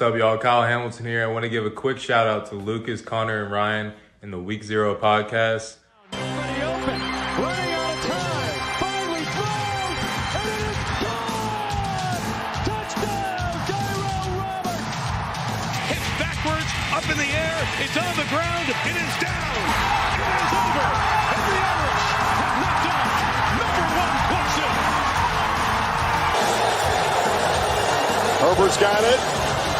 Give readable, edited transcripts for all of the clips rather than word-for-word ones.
What's up, y'all? Kyle Hamilton here. I want to give a quick shout out to Lucas, Connor, and Ryan in the Week Zero podcast. Pretty open, running out of time, finally throws, and it is gone! Touchdown, Tyrell Roberts! Hit backwards, up in the air, it's on the ground, it is down, it is over, and the Irish have knocked off number one Clemson. Herbert's got it.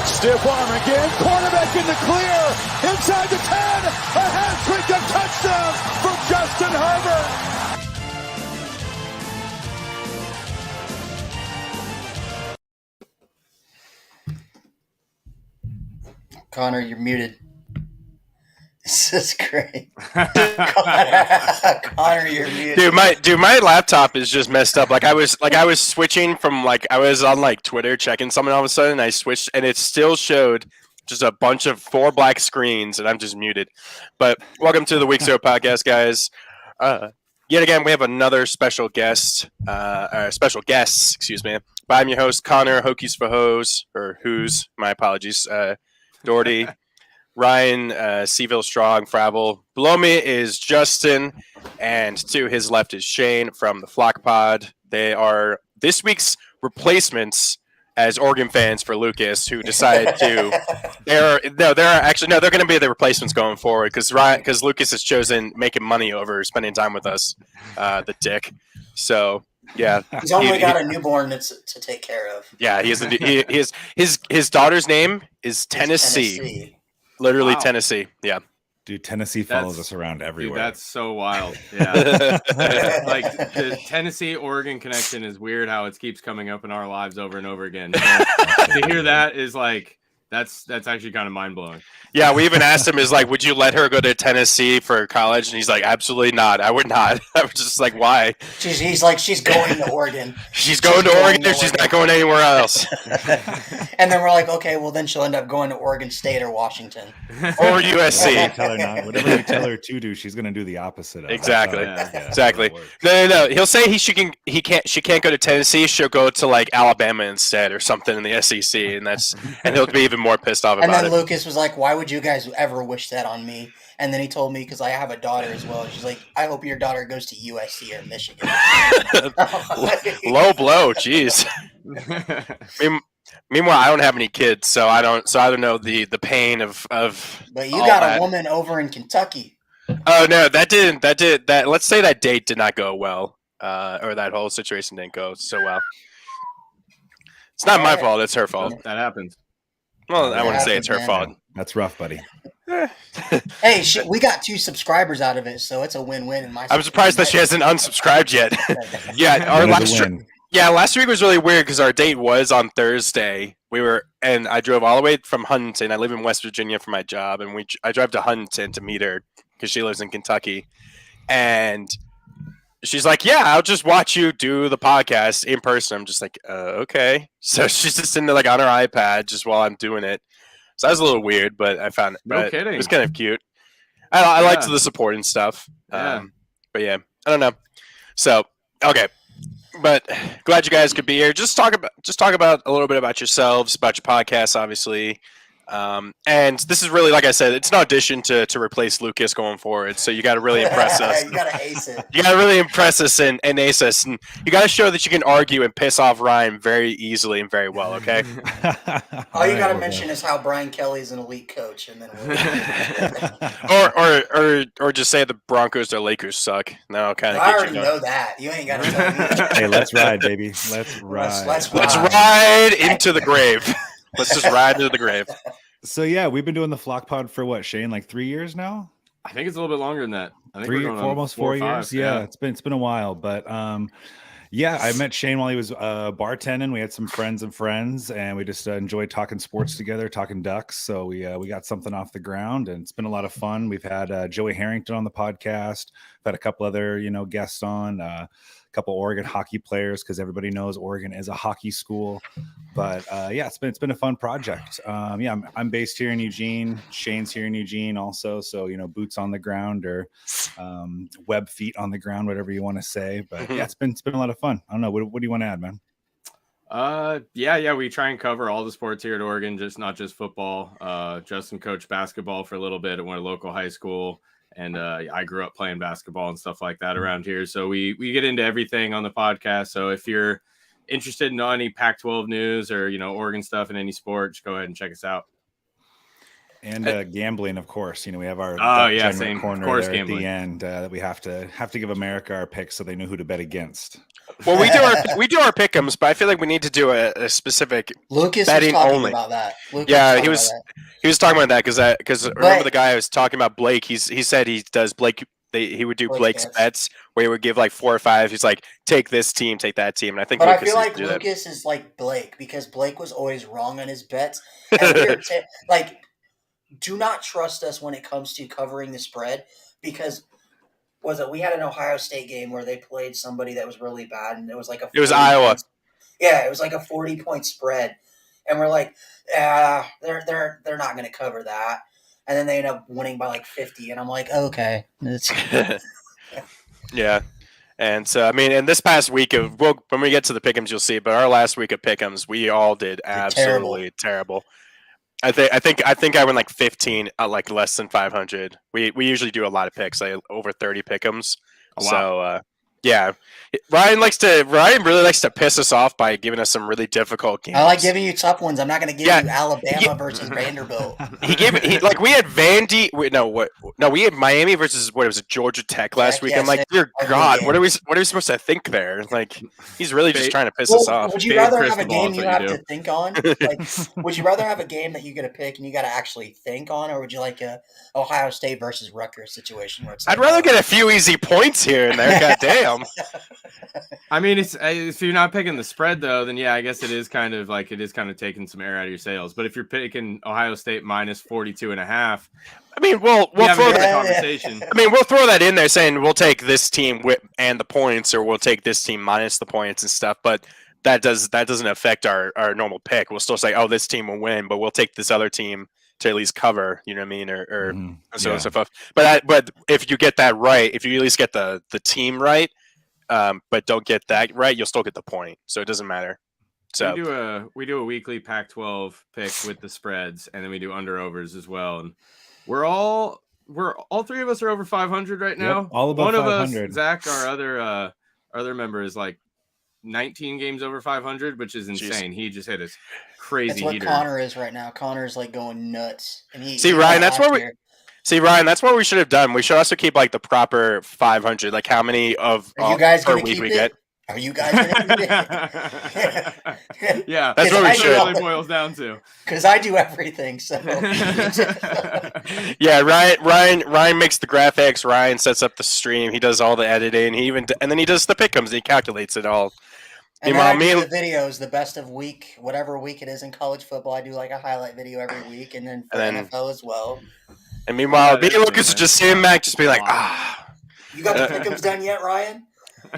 Stiff arm again. Quarterback in the clear. Inside the 10. A hat-trick of touchdown from Justin Herbert. Connor, you're muted. This is great. Connor, you're muted. Dude, my laptop is just messed up. I was switching from I was on Twitter checking something, all of a sudden I switched and it still showed just a bunch of 4 black screens and I'm just muted. But welcome to the Week Zero podcast, guys. Yet again, we have another special guests, excuse me. But I'm your host, Connor, Hokies for Hoes, or Who's, my apologies, Doherty. Ryan, Seville Strong, Fravel. Below me is Justin, and to his left is Shane from the Flock Pod. They are this week's replacements as Oregon fans for Lucas, who decided to. They're going to be the replacements going forward because Lucas has chosen making money over spending time with us, the dick. So yeah, he's only got a newborn to take care of. Yeah, his daughter's name is Tennessee. Literally, wow. Tennessee, yeah. Dude, Tennessee follows us around everywhere. Dude, that's so wild. Yeah. The Tennessee-Oregon connection is weird how it keeps coming up in our lives over and over again. So to hear that is that's actually kind of mind-blowing. Yeah, we even asked him, would you let her go to Tennessee for college? And he's like, absolutely not. I would not. I was just like, why? He's like, she's going to Oregon. She's going to Oregon or she's not going anywhere else. And then we're like, okay, well, then she'll end up going to Oregon State or Washington. Or USC. Tell her not. Whatever you tell her to do, she's going to do the opposite of. Exactly. Exactly. No. He'll say she can't go to Tennessee. She'll go to Alabama instead or something in the SEC, and he'll be even more pissed off about it. And then Lucas was like, why would you guys ever wish that on me? And then he told me, because I have a daughter as well. She's like, I hope your daughter goes to USC or Michigan. Low blow, jeez. Meanwhile, I don't have any kids, so I don't know the pain of. But you got a woman over in Kentucky. Oh no, that let's say that date did not go well, or that whole situation didn't go so well. It's not my fault; it's her fault. That happens. Well, I wouldn't say it's her fault. That's rough, buddy. Hey, we got 2 subscribers out of it, so it's a win-win in my. I'm surprised that she hasn't unsubscribed yet. Last week was really weird because our date was on Thursday. And I drove all the way from Huntington. I live in West Virginia for my job, and I drive to Huntington to meet her because she lives in Kentucky. And she's like, "Yeah, I'll just watch you do the podcast in person." I'm just like, "Okay." So she's just sitting there on her iPad just while I'm doing it. So that was a little weird, but I found it. No kidding. It was kind of cute. I liked the support and stuff. Yeah. But yeah, I don't know. So okay. But glad you guys could be here. Just talk about a little bit about yourselves, about your podcast, obviously. And this is really, like I said, it's an audition to replace Lucas going forward. So you got to really impress us. You got to ace it. You got to really impress us and ace us. And you got to show that you can argue and piss off Ryan very easily and very well, okay? All you got to mention is how Brian Kelly's an elite coach. And then or just say the Broncos or Lakers suck. No, kind of. I already know that. You ain't got to tell me. Hey, let's ride, baby. Let's ride. Let's ride into the grave. Let's just ride into the grave. So yeah, we've been doing the Flock Pod for what, Shane? 3 years now? I think it's a little bit longer than that. I think almost 4 years. Yeah, it's been a while, but yeah, I met Shane while he was bartending. We had some friends, and we just enjoyed talking sports together, talking Ducks. So we got something off the ground, and it's been a lot of fun. We've had Joey Harrington on the podcast. We've had a couple other guests on. Couple Oregon hockey players because everybody knows Oregon is a hockey school. But yeah, it's been a fun project. Yeah, I'm based here in Eugene. Shane's here in Eugene also. So boots on the ground or web feet on the ground, whatever you want to say. But yeah, it's been a lot of fun. I don't know. What do you want to add, man? Yeah. We try and cover all the sports here at Oregon, not just football. Justin coached basketball for a little bit at one local high school, and I grew up playing basketball and stuff like that around here. So we get into everything on the podcast. So if you're interested in any Pac-12 news or Oregon stuff in any sport, just go ahead and check us out. And gambling, of course. We have our same corner of course, there gambling. at the end that we have to give America our picks so they know who to bet against. Well, we do our pick'ems, but I feel like we need to do a specific Lucas betting was talking only. about that. He was talking about that because remember the guy I was talking about, Blake. He said he does Blake. He would do Blake's bets where he would give like 4 or 5. He's like, take this team, take that team, and I think. But Lucas I feel like Lucas is like Blake because Blake was always wrong on his bets. And do not trust us when it comes to covering the spread because we had an Ohio State game where they played somebody that was really bad and it was like it was Iowa. Yeah, it was like a 40-point spread. And we're like, they're not going to cover that. And then they end up winning by like 50 and I'm like, okay. Yeah. And so and this past week when we get to the pick'ems you'll see, but our last week of pick'ems we all did absolutely terrible. I think I went like 15 like less than 500. We usually do a lot of picks, like over 30 pick'ems. Oh, wow. So yeah, Ryan really likes to piss us off by giving us some really difficult games. I like giving you tough ones. I'm not going to give you Alabama versus Vanderbilt. We had we had Miami versus Georgia Tech last week. I'm like, dear God, what are we supposed to think there? Like, he's really just trying to piss us off. Would you rather have a game you have to think on? Like, would you rather have a game that you got to pick and you got to actually think on, or would you like a Ohio State versus Rutgers situation where it's? I'd rather get a few easy points here and there. God damn. I mean, it's if you're not picking the spread though, then yeah, I guess it is kind of taking some air out of your sails. But if you're picking Ohio State minus 42.5, I mean, we'll throw that conversation. I mean, we'll throw that in there, saying we'll take this team and the points, or we'll take this team minus the points and stuff. But that doesn't affect our normal pick. We'll still say, oh, this team will win, but we'll take this other team to at least cover, you know what I mean, or so and so forth. But if you get that right, if you at least get the team right, but don't get that right, you'll still get the point. So it doesn't matter. So we do a weekly Pac-12 pick with the spreads, and then we do under-overs as well. And we're all three of us are over 500 right now. Yep, all above 500. One of us, Zach, our other member, is like 19 games over 500, which is insane. Jeez. He just hit his crazy. That's what heater. Connor is right now. Connor's like going nuts. And Ryan, that's what we should have done. We should also keep like the proper 500. Like how many of you guys per week we get. Are you guys going to Yeah, that's what we should. Really boils down to. Because I do everything. So yeah, Ryan makes the graphics. Ryan sets up the stream. He does all the editing. And then he does the pick'ems. He calculates it all. And then I do the videos, the best of week, whatever week it is in college football. I do like a highlight video every week, and then for NFL as well. And meanwhile, me and Lucas are just sitting back, just be like, You got the pick'ems done yet, Ryan?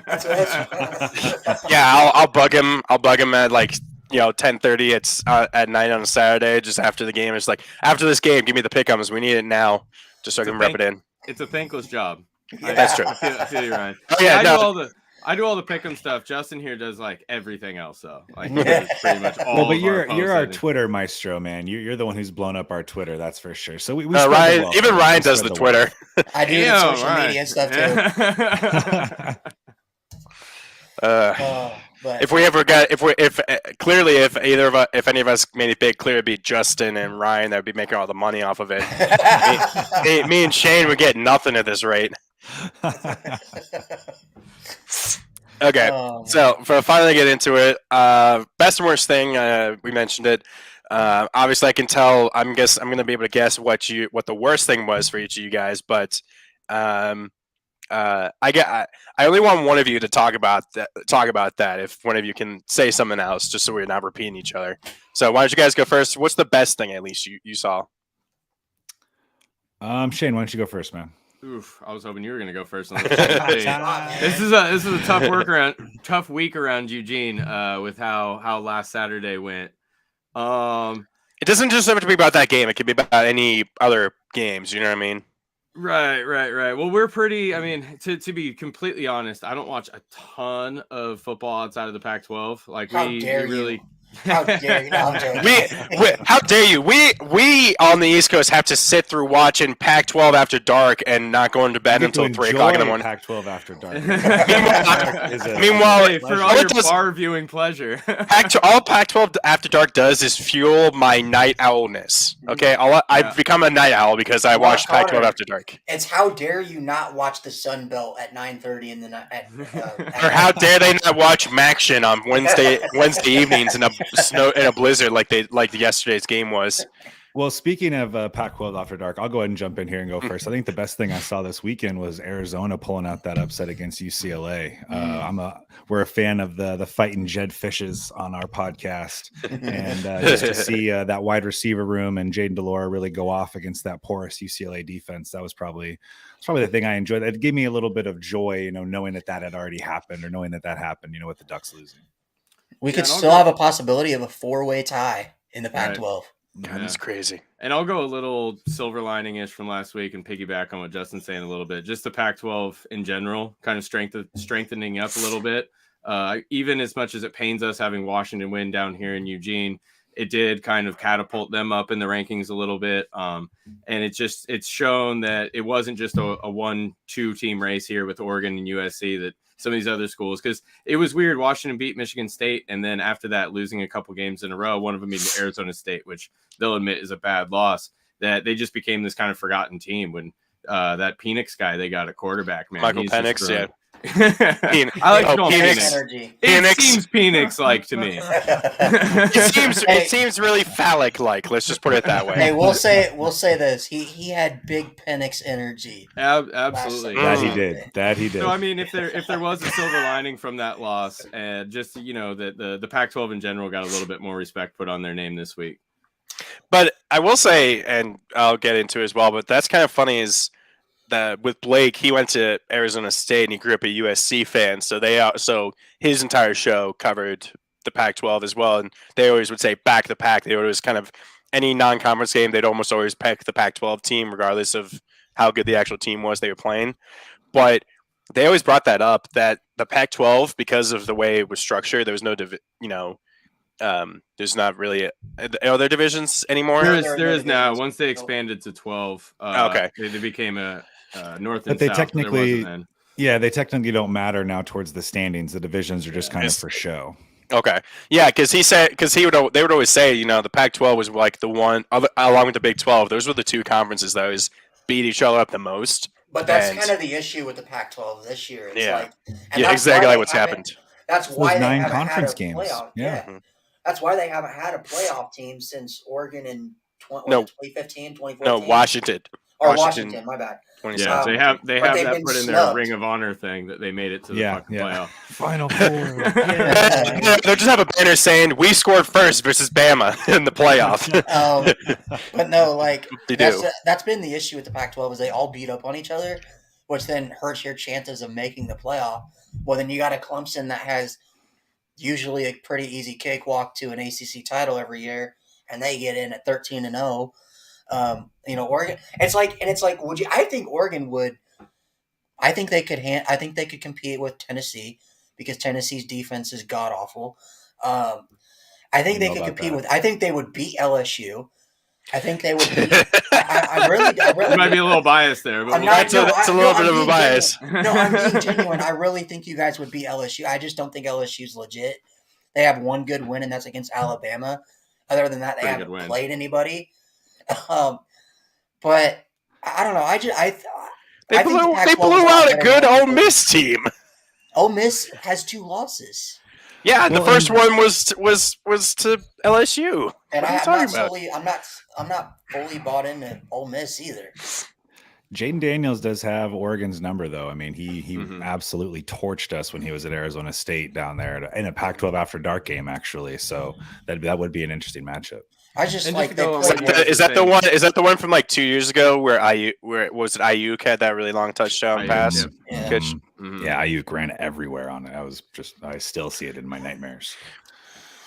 That's what yeah, I'll bug him. I'll bug him at like 10:30. It's at night on a Saturday, just after the game. It's like, after this game, give me the pick'ems. We need it now, just so I can rep it in. It's a thankless job. Yeah. That's true. I feel you, Ryan. Oh, yeah, I do all the pick'em stuff. Justin here does like everything else, though. Like pretty much all. Well, but you're our Twitter maestro, man. You're the one who's blown up our Twitter, that's for sure. So we Ryan does the Twitter. I do the social media and stuff too. If any of us made it big, clearly it'd be Justin and Ryan that would be making all the money off of it. me and Shane would get nothing at this rate. Okay, so for finally get into it, best and worst thing, we mentioned it. Obviously, I can tell. I'm going to be able to guess what the worst thing was for each of you guys, but I only want one of you to talk about that. If one of you can say something else, just so we're not repeating each other. So why don't you guys go first? What's the best thing at least you saw? Shane, why don't you go first, man? Oof, I was hoping you were going to go first on this is a tough week around Eugene with how last Saturday went. It doesn't just have to be about that game. It could be about any other games. You know what I mean? Right. Well, we're pretty. I mean, to be completely honest, I don't watch a ton of football outside of the Pac-12. Like How we dare really. you? How dare you? No, I'm joking. How dare you? We on the East Coast have to sit through watching Pac-12 after dark and not going to bed until 3 o'clock in the morning. Pac-12 after dark. Meanwhile, Hey, for all your bar viewing pleasure. all Pac-12 after dark does is fuel my night owlness. Okay, I've become a night owl because I watch Pac-12 after dark. It's how dare you not watch the Sun Belt at 9:30 in the night? Or how dare they not watch Maction on Wednesday evenings in a blizzard like yesterday's game was. Well, speaking of Pac-12 after dark, I'll go ahead and jump in here and go first. I think the best thing I saw this weekend was Arizona pulling out that upset against UCLA. We're a fan of the fighting Jed Fishes on our podcast, and just to see that wide receiver room and Jaden Delora really go off against that porous UCLA defense, that was probably the thing I enjoyed. It gave me a little bit of joy, knowing that had already happened, or knowing that happened, with the Ducks losing. We could still have a possibility of a 4-way tie in the Pac-12. Right. God, that's crazy. And I'll go a little silver lining-ish from last week and piggyback on what Justin's saying a little bit. Just the Pac-12 in general, kind of strengthening up a little bit. Even as much as it pains us having Washington win down here in Eugene, it did kind of catapult them up in the rankings a little bit. And it's shown that it wasn't just a 1-2 team race here with Oregon and USC, that some of these other schools, because it was weird. Washington beat Michigan State, and then after that, losing a couple games in a row, one of them being Arizona State, which they'll admit is a bad loss, that they just became this kind of forgotten team when that Penix guy they got a quarterback, man. Michael Penix, yeah. I like to call Penix. Penix. It seems Penix-like to me. It seems really phallic-like. Let's just put it that way. Hey, we'll say this. He had big Penix energy. Absolutely. That he did. So I mean, if there was a silver lining from that loss, and just that the Pac-12 in general got a little bit more respect put on their name this week. But I will say, and I'll get into it as well, but that's kind of funny is that with Blake, he went to Arizona State and he grew up a USC fan. So his entire show covered the Pac-12 as well. And they always would say back the Pac. They would always kind of, any non-conference game, they'd almost always pick the Pac-12 team, regardless of how good the actual team was they were playing. But they always brought that up, that the Pac-12, because of the way it was structured, there was no, there's not really are there divisions anymore? There is now. Once they expanded to 12, okay, they became a north but and they south. Technically, they technically don't matter now towards the standings. The divisions are just kind of for show. Okay, yeah, because they would always say, the Pac-12 was like the one, along with the Big 12. Those were the two conferences that always beat each other up the most. But that's kind of the issue with the Pac-12 this year. It's exactly like what's happened. That's why they haven't conference had a games. playoff. Yeah. That's why they haven't had a playoff team since Oregon in 2015, 2014. No, Washington. Washington, my bad. Yeah, they have that put in their Ring of Honor thing that they made it to the fucking playoff. Final four. They'll just have a banner saying, "We scored first versus Bama in the playoff." But no, that's been the issue with the Pac-12 is they all beat up on each other, which then hurts your chances of making the playoff. Well, then you got a Clemson that has usually a pretty easy cakewalk to an ACC title every year, and they get in at 13-0. Oregon. It's like, would you? I think Oregon would. I think they could. I think they could compete with Tennessee because Tennessee's defense is god awful. I think they could compete with. I think they would beat LSU. I think they would beat. I really. You might be a little biased there, but that's a little bit of a bias. No, I'm being genuine. I really think you guys would beat LSU. I just don't think LSU's legit. They have one good win, and that's against Alabama. Other than that, they haven't played anybody. But I don't know. They blew out a good Ole Miss team. Ole Miss has 2 losses. Yeah, the first one was to LSU. And I'm not fully bought into Ole Miss either. Jaden Daniels does have Oregon's number, though. I mean, he absolutely torched us when he was at Arizona State down there in a Pac-12 after dark game, actually. So that would be an interesting matchup. I just is that the one? Is that the one from like 2 years ago where Ayuk had that really long touchdown pass? Yeah. Yeah, Ayuk ran everywhere on it. I still see it in my nightmares.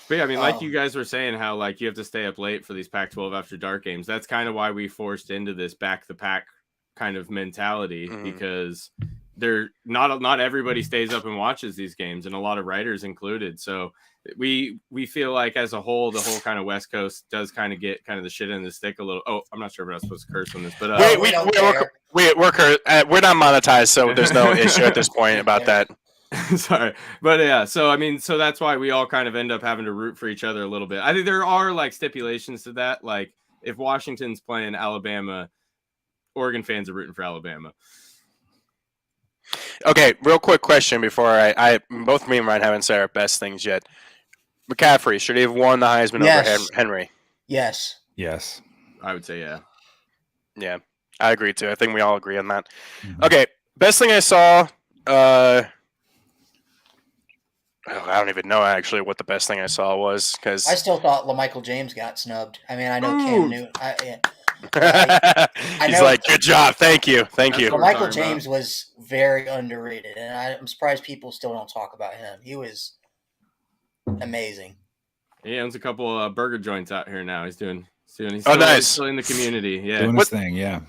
But yeah, I mean, like you guys were saying, how you have to stay up late for these Pac-12 after dark games. That's kind of why we forced into this back the Pac kind of mentality because they're not everybody stays up and watches these games, and a lot of writers included. So we feel like as a whole, the whole kind of West Coast does kind of get kind of the shit in the stick a little. Oh, I'm not sure if I'm supposed to curse on this, but we're not monetized, so there's no issue at this point about that. Sorry, but yeah, so I mean, so that's why we all kind of end up having to root for each other a little bit. I think there are like stipulations to that. Like if Washington's playing Alabama, Oregon fans are rooting for Alabama. Okay, real quick question before I both me and Ryan haven't said our best things yet. McCaffrey, should he have won the Heisman over Henry? Yes. Yes. I would say yeah. Yeah, I agree too. I think we all agree on that. Okay, best thing I saw. I don't even know actually what the best thing I saw was because I still thought LaMichael James got snubbed. I mean, I know Cam Newton. He's like, good job, thank you. LaMichael James was very underrated, and I'm surprised people still don't talk about him. He was amazing. He owns a couple burger joints out here now. He's nice. He's still in the community. Yeah, doing his thing. Yeah.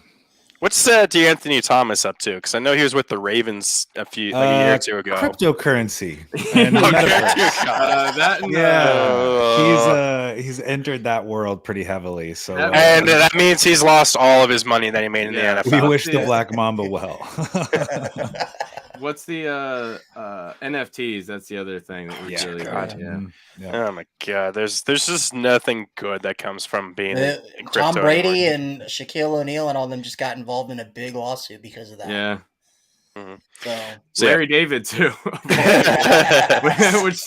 What's D'Anthony Thomas up to? Because I know he was with the Ravens a year or two ago. Cryptocurrency. And he's entered that world pretty heavily. So, and that means he's lost all of his money that he made in the NFL. We wish the Black Mamba well. What's the NFTs? That's the other thing that we really got. Oh my God, there's just nothing good that comes from being in crypto. Tom Brady and Shaquille O'Neal and all them just got involved in a big lawsuit because of that. Yeah. So Larry David too, which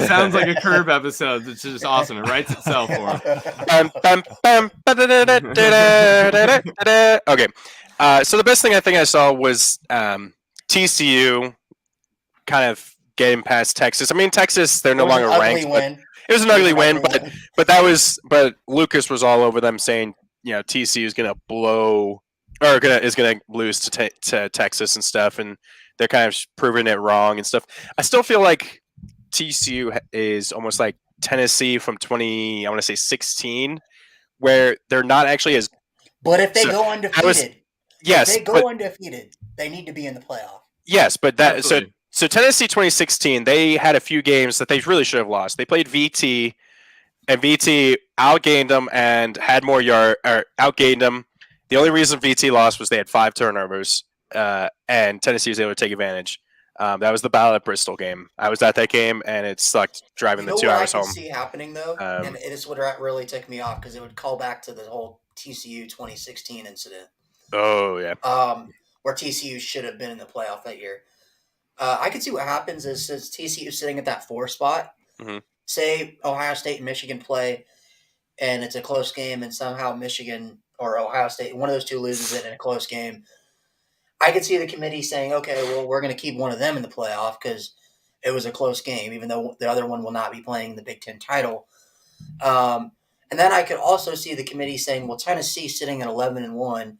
sounds like a Curb episode. It's just awesome. It writes itself for him. Okay, so the best thing I think I saw was TCU kind of getting past Texas. I mean, Texas, they're no longer ranked. It was an ugly win, but Lucas was all over them saying, TCU is going to blow or is going to lose to Texas and stuff, and they're kind of proving it wrong and stuff. I still feel like TCU is almost like Tennessee from 16, where they're not actually as. But if they go undefeated, undefeated, they need to be in the playoff. Yes, but so Tennessee 2016, they had a few games that they really should have lost. They played VT, and VT outgained them and had more outgained them. The only reason VT lost was they had 5 turnovers, and Tennessee was able to take advantage. That was the Battle at Bristol game. I was at that game, and it sucked driving the 2 hours home. What I see happening, though, and it is what really took me off, because it would call back to the whole TCU 2016 incident. Oh, yeah. Where TCU should have been in the playoff that year. I could see what happens is TCU sitting at that 4 spot. Mm-hmm. Say Ohio State and Michigan play, and it's a close game, and somehow Michigan or Ohio State, one of those two loses it in a close game. I could see the committee saying, okay, well, we're going to keep one of them in the playoff because it was a close game, even though the other one will not be playing the Big Ten title. And then I could also see the committee saying, well, Tennessee sitting at 11-1,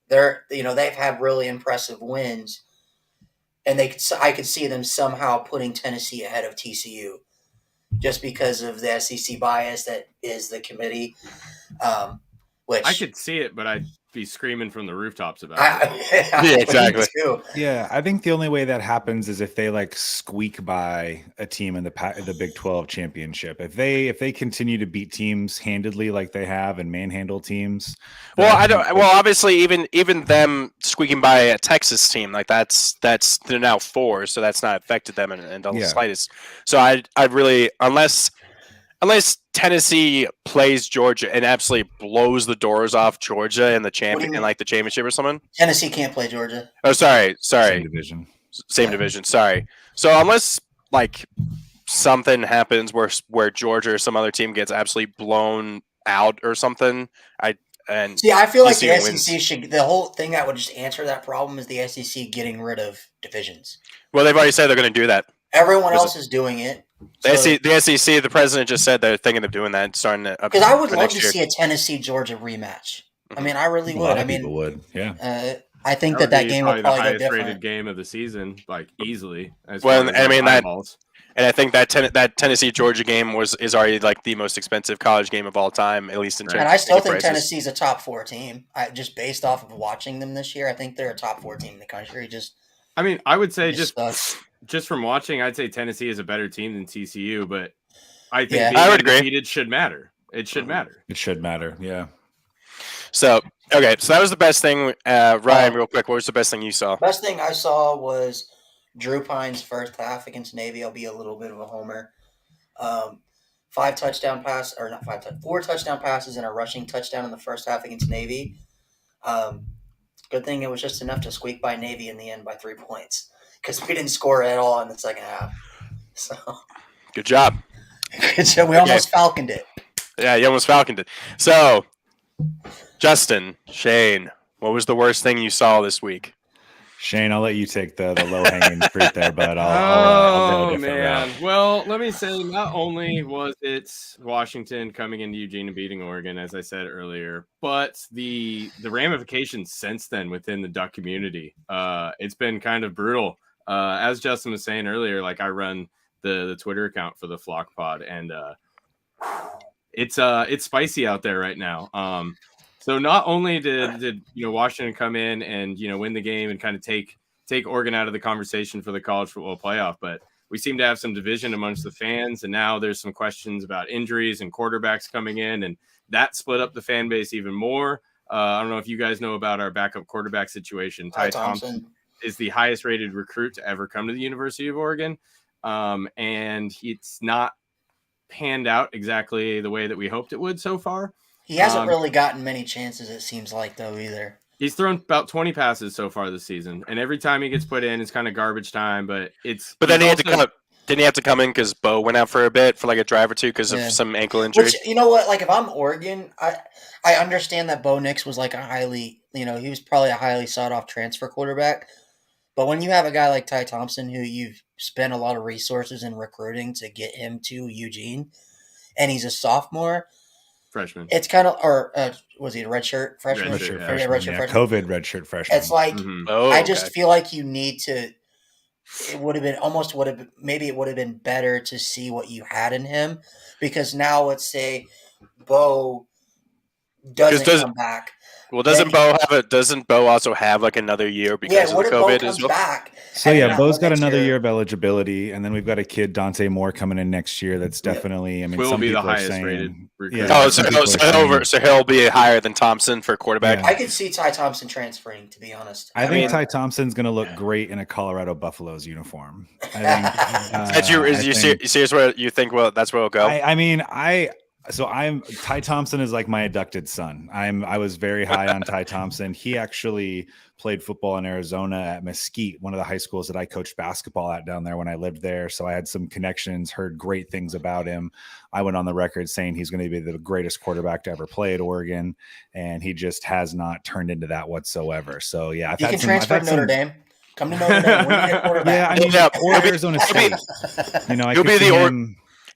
they've had really impressive wins, and I could see them somehow putting Tennessee ahead of TCU just because of the SEC bias that is the committee. Which I could see it, but I'd be screaming from the rooftops about it. Yeah, exactly. Yeah, I think the only way that happens is if they squeak by a team in the Big 12 championship. If they continue to beat teams handedly like they have and manhandle teams. Well, obviously even them squeaking by a Texas team they're now 4, so that's not affected them in the slightest. So I really unless Tennessee plays Georgia and absolutely blows the doors off Georgia in the championship or something. Tennessee can't play Georgia. Oh, sorry. Same division. Sorry. So unless something happens where Georgia or some other team gets absolutely blown out or something, I feel like the SEC should. The whole thing that would just answer that problem is the SEC getting rid of divisions. Well, they've already said they're going to do that. Everyone else is doing it. The SEC, the president just said they're thinking of doing that, starting it up. Because I would love to see a Tennessee-Georgia rematch. I mean, I really would. People would, yeah. I think That would that be game will probably the probably go highest different. rated game of the season, like easily. As Well, far as, I like, mean, that- eyeballs. And I think that that Tennessee Georgia game is already like the most expensive college game of all time, at least in Right. terms And of I still ticket think prices. Tennessee's a top 4 team. Just based off of watching them this year, I think they're a top 4 team in the country. I mean, I would say Just just from watching, I'd say Tennessee is a better team than TCU, but I think Yeah. being I would agree. undefeated should matter. It should matter. It should matter. Yeah. So okay, so that was the best thing. Ryan, real quick, what was the best thing you saw? best thing I saw was Drew Pine's first half against Navy. I'll be a little bit of a homer. 4 touchdown passes and a rushing touchdown in the first half against Navy. Good thing it was just enough to squeak by Navy in the end by 3 points because we didn't score at all in the second half. So Good job. we almost falconed it. Yeah, you almost falconed it. So, Justin, Shane, what was the worst thing you saw this week? Shane, I'll let you take the low hanging fruit there, but I'll go a different route. Well, let me say, not only was it Washington coming into Eugene and beating Oregon, as I said earlier, but the ramifications since then within the Duck community, it's been kind of brutal. As Justin was saying earlier, like I run the Twitter account for the Flock Pod, and it's spicy out there right now. So not only did Washington come in and win the game and kind of take Oregon out of the conversation for the college football playoff, but we seem to have some division amongst the fans, and now there's some questions about injuries and quarterbacks coming in, and that split up the fan base even more. I don't know if you guys know about our backup quarterback situation. Ty Thompson is the highest rated recruit to ever come to the University of Oregon, and it's not panned out exactly the way that we hoped it would so far. He hasn't really gotten many chances, it seems like, though, either. He's thrown about 20 passes so far this season, and every time he gets put in, it's kind of garbage time. But then he had to come. Didn't he have to come in because Bo went out for a bit for like a drive or two because of some ankle injury? Which, you know what? Like, if I'm Oregon, I understand that Bo Nix was like he was probably a highly sought off transfer quarterback. But when you have a guy like Ty Thompson, who you've spent a lot of resources in recruiting to get him to Eugene, and he's a sophomore. Freshman. It's kind of, or was he a redshirt freshman? Redshirt freshman. COVID redshirt freshman. It's like, I just feel like you need to, it would have been better to see what you had in him, because now let's say Bo doesn't come back. Well, doesn't Bo also have like another year because of the COVID as well? Back, so Bo's got another year of eligibility, and then we've got a kid, Dante Moore, coming in next year. That's definitely, will be the highest rated recruit. So he'll be higher than Thompson for quarterback. Yeah. I could see Ty Thompson transferring, to be honest. I think Ty Thompson's going to look great in a Colorado Buffaloes uniform. I think, is you serious where you think? Well, that's where it'll go. Ty Thompson is like my adopted son. I was very high on Ty Thompson. He actually played football in Arizona at Mesquite, one of the high schools that I coached basketball at down there when I lived there. So I had some connections, heard great things about him. I went on the record saying he's going to be the greatest quarterback to ever play at Oregon, and he just has not turned into that whatsoever. So yeah, he can transfer to Notre Dame. Come to Notre Dame. We need a quarterback. Or Arizona State.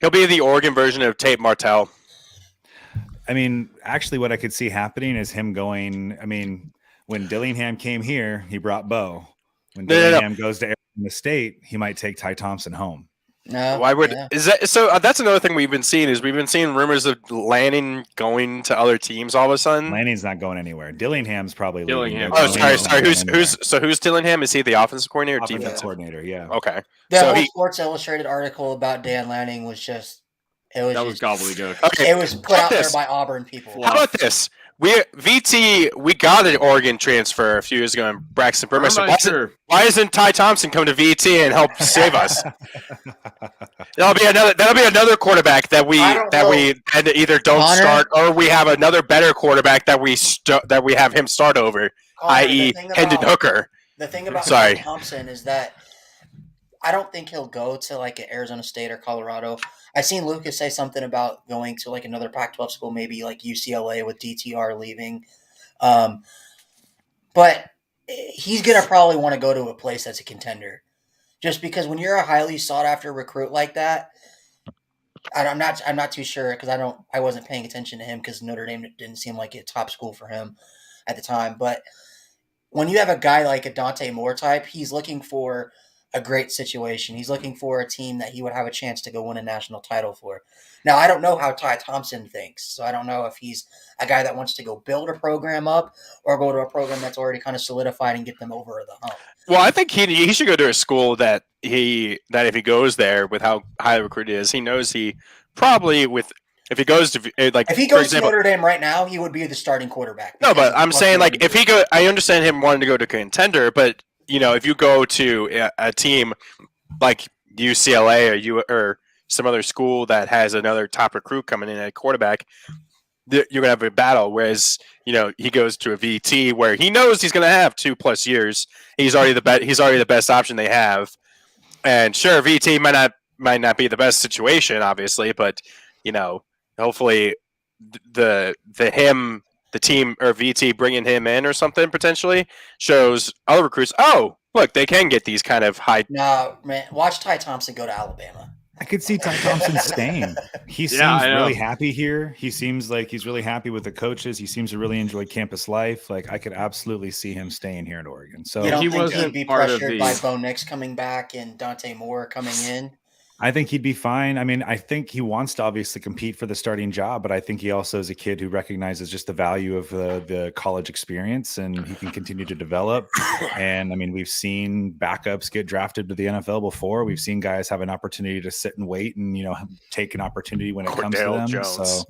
He'll be the Oregon version of Tate Martell. I mean, actually, what I could see happening is him going. I mean, when Dillingham came here, he brought Bo. When Dillingham goes to Arizona State, he might take Ty Thompson home. No, why would is that? So that's another thing we've been seeing rumors of Lanning going to other teams all of a sudden. Lanning's not going anywhere. Dillingham's probably Dillingham. leaving. Oh, sorry. Who's Dillingham? Is he the offensive coordinator? Or defensive coordinator? Yeah. Okay. The whole Sports Illustrated article about Dan Lanning was just. Was gobbledygook. Okay. It was put out there by Auburn people. How about this? We got an Oregon transfer a few years ago in Braxton Burmeister. Why isn't Ty Thompson come to VT and help save us? That'll be another quarterback that we either don't start, or we have another better quarterback that we have him start over, i.e. Hendon Hooker. The thing about Ty Thompson is that I don't think he'll go to like an Arizona State or Colorado. I seen Lucas say something about going to like another Pac-12 school, maybe like UCLA with DTR leaving. But he's going to probably want to go to a place that's a contender. Just because when you're a highly sought after recruit like that, I'm not too sure because I wasn't paying attention to him because Notre Dame didn't seem like a top school for him at the time. But when you have a guy like a Dante Moore type, he's looking for a great situation. He's looking for a team that he would have a chance to go win a national title for. Now, I don't know how Ty Thompson thinks, so I don't know if he's a guy that wants to go build a program up or go to a program that's already kind of solidified and get them over the hump. Well, I think he should go to a school that if he goes there with how highly recruited he is, he knows he probably if he goes to like if he goes to Notre Dame right now, he would be the starting quarterback. No, but I'm saying like if he go, I understand him wanting to go to contender, but if you go to a team like UCLA or some other school that has another top recruit coming in at quarterback, you're gonna have a battle. Whereas he goes to a VT where he knows he's gonna have 2+ years. He's already the best option they have, and sure, VT might not be the best situation, obviously, but hopefully the team or VT bringing him in or something potentially shows other recruits. Oh, look, they can get these kind of high. No, man, watch Ty Thompson go to Alabama. I could see Ty Thompson staying. He seems really happy here. He seems like he's really happy with the coaches. He seems to really enjoy campus life. Like I could absolutely see him staying here in Oregon. So you don't think he'd be pressured by Bo Nix coming back and Dante Moore coming in? I think he'd be fine. I mean, I think he wants to obviously compete for the starting job, but I think he also is a kid who recognizes just the value of the college experience, and he can continue to develop. And I mean, we've seen backups get drafted to the NFL before. We've seen guys have an opportunity to sit and wait and, take an opportunity when it comes to them. Jones. So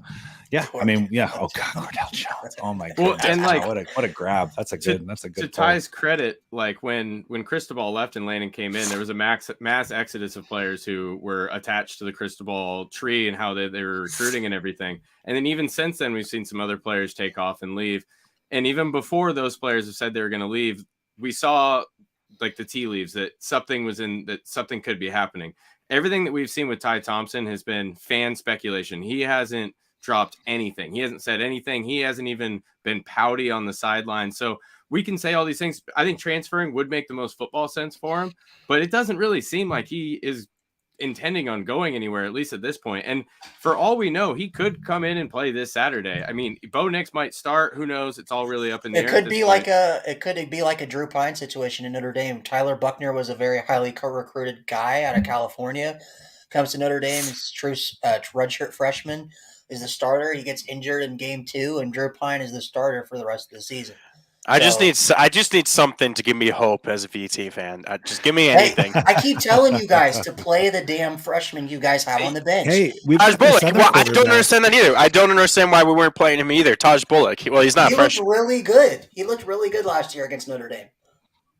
I mean, yeah. Oh God, Cordell Jones. Oh my God. Well, and what a grab. That's a good. To Ty's credit, like when Cristobal left and Landon came in, there was a mass exodus of players who were attached to the Cristobal tree and how they were recruiting and everything. And then even since then, we've seen some other players take off and leave. And even before those players have said they were going to leave, we saw like the tea leaves that something could be happening. Everything that we've seen with Ty Thompson has been fan speculation. He hasn't dropped anything. He hasn't said anything. He hasn't even been pouty on the sideline. So we can say all these things. I think transferring would make the most football sense for him, but it doesn't really seem like he is intending on going anywhere, at least at this point. And for all we know, he could come in and play this Saturday. I mean, Bo Nix might start. Who knows? It's all really up in the air. It could be like a Drew Pine situation in Notre Dame. Tyler Buckner was a very highly recruited guy out of California. Comes to Notre Dame, is true redshirt freshman. Is the starter. He gets injured in game 2, and Drew Pine is the starter for the rest of the season. I just need something to give me hope as a VT fan. Just give me anything. Hey, I keep telling you guys to play the damn freshmen you guys have on the bench. Hey, Taj Bullock. Well, I don't understand that either. I don't understand why we weren't playing him either. Taj Bullock. Well, he's not fresh. He looked really good. He looked really good last year against Notre Dame.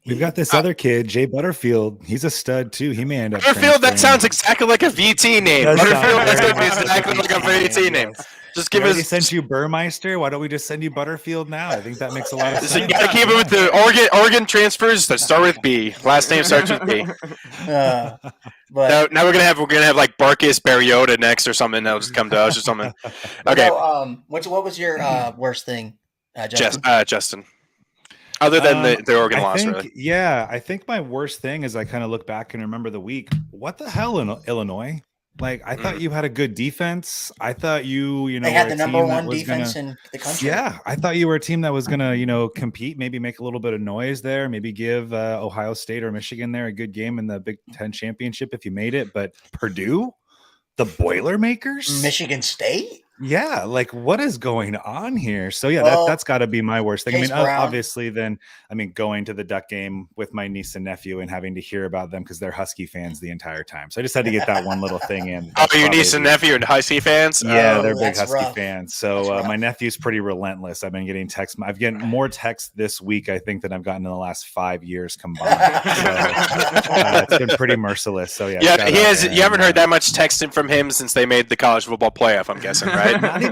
We've got this other kid, Jay Butterfield. He's a stud too. He may end up. Butterfield. That sounds exactly like a VT name. Butterfield is going to be exactly like a VT name. Just give us. Sent you Burmeister. Why don't we just send you Butterfield now? I think that makes a lot of sense. So you got to keep it with the Oregon transfers that start with B. Last name starts with B. But now we're gonna have like Barkus Berriota next or something. That'll just come to us or something. Okay. So, what was your worst thing, Justin? Justin. Other than the Oregon loss, really. Yeah, I think my worst thing is I kind of look back and remember the week. What the hell in Illinois? Like, I thought you had a good defense. I thought they had the number one defense in the country. Yeah, I thought you were a team that was gonna, compete, maybe make a little bit of noise there, maybe give Ohio State or Michigan there a good game in the Big Ten championship if you made it. But Purdue, the Boilermakers, Michigan State. Yeah, like what is going on here? So yeah, that's got to be my worst thing. Chase I mean, Brown. obviously, then going to the Duck game with my niece and nephew and having to hear about them because they're Husky fans the entire time. So I just had to get that one little thing in. Your niece and nephew are Husky fans? Yeah, they're big Husky rough. fans. So my nephew's pretty relentless. I've been getting texts. I've gotten more texts this week, I think, than I've gotten in the last 5 years combined. So it's been pretty merciless. So yeah, you haven't heard that much texting from him since they made the college football playoff, I'm guessing, right? Not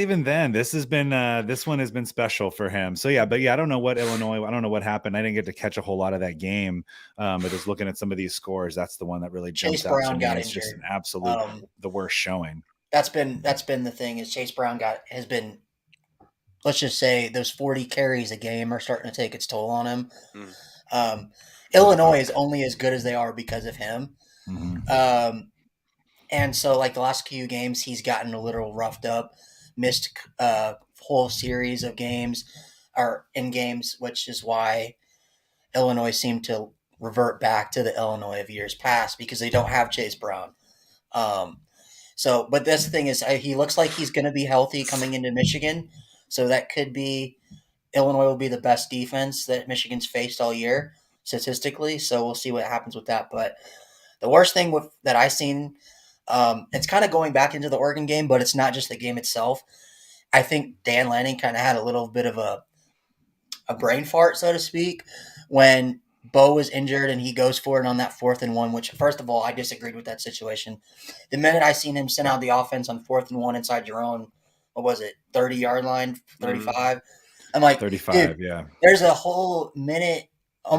even then. This has been this one has been special for him. So yeah, but I don't know what Illinois. I don't know what happened. I didn't get to catch a whole lot of that game. But just looking at some of these scores, that's the one that really jumps out to me. It's just an absolute the worst showing. That's been the thing is Chase Brown has been. Let's just say those 40 carries a game are starting to take its toll on him. Illinois is only as good as they are because of him. Mm-hmm. And so, like the last few games, he's gotten a little roughed up, missed a whole series of games. or in games, which is why Illinois seemed to revert back to the Illinois of years past because they don't have Chase Brown. But this thing is, he looks like he's going to be healthy coming into Michigan, so that could be Illinois will be the best defense that Michigan's faced all year statistically. So we'll see what happens with that. But the worst thing that I seen, it's kind of going back into the Oregon game, but it's not just the game itself. I think Dan Lanning kind of had a little bit of a brain fart, so to speak, when Bo was injured and he goes for it on that 4th and 1, which, first of all, I disagreed with that situation. The minute I seen him send out the offense on 4th and 1 inside your own, 30-yard line, 35, I'm like, 35, dude, yeah. there's a whole minute, a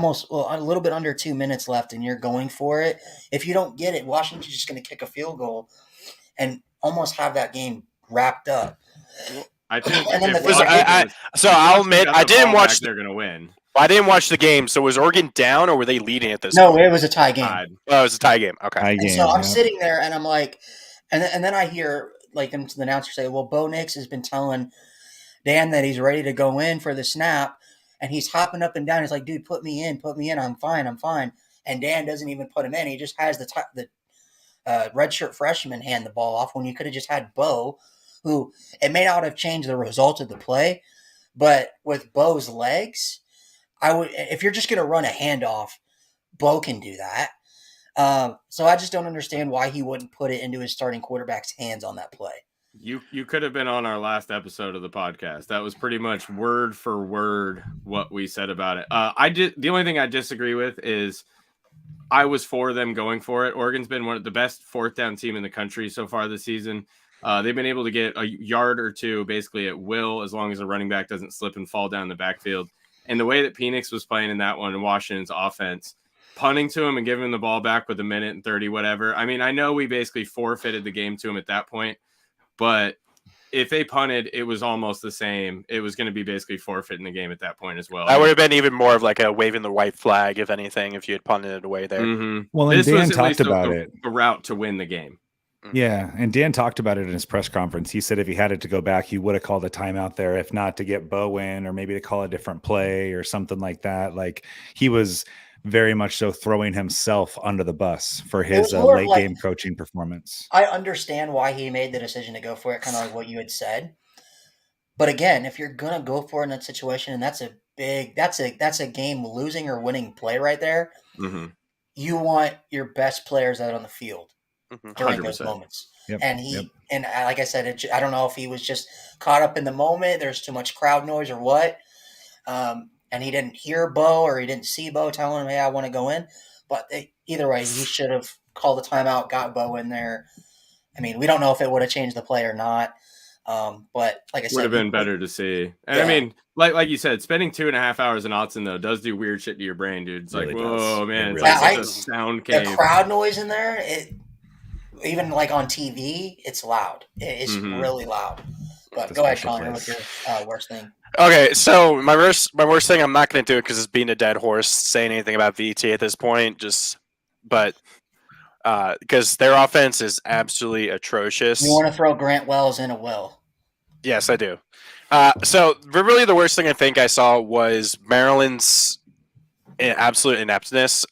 little bit under 2 minutes left, and you're going for it. If you don't get it, Washington's just going to kick a field goal and almost have that game wrapped up. I think And then I'll admit I didn't watch. They're going to win. I didn't watch the game. So was Oregon down, or were they leading at this? No, point? it was a tie game. Oh, it was a tie game. Okay. So I'm sitting there, and I'm like, and then I hear the announcer say, "Well, Bo Nix has been telling Dan that he's ready to go in for the snap, and he's hopping up and down. He's like, dude, put me in. I'm fine. And Dan doesn't even put him in. He just has the redshirt freshman hand the ball off when you could have just had Bo, who it may not have changed the result of the play, but with Bo's legs, if you're just going to run a handoff, Bo can do that. So I just don't understand why he wouldn't put it into his starting quarterback's hands on that play. You could have been on our last episode of the podcast. That was pretty much word for word what we said about it. The only thing I disagree with is I was for them going for it. Oregon's been one of the best 4th down team in the country so far this season. They've been able to get a yard or two basically at will as long as the running back doesn't slip and fall down the backfield. And the way that Penix was playing in that one in Washington's offense, punting to him and giving him the ball back with 1:30, whatever. I mean, I know we basically forfeited the game to him at that point, but if they punted, it was almost the same. It was going to be basically forfeiting the game at that point as well. That would have been even more of like a waving the white flag, if anything, if you had punted it away there. Mm-hmm. Well, and Dan talked about it. A route to win the game. Yeah, and Dan talked about it in his press conference. He said if he had it to go back, he would have called a timeout there, if not to get Bo in or maybe to call a different play or something like that. Like, he was very much so throwing himself under the bus for his late game coaching performance. I understand why he made the decision to go for it, kind of like what you had said. But again, if you're gonna go for it in that situation, and that's a game losing or winning play right there, mm-hmm. You want your best players out on the field during 100%. Those moments. Yep, and like I said, I don't know if he was just caught up in the moment. There's too much crowd noise or what. And he didn't hear Bo or he didn't see Bo telling him, hey, I want to go in. But either way, he should have called a timeout, got Bo in there. I mean, we don't know if it would have changed the play or not. But like I said, would have been better to see. And I mean, like you said, spending 2.5 hours in Autzen though does do weird shit to your brain, dude. It's really like, whoa, does. man, It it's really like does. such a sound cave. The crowd noise in there, even like on TV, it's loud. It's really loud. But go ahead, Connor, with your worst thing. Okay, so my worst thing, I'm not going to do it because it's being a dead horse saying anything about VT at this point. But because their offense is absolutely atrocious. You want to throw Grant Wells in a well? Yes, I do. So really, the worst thing I think I saw was Maryland's absolute ineptness.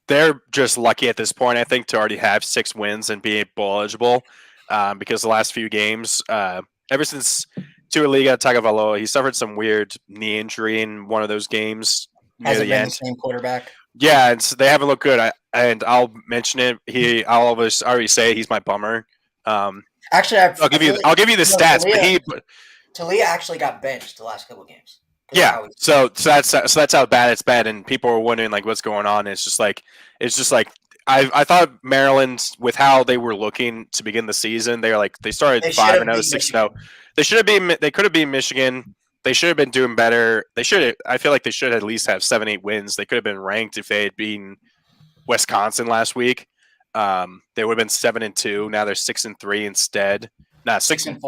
They're just lucky at this point, I think, to already have 6 wins and be bowl eligible. Because the last few games, ever since Tualiga Tagovailoa, he suffered some weird knee injury in one of those games near Hasn't the been end. the same quarterback. Yeah, and so they haven't looked good. I'll mention it. I'll already say he's my bummer. Actually, I'll give you the stats. Talia actually got benched the last couple of games. Yeah, so that's how bad it's been, and people were wondering like what's going on. It's just like I thought Maryland, with how they were looking to begin the season, they started 5-0, 6-0. They could have beaten Michigan. They should have been doing better. I feel like they should at least have 7-8 wins. They could have been ranked if they had beaten Wisconsin last week. They would have been 7-2. Now they're 6-3 instead. Not 6-4.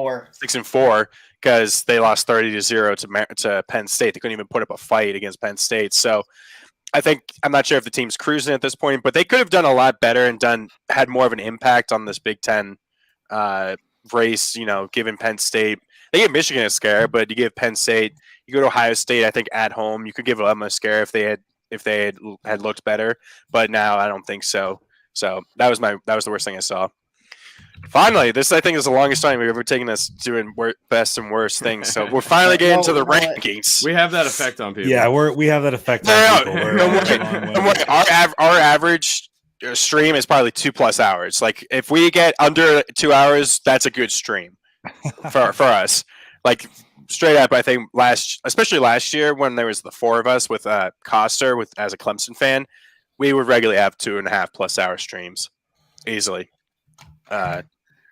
6-4 because they lost 30-0 to Penn State. They couldn't even put up a fight against Penn State. So I'm not sure if the team's cruising at this point, but they could have done a lot better and had more of an impact on this Big Ten race. Given Penn State, they give Michigan a scare, but you give Penn State, you go to Ohio State. I think at home you could give them a scare if they had looked better. But now I don't think so. So that was the worst thing I saw. Finally, this I think is the longest time we've ever taken us doing best and worst things. So we're finally getting to the rankings. We have that effect on people. Yeah, we have that effect on people. Our average stream is probably 2+ hours. Like if we get under 2 hours, that's a good stream for us. Like straight up, I think especially last year when there was the 4 of us with Coster as a Clemson fan, we would regularly have 2.5+ hour streams easily.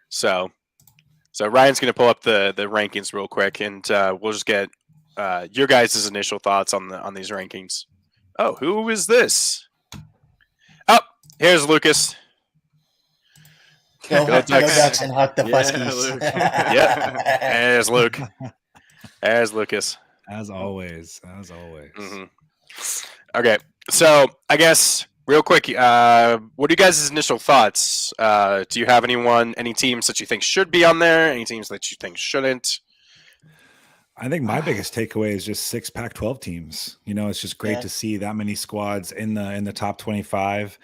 So Ryan's going to pull up the rankings real quick, and we'll just get your guys' initial thoughts on these rankings. Oh, who is this? Oh, here's Lucas. Go Ducks and Huck the Huskies. Luke. Yep. There's Luke. There's Lucas. As always. Mm-hmm. Okay, so I guess real quick, what are you guys' initial thoughts? Do you have any teams that you think should be on there? Any teams that you think shouldn't? I think my biggest takeaway is just 6 Pac-12 teams. It's just great to see that many squads in the top 25.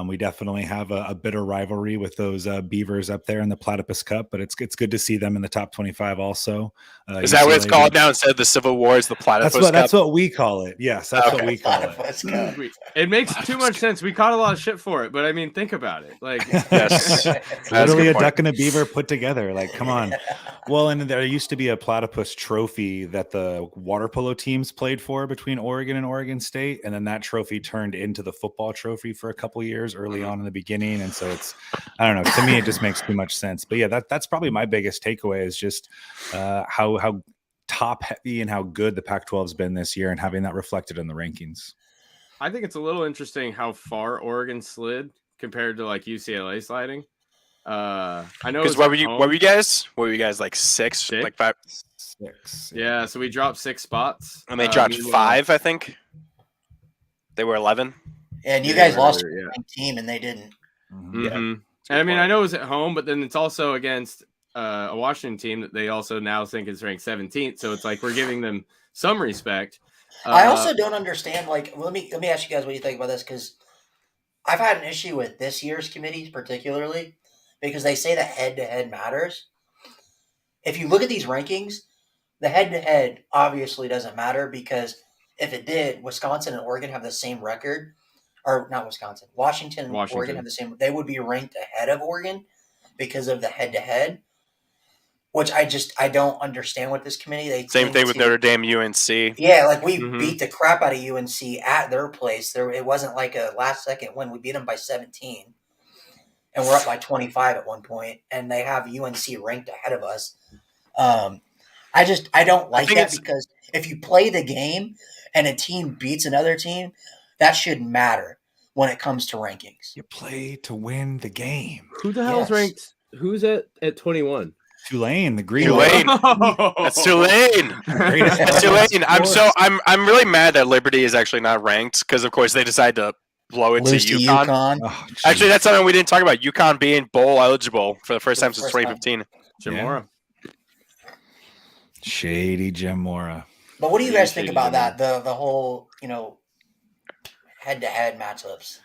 We definitely have a bitter rivalry with those Beavers up there in the Platypus Cup, but it's good to see them in the top 25 also. Is that what it's called now instead of the Civil War? Is the Platypus Cup? That's what we call it. Yes, that's what we call it. It makes too much sense. We caught a lot of shit for it, but I mean, think about it. Like, yes, literally a duck and a beaver put together. Like, come on. Well, and there used to be a platypus trophy that the water polo teams played for between Oregon and Oregon State, and then that trophy turned into the football trophy for a couple years early on in the beginning. And so I don't know. To me, it just makes too much sense. But yeah, that's probably my biggest takeaway is just how top heavy and how good the Pac-12 has been this year and having that reflected in the rankings. I think it's a little interesting how far Oregon slid compared to like UCLA sliding. I know because what were you guys? What were you guys like 6? Like 5? 6. Yeah, so we dropped 6 spots. And they dropped 5, I think. They were 11. And you guys lost to a team and they didn't. Mm-hmm. Yeah. And I mean, I know it was at home, but then it's also against a Washington team that they also now think is ranked 17th. So it's like we're giving them some respect. I also don't understand. Like, let me ask you guys what you think about this, because I've had an issue with this year's committees particularly because they say that head-to-head matters. If you look at these rankings, the head-to-head obviously doesn't matter because if it did, Wisconsin and Oregon have the same record. Or not Wisconsin. Washington and Oregon have the same. They would be ranked ahead of Oregon because of the head-to-head, which I don't understand with this committee. Same thing with Notre Dame, UNC. Yeah, like we beat the crap out of UNC at their place. It wasn't like a last-second win. We beat them by 17, and we're up by 25 at one point, and they have UNC ranked ahead of us. I don't like that because if you play the game and a team beats another team, that should matter when it comes to rankings. You play to win the game. Who the hell is ranked? Who's at 21? Tulane, the green. Tulane. That's Tulane. That's Tulane. I'm really mad that Liberty is actually not ranked because of course they decided to blow it to UConn. Oh, actually, that's something we didn't talk about. UConn being bowl eligible for the first time since 2015. Jim Mora. Shady Jim Mora. But what do you guys think about that? The whole, head-to-head matchups.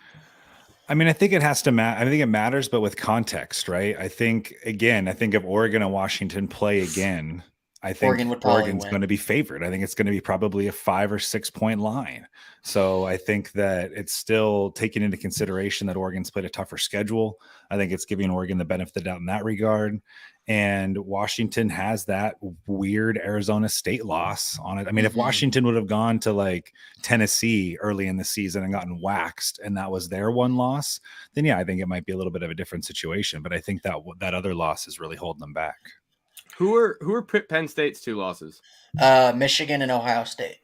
I mean, I think it has to matter. I think it matters, but with context, right? I think if Oregon and Washington play again, I think Oregon's going to be favored. I think it's going to be probably a 5 or 6 point line. So I think that it's still taking into consideration that Oregon's played a tougher schedule. I think it's giving Oregon the benefit of the doubt in that regard. And Washington has that weird Arizona State loss on it. I mean, if Washington would have gone to like Tennessee early in the season and gotten waxed and that was their one loss, then yeah, I think it might be a little bit of a different situation. But I think that other loss is really holding them back. Who are Penn State's 2 losses? Michigan and Ohio State.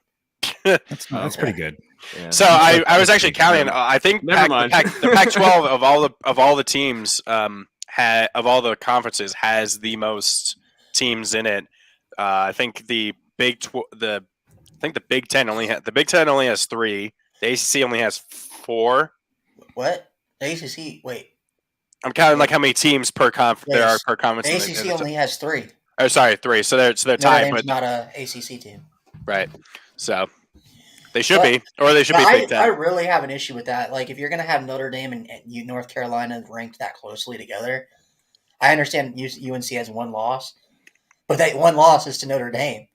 That's pretty good. Yeah. So I was actually counting. I think Never mind. The Pac-12 of all the teams of all the conferences has the most teams in it. I think the Big Ten only has 3. The ACC only has 4. What? The ACC? Wait. I'm counting like how many teams per conference there are per conference. The ACC only has 3. Or sorry, 3. So they're Notre tied, Dame's but not a ACC team. right. So they should But- be, or they should be But Big I Ten. really have an issue with that. Like, if you're going to have Notre Dame and North Carolina ranked that closely together, I understand UNC has one loss, but that one loss is to Notre Dame.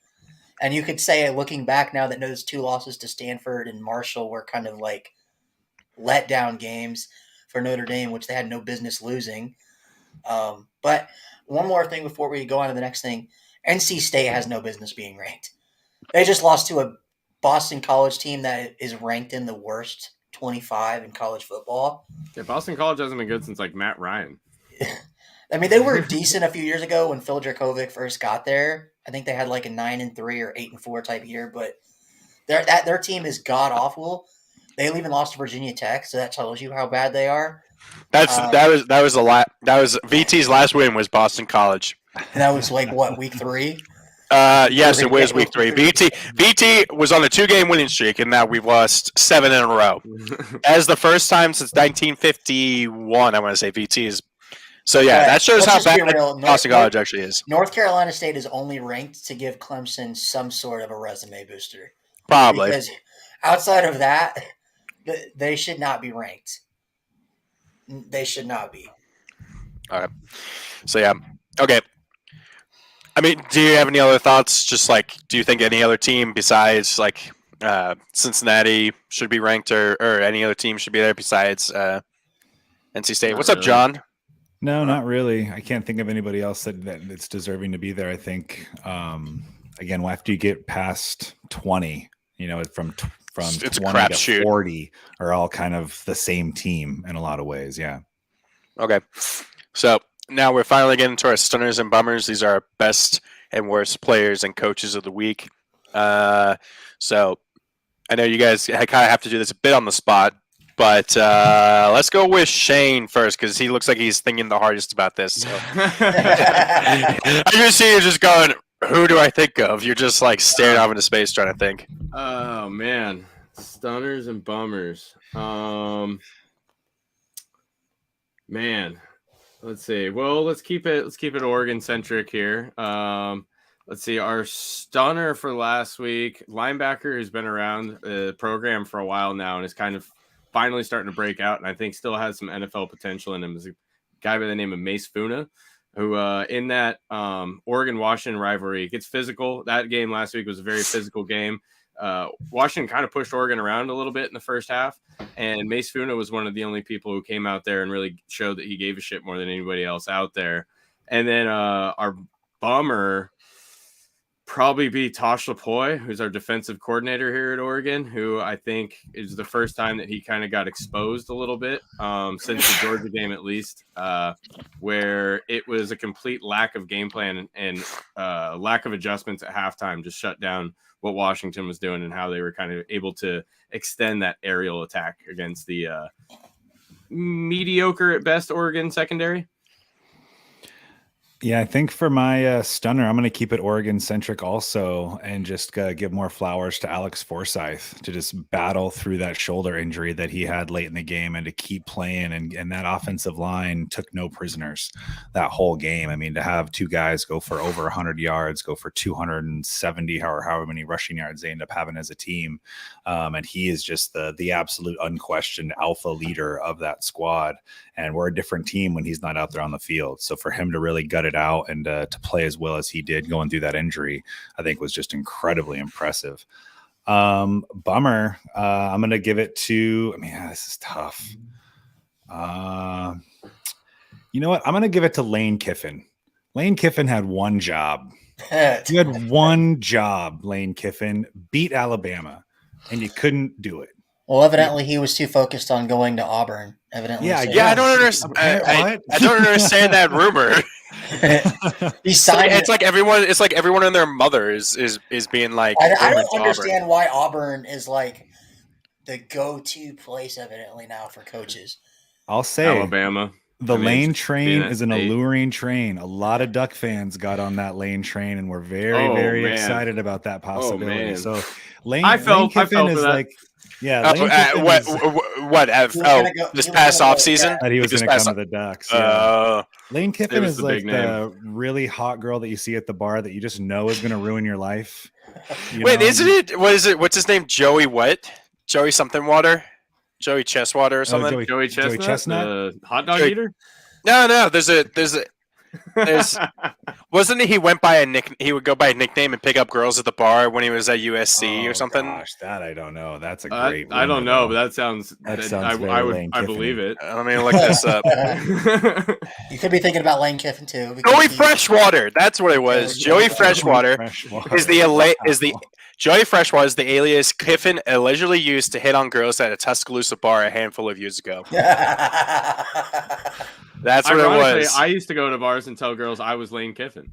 And you could say, looking back now, that those 2 losses to Stanford and Marshall were kind of like letdown games for Notre Dame, which they had no business losing. But one more thing before we go on to the next thing. NC State has no business being ranked. They just lost to a Boston College team that is ranked in the worst 25 in college football. Yeah, Boston College hasn't been good since like Matt Ryan. I mean, they were decent a few years ago when Phil Dracovic first got there. I think they had like a 9-3 or 8-4 type year, but their team is god awful. They even lost to Virginia Tech, so that tells you how bad they are. That was VT's last win was Boston College. And that was like what, week 3? Yes, it was week 3. VT was on a 2-game winning streak, and now we've lost 7 in a row. As the first time since 1951, I want to say VT is. So yeah, But that shows let's how just be bad real. Boston College actually is. North Carolina State is only ranked to give Clemson some sort of a resume booster. Probably. Because outside of that, they should not be ranked. They should not be. All right. So yeah. Okay. I mean, do you have any other thoughts? Just like, do you think any other team besides like Cincinnati should be ranked, or any other team should be there besides NC State? Not What's up, really. John? No, not really. I can't think of anybody else that's deserving to be there. I think again, after you get past 20, from It's a 20 to crapshoot. 40 are all kind of the same team in a lot of ways. Yeah. Okay. So now we're finally getting to our stunners and bummers. These are our best and worst players and coaches of the week. So I know you guys kind of have to do this a bit on the spot, but let's go with Shane first because he looks like he's thinking the hardest about this. So. I just see you just going, who do I think of? You're just like staring off into space trying to think. Oh man, stunners and bummers. Man, let's see. Well, let's keep it Oregon centric here. Let's see. Our stunner for last week, linebacker who's been around the program for a while now and is kind of finally starting to break out, and I think still has some NFL potential in him. Is a guy by the name of Mace Funa, who in that Oregon-Washington rivalry gets physical. That game last week was a very physical game. Washington kind of pushed Oregon around a little bit in the first half, and Mace Funa was one of the only people who came out there and really showed that he gave a shit more than anybody else out there. And then our bummer probably be Tosh Lapoy, who's our defensive coordinator here at Oregon, who I think is the first time that he kind of got exposed a little bit since the Georgia game, at least, where it was a complete lack of game plan and lack of adjustments at halftime, just shut down what Washington was doing and how they were kind of able to extend that aerial attack against the mediocre at best Oregon secondary. Yeah, I think for my stunner, I'm going to keep it Oregon centric also and just give more flowers to Alex Forsyth to just battle through that shoulder injury that he had late in the game and to keep playing. And that offensive line took no prisoners that whole game. I mean, to have 2 guys go for over 100 yards, go for 270 or however many rushing yards they end up having as a team. And he is just the absolute unquestioned alpha leader of that squad. And we're a different team when he's not out there on the field. So for him to really gut it out and to play as well as he did going through that injury, I think was just incredibly impressive. Bummer. I'm going to give it to, this is tough. You know what? I'm going to give it to Lane Kiffin. Lane Kiffin had one job. You had one job, Lane Kiffin. Beat Alabama, and you couldn't do it. Well, evidently he was too focused on going to Auburn. Evidently, Yeah, so. Yeah, I don't understand. I don't understand that rumor. He signed. It's like everyone. It's like everyone and their mother is being like. I rumored don't to understand Auburn. why Auburn is like the go-to place, evidently now for coaches. I'll say Alabama. The I mean, Lane it's train being at is an state. alluring train. A lot of Duck fans got on that Lane train and were very, Oh, very man. excited about that possibility. man. So Lane I fell Kiffin for is that. like, yeah, Lane Kiffin What? is, What? He was gonna go- This he was past gonna go- off season, yeah. that he was This going to past come to the Ducks. Yeah. Lane Kiffin was is the like big name. the really hot girl that you see at the bar that you just know is going to ruin your life. You Wait, know? isn't it? What is it? What's his name? Joey what? Joey something water? Joey Chestwater or something? Joey Chestnut, the hot dog Joey- eater. No. There's wasn't he went by a nick? He would go by a nickname and pick up girls at the bar when he was at USC or something. Gosh, that I don't know. That's a great. I don't rumor, know, though. but that sounds. That sounds I very would. Lane I Kiffin-y. believe it. Let me look this up. You could be thinking about Lane Kiffin too. because Joey he- Freshwater. That's what it was. Joey Freshwater is Joey Freshwater is the alias Kiffin allegedly used to hit on girls at a Tuscaloosa bar a handful of years ago. That's what it Ironically, was. I used to go to bars and tell girls I was Lane Kiffin.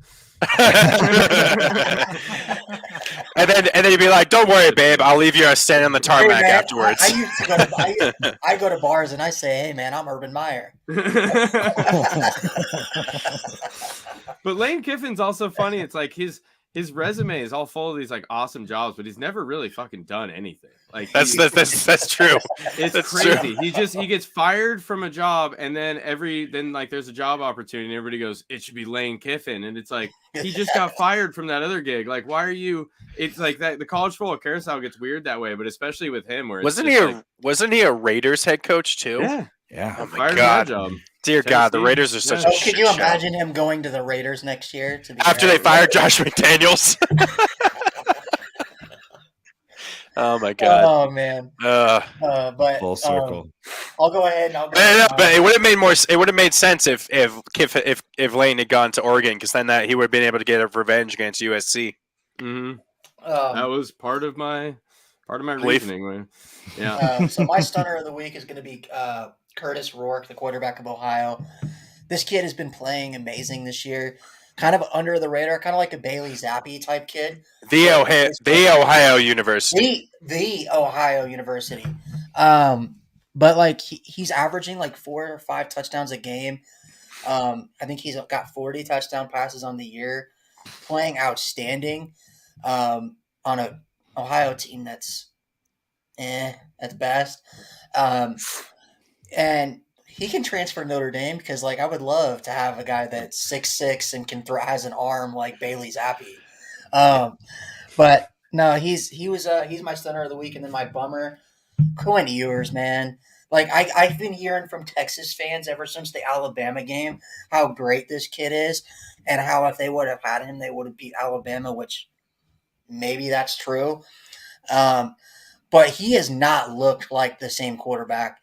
and then you'd be like, "Don't worry, babe. I'll leave you standing on the Hey, tarmac man, afterwards." I used to go to I go to bars and I say, "Hey man, I'm Urban Meyer." But Lane Kiffin's also funny. It's like his resume is all full of these like awesome jobs, but he's never really fucking done anything. Like That's true. it's That's crazy. He gets fired from a job, and then like there's a job opportunity, and everybody goes, "It should be Lane Kiffin," and it's like he just got fired from that other gig. Like, why are you? It's like that. The college football carousel gets weird that way, but especially with him, where it's wasn't he a Raiders head coach too? Yeah. Yeah. Oh my Fired from God. that job. Dear God, the Tennessee? Raiders are such Yeah. a Oh, shit could you show. imagine him going to the Raiders next year to be After they fired Josh McDaniels. Oh my God. Oh man. But Full circle. I'll go ahead and I'll go. But it would have made more. It would have made sense if Lane had gone to Oregon, because then he would have been able to get a revenge against USC. Mm-hmm. That was part of my reasoning. Man. Yeah. So my stunner of the week is going to be Curtis Rourke, the quarterback of Ohio. This kid has been playing amazing this year. Kind of under the radar, kind of like a Bailey Zappi type kid. The Ohio University. The Ohio University. But like he's averaging like 4 or 5 touchdowns a game. I think he's got 40 touchdown passes on the year. Playing outstanding on a Ohio team that's at best. And he can transfer to Notre Dame because, like, I would love to have a guy that's 6'6" and has an arm like Bailey Zappi. But no, he's my stunner of the week, and then my bummer, Quinn Ewers, man. Like I've been hearing from Texas fans ever since the Alabama game how great this kid is, and how if they would have had him, they would have beat Alabama, which maybe that's true. But he has not looked like the same quarterback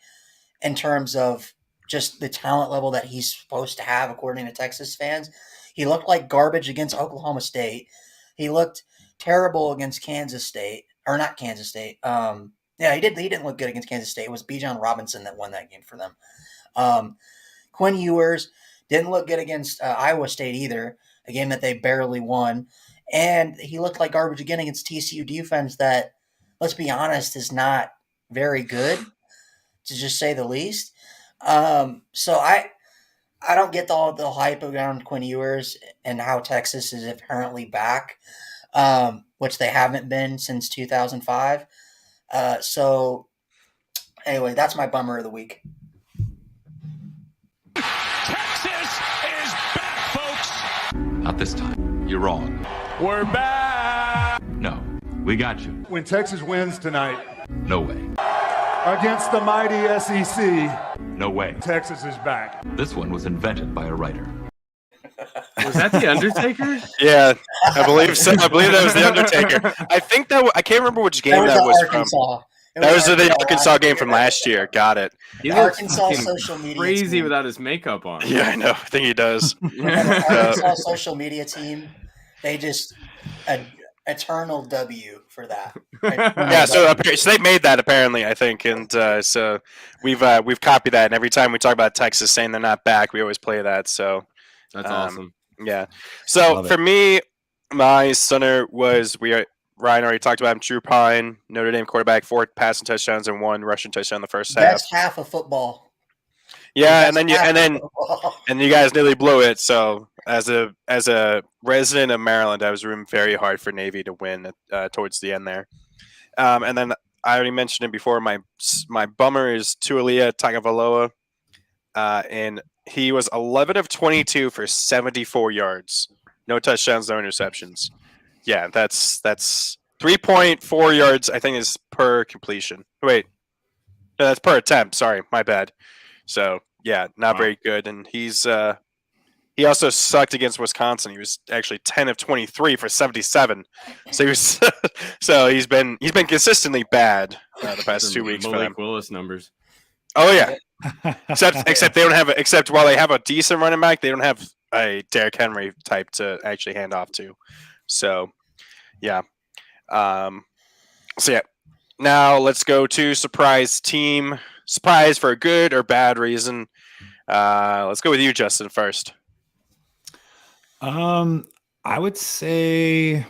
in terms of just the talent level that he's supposed to have, according to Texas fans. He looked like garbage against Oklahoma State. He looked terrible against Kansas State, or not Kansas State. Yeah, he didn't look good against Kansas State. It was Bijan Robinson that won that game for them. Quinn Ewers didn't look good against Iowa State either, a game that they barely won. And he looked like garbage again against TCU defense that, let's be honest, is not very good, to just say the least. So I don't get all the hype around Quinn Ewers and how Texas is apparently back, which they haven't been since 2005. So anyway, that's my bummer of the week. Texas is back, folks. Not this time. You're wrong. We're back. No, we got you. When Texas wins tonight No way. against the mighty SEC, No way. Texas is back. This one was invented by a writer. Was that the Undertaker? Yeah, I believe so. I believe that was the Undertaker. I think I can't remember which game that was from. Arkansas. That was the Arkansas game from last year. Got it. He looks Arkansas fucking social media crazy team. without his makeup on. Yeah, I know. I think he does. Arkansas social media team, they just an eternal W for that. Yeah, so they made that apparently, I think, and so we've copied that. And every time we talk about Texas saying they're not back, we always play that. So That's awesome. yeah. So Love it. for me, my stunner was Ryan already talked about him. Drew Pine, Notre Dame quarterback, 4 passing touchdowns and 1 rushing touchdown in the first half. Best half of football. Yeah, That's and you guys nearly blew it. So as a resident of Maryland, I was rooting very hard for Navy to win towards the end there. And then I already mentioned it before. My bummer is Tualia Tagovailoa, and he was 11 of 22 for 74 yards, no touchdowns, no interceptions. Yeah, that's 3.4 yards. I think is per completion. Wait, no, that's per attempt. Sorry, my bad. So yeah, not very good. And he also sucked against Wisconsin. He was actually 10 of 23 for 77. So he was he's been consistently bad the past 2 weeks for them. Malik Willis numbers. Oh yeah. except they don't have except while they have a decent running back, they don't have a Derrick Henry type to actually hand off to. So yeah. So yeah. Now let's go to surprise team. Surprise for a good or bad reason. Let's go with you, Justin, first. I would say,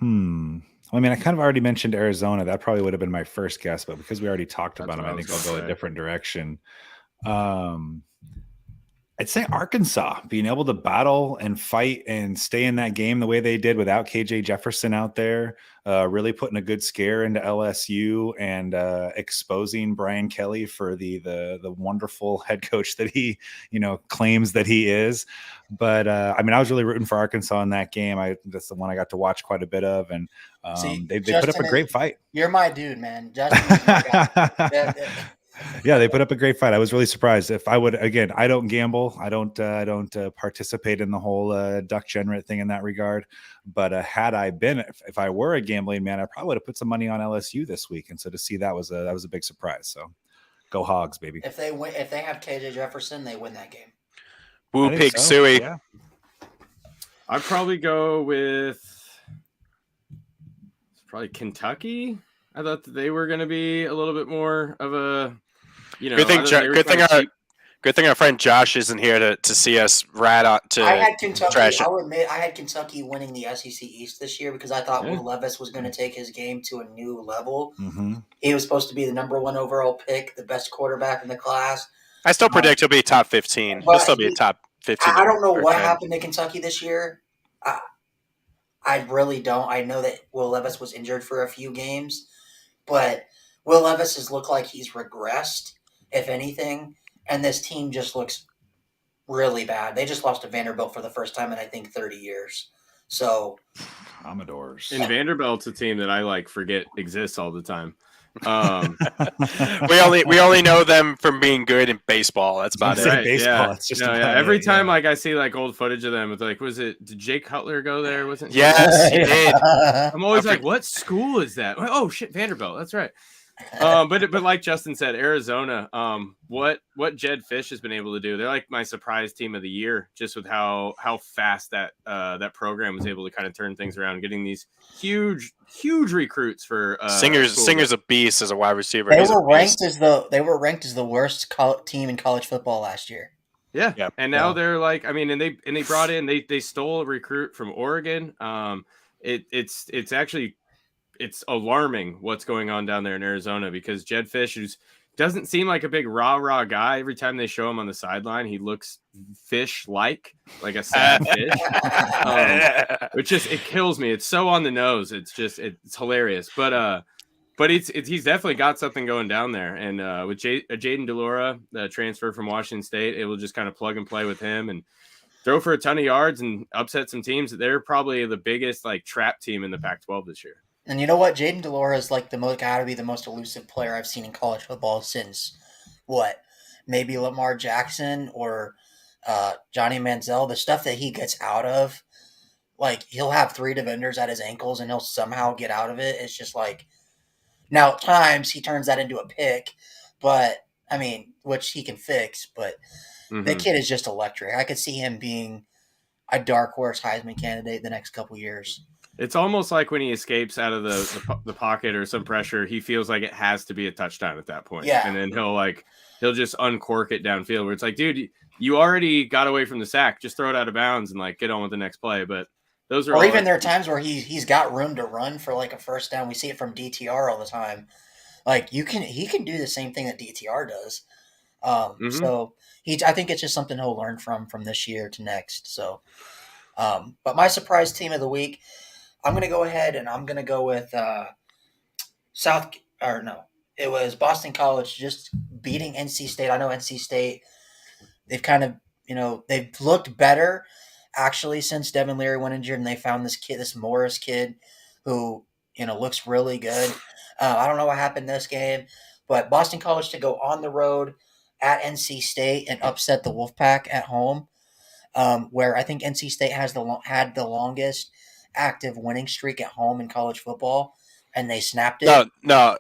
I mean, I kind of already mentioned Arizona. That probably would have been my first guess, but because we already talked about them, I think I'll go a different direction. I'd say Arkansas being able to battle and fight and stay in that game the way they did without KJ Jefferson out there, really putting a good scare into LSU and exposing Brian Kelly for the wonderful head coach that he, claims that he is. But I mean, I was really rooting for Arkansas in that game. That's the one I got to watch quite a bit of, and they put up a great fight. You're my dude, man. Justin, yeah, they put up a great fight. I was really surprised. If I would, again, I don't gamble. I don't participate in the whole duck generate thing in that regard. But had I been, if I were a gambling man, I probably would have put some money on LSU this week. And so to see that was a big surprise. So go Hogs, baby. If they win, if they have KJ Jefferson, they win that game. Woo pig suey. Yeah. I'd probably go with probably Kentucky. I thought that they were going to be a little bit more of a, good thing our friend Josh isn't here to see us rat out to. I had Kentucky. Trash it. I'll admit I had Kentucky winning the SEC East this year because I thought Will Levis was going to take his game to a new level. Mm-hmm. He was supposed to be the number 1 overall pick, the best quarterback in the class. I still predict he'll be top 15. He'll still be a top 15. I don't know what happened to Kentucky this year. I really don't. I know that Will Levis was injured for a few games, but Will Levis has looked like he's regressed, if anything, and this team just looks really bad. They just lost to Vanderbilt for the first time in, I think, 30 years. So, Commodores. And Vanderbilt's a team that I forget exists all the time. We only know them from being good in baseball. That's about it. Right, baseball. yeah. It's just every time I see old footage of them, it's did Jake Cutler go there? Wasn't Yes, he did. I'm always what school is that? Oh shit, Vanderbilt. That's right. But like Justin said, Arizona. What Jed Fish has been able to do, they're like my surprise team of the year, just with how fast that program was able to kind of turn things around, getting these huge recruits for Singer's a beast as a wide receiver. They were ranked as the worst team in college football last year. Yeah. And now they're and they brought in they stole a recruit from Oregon. It's actually it's alarming what's going on down there in Arizona because Jed Fish, who doesn't seem like a big rah guy, every time they show him on the sideline, he looks fish-like a sad fish, which it kills me. It's so on the nose. It's hilarious. But he's definitely got something going down there. And with Jaden Delora, the transfer from Washington State, it will just kind of plug and play with him and throw for a ton of yards and upset some teams. They're probably the biggest trap team in the Pac-12 this year. And you know what? Jaden Delora is got to be the most elusive player I've seen in college football since maybe Lamar Jackson or Johnny Manziel. The stuff that he gets out of, he'll have 3 defenders at his ankles and he'll somehow get out of it. It's just now at times he turns that into a pick, but which he can fix. But the kid is just electric. I could see him being a dark horse Heisman candidate the next couple years. It's almost like when he escapes out of the pocket or some pressure, he feels like it has to be a touchdown at that point. Yeah. And then he'll just uncork it downfield where it's dude, you already got away from the sack. Just throw it out of bounds and get on with the next play. But those are even there are times where he's got room to run for a first down. We see it from DTR all the time. He can do the same thing that DTR does. So I think it's just something he'll learn from this year to next. So, but my surprise team of the week, I'm going to go ahead and I'm going to go with it was Boston College just beating NC State. I know NC State, they've kind of, they've looked better actually since Devin Leary went injured, and they found this Morris kid who, looks really good. I don't know what happened this game, but Boston College to go on the road at NC State and upset the Wolfpack at home, where I think NC State had the longest active winning streak at home in college football, and they snapped it. No.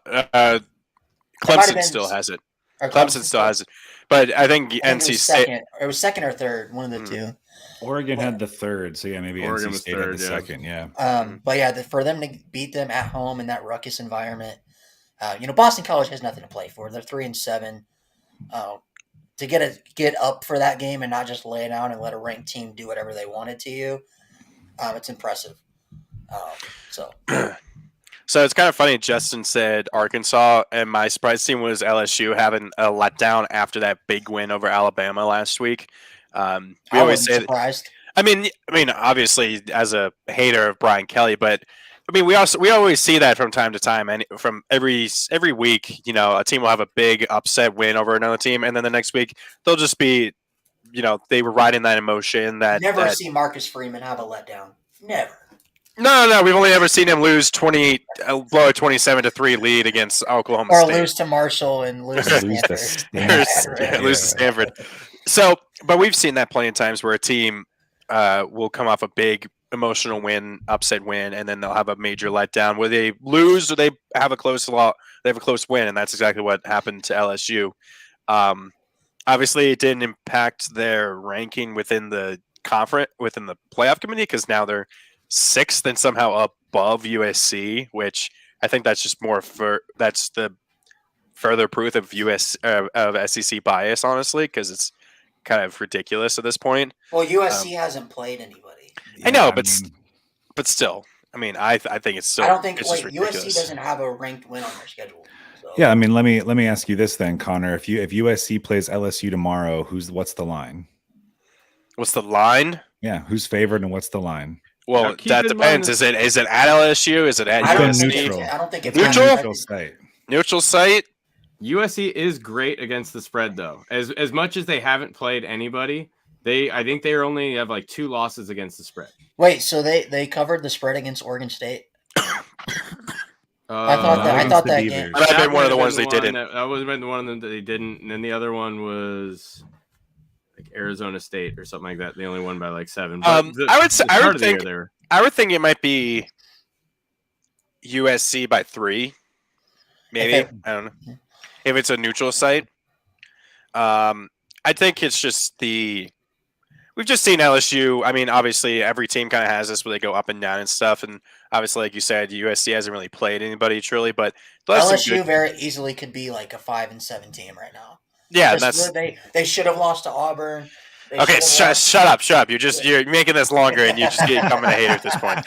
Clemson still has it. Clemson still has it, but I think NC State. It was second or third, one of the two. Oregon had the third, so yeah, maybe Oregon NC was State third, had the second. Yeah. But yeah, for them to beat them at home in that ruckus environment, Boston College has nothing to play for. They're 3-7. To get up for that game and not just lay down and let a ranked team do whatever they wanted to you, it's impressive. So it's kind of funny. Justin said Arkansas, and my surprise team was LSU having a letdown after that big win over Alabama last week. We always say surprised. I mean, obviously, as a hater of Brian Kelly, but I mean, we always see that from time to time, and from every week, a team will have a big upset win over another team, and then the next week they'll just be, they were riding that emotion. Never see Marcus Freeman have a letdown. Never. No. We've only ever seen him blow a 27-3 lead against Oklahoma State. State. Or lose to Marshall and lose to Stanford. Lose to Stanford. So, but we've seen that plenty of times where a team will come off a big emotional win, upset win, and then they'll have a major letdown where they lose or they have a close win, and that's exactly what happened to LSU. Obviously, it didn't impact their ranking within the playoff committee because now they're 6th and somehow above USC, which I think that's just that's the further proof of of SEC bias, honestly, because it's kind of ridiculous at this point. Well, USC hasn't played anybody. I know, but still, I mean, I think it's still. I don't think ridiculous. USC doesn't have a ranked win on their schedule. So. Yeah, I mean, let me ask you this then, Connor. If USC plays LSU tomorrow, what's the line? What's the line? Yeah, who's favored and what's the line? Well, that depends. Is it at LSU? Is it at USC? Neutral. I don't think it's neutral site. Neutral site. USC is great against the spread, though. As much as they haven't played anybody, I think they only have like 2 losses against the spread. Wait, so they covered the spread against Oregon State? I thought that game. That might have been one of the ones they didn't. That would have been the one that they didn't, and then the other one was like Arizona State or something like that. They only won by like 7. But I would think it might be USC by 3, maybe. I don't know if it's a neutral site. I think it's just we've just seen LSU. I mean, obviously, every team kind of has this where they go up and down and stuff. And obviously, like you said, USC hasn't really played anybody truly, but LSU very easily could be like a 5-7 team right now. Yeah, they should have lost to Auburn. Okay, shut up. You're making this longer, and you just becoming a hater at this point.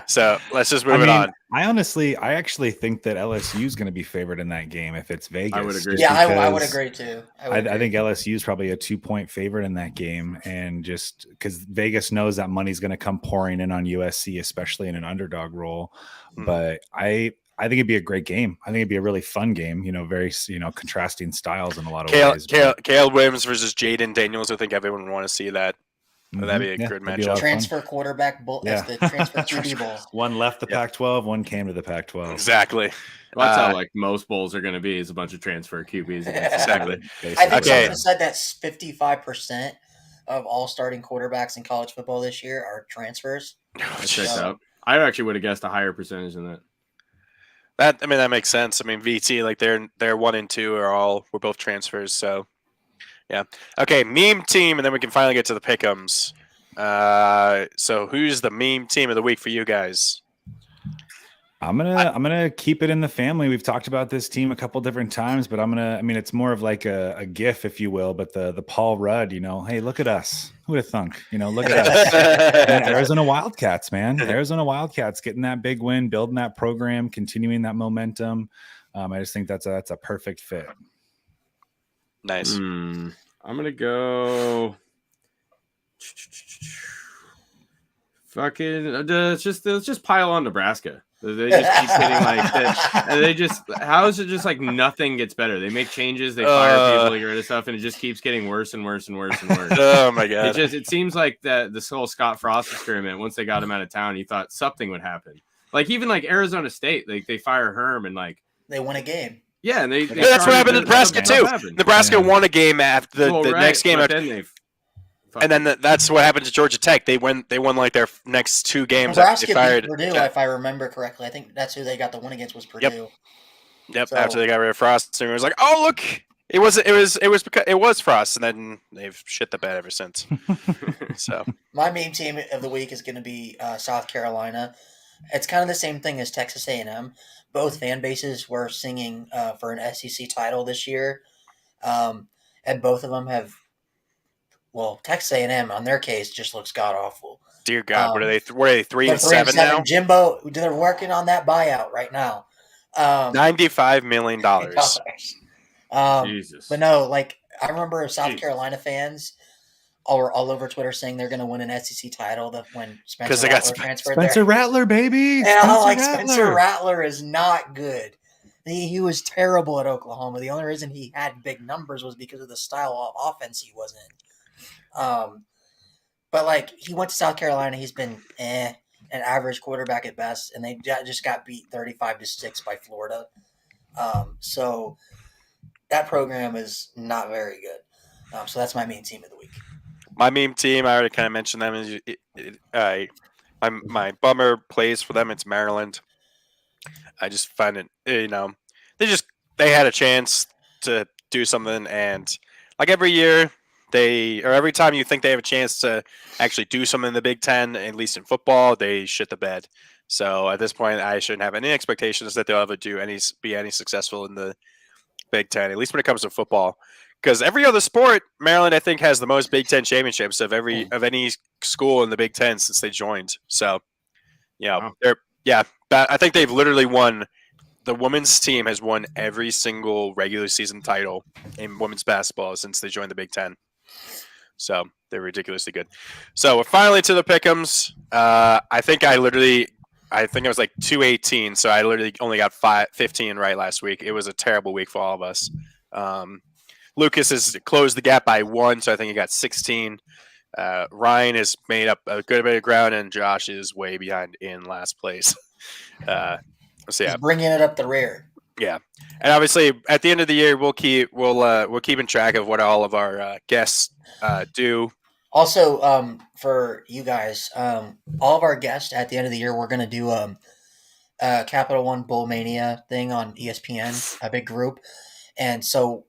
So let's just move it on. I actually think that LSU is going to be favored in that game if it's Vegas. I would agree. Yeah, I would agree too. I think LSU is probably a 2-point favorite in that game, and just because Vegas knows that money's going to come pouring in on USC, especially in an underdog role. But I think it'd be a great game. I think it'd be a really fun game. Very contrasting styles in a lot of ways. Caleb Williams versus Jaden Daniels. I think everyone would want to see that. That'd be a good matchup. Transfer quarterback bowl. Yeah. That's the transfer QB bowl. One left the Pac-12, one came to the Pac-12. Exactly. Well, that's how like most bowls are going to be. Is a bunch of transfer QBs. Exactly. I think someone said that 55% of all starting quarterbacks in college football this year are transfers. I actually would have guessed a higher percentage than that. That makes sense. I mean, VT, like they're 1 and 2 we're both transfers. So, yeah. Okay, meme team, and then we can finally get to the pick'ems. So who's the meme team of the week for you guys? I'm gonna keep it in the family. We've talked about this team a couple different times, but it's more of like a GIF, if you will. But the Paul Rudd, hey, look at us. Who would have thunk? Look at us. Arizona Wildcats, man. Arizona Wildcats getting that big win, building that program, continuing that momentum. I just think that's a perfect fit. Nice. I'm gonna go. Fucking let's just pile on Nebraska. They just keep getting like that, and they just how is it just like nothing gets better? They make changes, they fire people, they get rid of stuff, and it just keeps getting worse and worse and worse and worse. Oh my god! It seems like that this whole Scott Frost experiment. Once they got him out of town, he thought something would happen. Like even like Arizona State, like they fire Herm and like they win a game. Yeah, and they that's what happened in Nebraska too. Nebraska won a game after the next game, and then that's what happened to Georgia Tech. They won like their next 2 games. Nebraska beat Purdue, if I remember correctly. I think that's who they got the win against was Purdue. Yep. So, after they got rid of Frost, and it was like, oh look, it was because it was Frost, and then they've shit the bed ever since. So my main team of the week is going to be South Carolina. It's kind of the same thing as Texas A&M. Both fan bases were singing for an SEC title this year, and both of them have. Well, Texas A&M on their case just looks god awful. Dear God, what are they? Were they 3-7 now? Jimbo, they're working on that buyout right now. $95 million. Jesus. But no, like I remember South Carolina fans were all over Twitter saying they're going to win an SEC title when Spencer Rattler transferred Spencer there. Rattler, baby. Spencer Rattler is not good. He was terrible at Oklahoma. The only reason he had big numbers was because of the style of offense he was in. But like he went to South Carolina, he's been an average quarterback at best, and they just got beat 35-6 by Florida. So that program is not very good. So that's my main team of the week. My meme team, I already kind of mentioned them. Is my bummer plays for them. It's Maryland. I just find it, they had a chance to do something, and like every year. Every time you think they have a chance to actually do something in the Big Ten, at least in football, they shit the bed. So at this point, I shouldn't have any expectations that they'll ever be any successful in the Big Ten, at least when it comes to football. Because every other sport, Maryland, I think, has the most Big Ten championships of any school in the Big Ten since they joined. So, I think they've literally won. The women's team has won every single regular season title in women's basketball since they joined the Big Ten. So they're ridiculously good. So we're finally to the pick'ems. I think I was like 218. So I literally only got 15 right last week. It was a terrible week for all of us. Lucas has closed the gap by 1, so I think he got 16. Ryan has made up a good bit of ground, and Josh is way behind in last place. He's bringing it up the rear. Yeah, and obviously at the end of the year we're keeping track of what all of our guests do. Also, for you guys, all of our guests at the end of the year, we're going to do a Capital One Bull Mania thing on ESPN, a big group. And so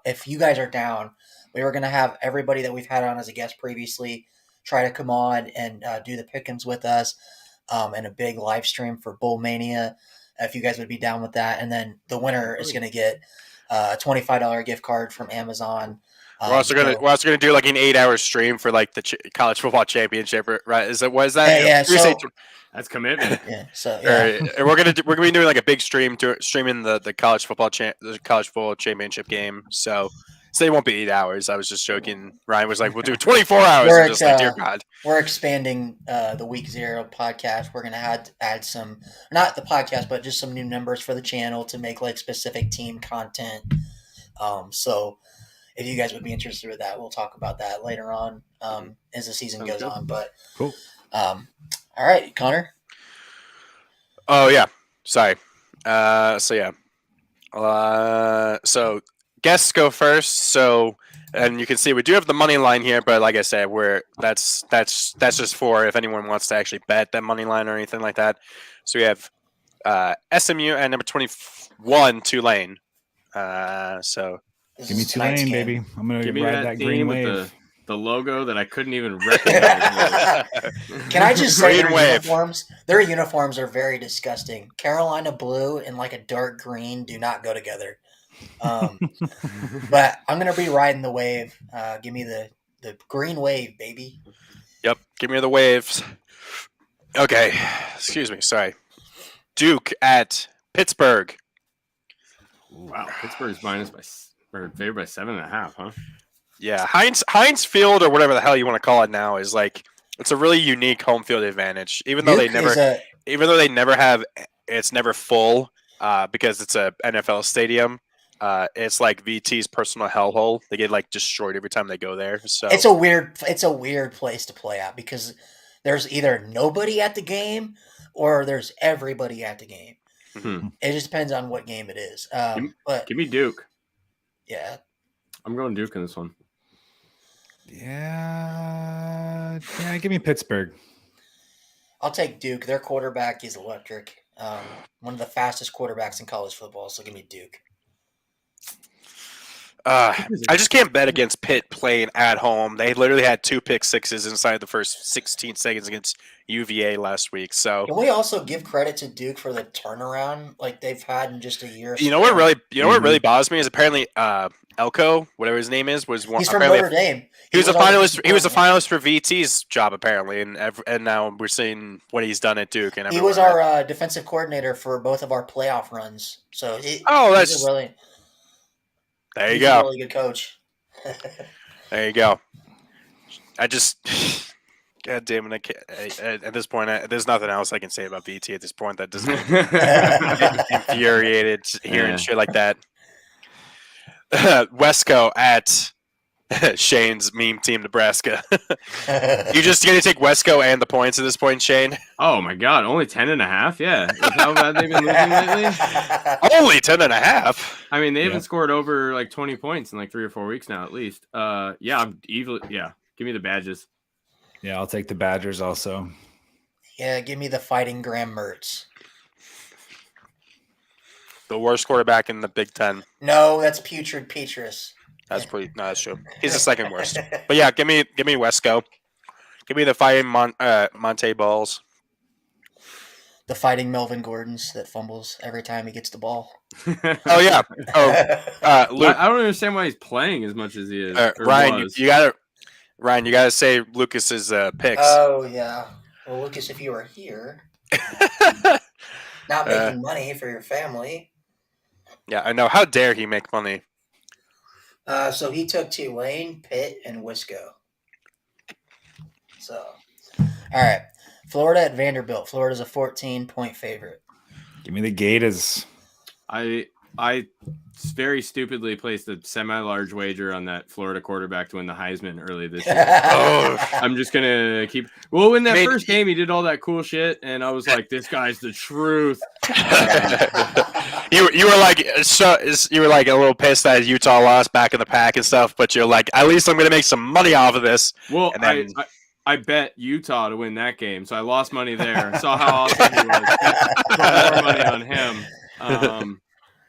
if you guys are down, we were going to have everybody that we've had on as a guest previously try to come on and do the pick'ems with us and a big live stream for Bull Mania. If you guys would be down with that. And then the winner is going to get a $25 gift card from Amazon. We're also gonna do like an 8-hour stream for like the college football championship, right? What is that? Yeah. So, that's commitment. Yeah. So yeah. And we're gonna be doing like a big streaming the college football championship game. So they won't be 8 hours. I was just joking. Ryan was like, "We'll do 24 hours." Dear God. We're expanding the Week 0 podcast. We're gonna add some, not the podcast, but just some new numbers for the channel to make like specific team content. So if you guys would be interested with that, we'll talk about that later on as the season goes on. But cool. All right, Connor. Oh yeah, sorry. So guests go first. So, and you can see we do have the money line here, but like I said, that's just for if anyone wants to actually bet that money line or anything like that. So we have SMU and number 21 Tulane. So. Give me Tulane, baby. I'm going to ride that green wave. With the logo that I couldn't even recognize. Can I just say their uniforms are very disgusting. Carolina blue and like a dark green do not go together. But I'm going to be riding the wave. Give me the green wave, baby. Yep, give me the waves. Okay, excuse me, sorry. Duke at Pittsburgh. Wow, Pittsburgh's minus by Or favored by 7.5, huh? Yeah, Heinz Field or whatever the hell you want to call it now is like it's a really unique home field advantage. Even though they never have, it's never full because it's a NFL stadium. It's like VT's personal hellhole. They get like destroyed every time they go there. So it's a weird place to play at because there's either nobody at the game or there's everybody at the game. It just depends on what game it is. But give me Duke. Yeah, I'm going Duke in this one. Yeah, give me Pittsburgh. I'll take Duke. Their quarterback is electric. One of the fastest quarterbacks in college football. So give me Duke. I just can't bet against Pitt playing at home. They literally had 2 pick sixes inside the first 16 seconds against UVA last week. So can we also give credit to Duke for the turnaround like they've had in just a year? You know what really bothers me is apparently Elko, whatever his name is, was one. He's from Notre Dame. He was a finalist. He was a finalist for VT's job apparently, and now we're seeing what he's done at Duke. And he was our defensive coordinator for both of our playoff runs. So that's really. There you go. A really good coach. There you go. I just, God damn it! At this point, there's nothing else I can say about VT at this point that doesn't get infuriated hearing shit like that. Wesco at Shane's meme team, Nebraska. You just going to take Wesco and the points at this point, Shane? Oh my God, only 10.5? Yeah, is how bad they've been losing lately. Only 10.5. I mean, they haven't scored over like 20 points in like 3 or 4 weeks now, at least. I'm evil. Yeah, give me the Badges. Yeah, I'll take the Badgers also. Yeah, give me the Fighting Graham Mertz. The worst quarterback in the Big Ten. No, that's Putrid Petrus. That's that's true. He's the second worst. But yeah, give me Wesco. Give me the Fighting Monte Balls. The Fighting Melvin Gordons that fumbles every time he gets the ball. Oh yeah. Luke, I don't understand why he's playing as much as he is. Ryan, you gotta say Lucas's picks. Oh yeah. Well, Lucas, if you were here, not making money for your family. Yeah, I know. How dare he make money? So he took Tulane, Pitt, and Wisco. So, all right. Florida at Vanderbilt. Florida's a 14-point favorite. Give me the Gators. I very stupidly placed a semi-large wager on that Florida quarterback to win the Heisman early this year. I'm just gonna keep. Well, in that first game, he did all that cool shit, and I was like, "This guy's the truth." You were like a little pissed that Utah lost back in the PAC and stuff, but you're like, at least I'm gonna make some money off of this. Well, and then, I bet Utah to win that game, so I lost money there. Saw how awesome he was. Put more money on him.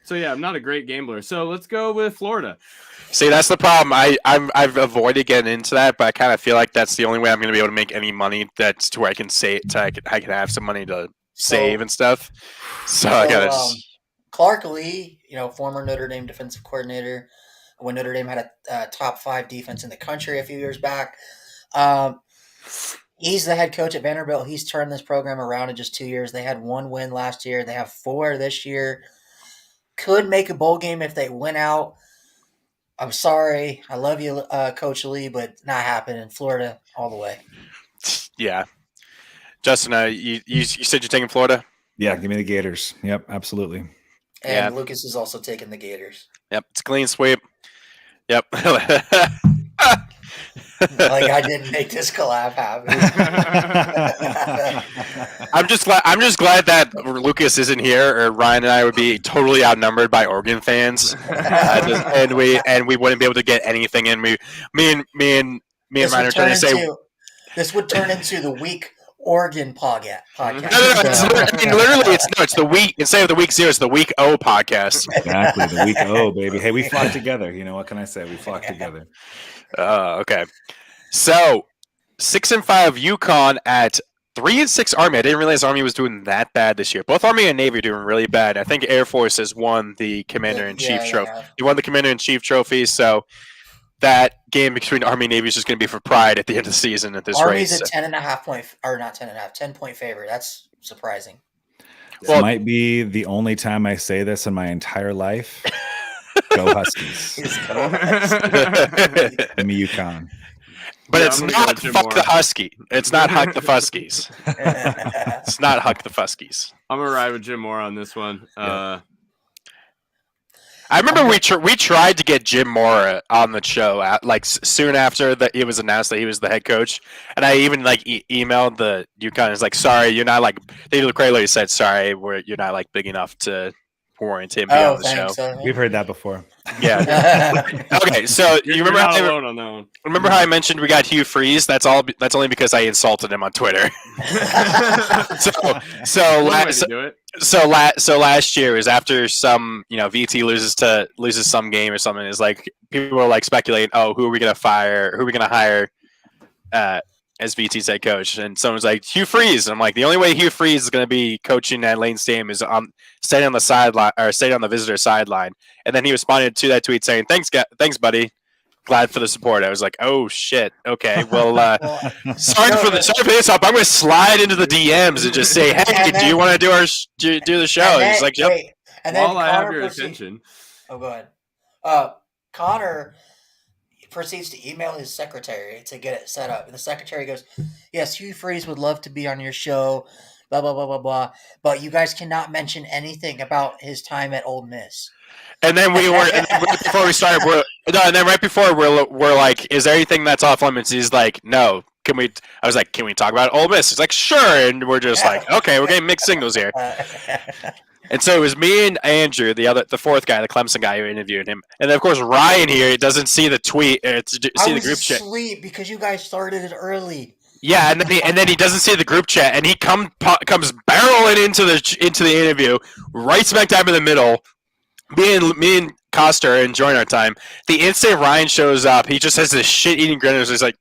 So yeah, I'm not a great gambler. So let's go with Florida. See, that's the problem. I've avoided getting into that, but I kind of feel like that's the only way I'm going to be able to make any money. That's to where I can save. I can have some money to save and stuff. So I gotta. Clark Lee, former Notre Dame defensive coordinator, when Notre Dame had a top 5 defense in the country a few years back. He's the head coach at Vanderbilt. He's turned this program around in just 2 years. They had 1 win last year. They have 4 this year. Could make a bowl game if they win out. I'm sorry. I love you, Coach Lee, but not happening. Florida all the way. Yeah. Justin, you said you're taking Florida? Yeah, give me the Gators. Yep, absolutely. And Lucas is also taking the Gators. Yep, it's a clean sweep. Yep. Like I didn't make this collab happen. I'm just glad that Lucas isn't here, or Ryan and I would be totally outnumbered by Oregon fans, and we wouldn't be able to get anything in. Me and Ryan are trying to say this would turn into the week Oregon podcast. No, literally, it's the week instead of the week 0, it's the week O podcast. Exactly, the week O, baby. Hey, we flock together. What can I say? We flock together. Okay. So 6-5 UConn at 3-6 Army. I didn't realize Army was doing that bad this year. Both Army and Navy are doing really bad. I think Air Force has won the Commander-in-Chief trophy. He won the Commander-in-Chief trophy, so that game between Army and Navy is just going to be for pride at the end of the season at this rate. Army's a 10 point favorite. That's surprising. This might be the only time I say this in my entire life. Go Huskies. He's going Huskies. Give me UConn. But Yeah, it's I'm gonna go not Jim fuck Mora. the Husky. It's not Huck the Fuskies. It's not Huck the Fuskies. I'm gonna ride with Jim Moore on this one. I remember we tried to get Jim Mora on the show soon after that it was announced that he was the head coach, and I even emailed the UConn. It's like, sorry, you're not like David Crayley said, sorry, you're not like big enough to warrant him being on the show. We've heard that before. Yeah. Okay, so you You're remember not how alone on that one. remember how I mentioned we got Hugh Freeze? That's only because I insulted him on Twitter. One way to do it. So last year is after some VT loses some game or something. Is like people were like speculating, oh, who are we gonna fire? Who are we gonna hire as VT's head coach? And someone's like Hugh Freeze. And I'm like, the only way Hugh Freeze is gonna be coaching at Lane Stadium is staying on the sideline or staying on the visitor sideline. And then he responded to that tweet saying, thanks buddy. Glad for the support. I was like, oh shit. Okay, well, sorry for this up. I'm going to slide into the DMs and just say, hey, do you want to do the show? He's like, yep. And then While I have Connor your proceeds- attention, Oh, go ahead. Connor proceeds to email his secretary to get it set up. And the secretary goes, yes, Hugh Freeze would love to be on your show, blah, blah, blah, blah, blah. But you guys cannot mention anything about his time at Ole Miss. And then right before we started, we're like, is there anything that's off limits? He's like, no. I was like, can we talk about Ole Miss? He's like, sure. And we're just like, okay, we're getting mixed signals here. And so it was me and Andrew, the fourth guy, the Clemson guy who interviewed him. And then, of course, Ryan here doesn't see the tweet, see the group chat. I was asleep because you guys started it early. Yeah, and then he doesn't see the group chat, and he comes barreling into the interview, right smack dab in the middle. Me and Costa are enjoying our time. The instant Ryan shows up, he just has this shit-eating grin. He's like,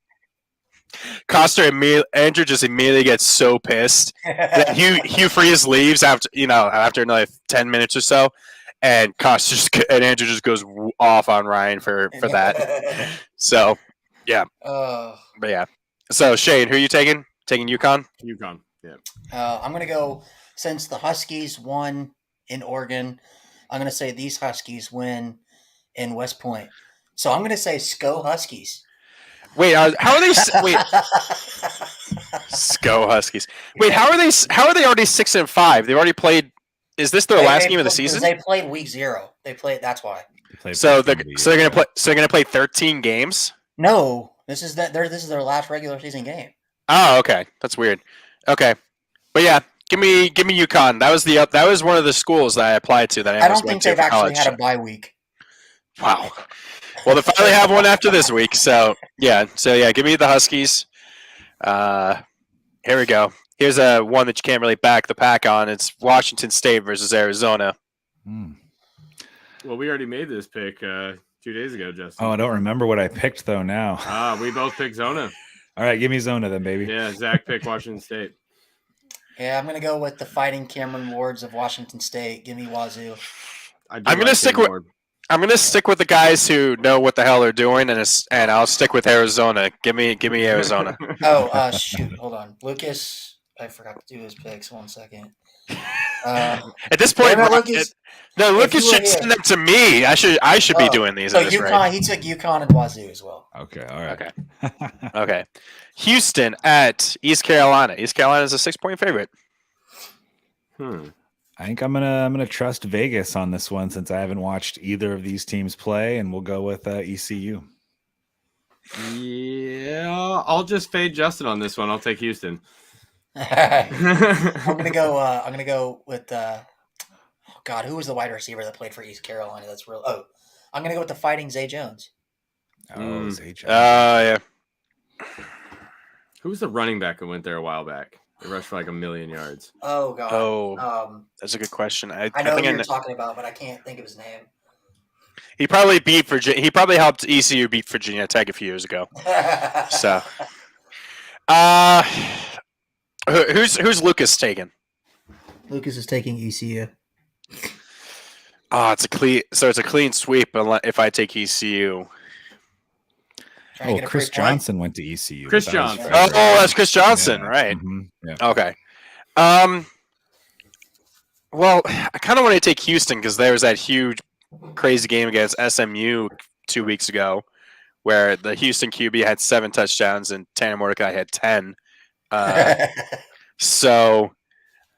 Costa and Andrew just immediately gets so pissed that Hugh Freeze leaves after another 10 minutes or so, and Andrew just goes off on Ryan for that. So, yeah. But yeah. So Shane, who are you taking? Taking UConn? UConn. Yeah. I'm gonna go since the Huskies won in Oregon. I'm going to say these Huskies win in West Point. So I'm going to say Sco Huskies. Wait, how are they? Wait, Sco Huskies. Wait, how are they already 6-5? They've already played. Is this their last game of the season? They played week 0. They played. That's why. So they're gonna play. So they're gonna play 13 games. No, this is their last regular season game. Oh, okay, that's weird. Okay, but yeah. Give me UConn. That was one of the schools that I applied to. That I don't think they've actually had a bye week. Wow. Well, they finally have one after this week. So yeah. Give me the Huskies. Here we go. Here's one that you can't really back the PAC on. It's Washington State versus Arizona. Well, we already made this pick 2 days ago, Justin. Oh, I don't remember what I picked though. Now. We both picked Zona. All right, give me Zona then, baby. Yeah, Zach picked Washington State. Yeah, I'm going to go with the Fighting Cameron Wards of Washington State. Give me Wazoo. I'm going to stick with the guys who know what the hell they're doing, and I'll stick with Arizona. Give me Arizona. Shoot. Hold on. Lucas, I forgot to do his picks. 1 second. At this point, Lucas should send them to me. I should be doing these. So UConn, he took UConn and Wazoo as well. Okay, all right. Okay. Houston at East Carolina. East Carolina is a 6-point favorite. I think I'm gonna trust Vegas on this one since I haven't watched either of these teams play, and we'll go with ECU. Yeah, I'll just fade Justin on this one. I'll take Houston. I'm gonna go with God. Who was the wide receiver that played for East Carolina? That's real. Oh, I'm gonna go with the Fighting Zay Jones. Oh, Zay Jones. Yeah. Who was the running back who went there a while back? They rushed for like 1,000,000 yards. Oh God. Oh, that's a good question. I know think who you're talking about, but I can't think of his name. He probably beat Virginia. He probably helped ECU beat Virginia Tech a few years ago. So, who's Lucas taking? Lucas is taking ECU. Oh, it's a clean sweep if I take ECU. Oh, Chris Johnson went to ECU. Chris Johnson. Oh, that's Chris Johnson, Yeah. right? Mm-hmm. Yeah. Okay. Well, I kind of want to take Houston because there was that huge crazy game against SMU 2 weeks ago, where the Houston QB had 7 touchdowns and Tanner Mordecai had 10. So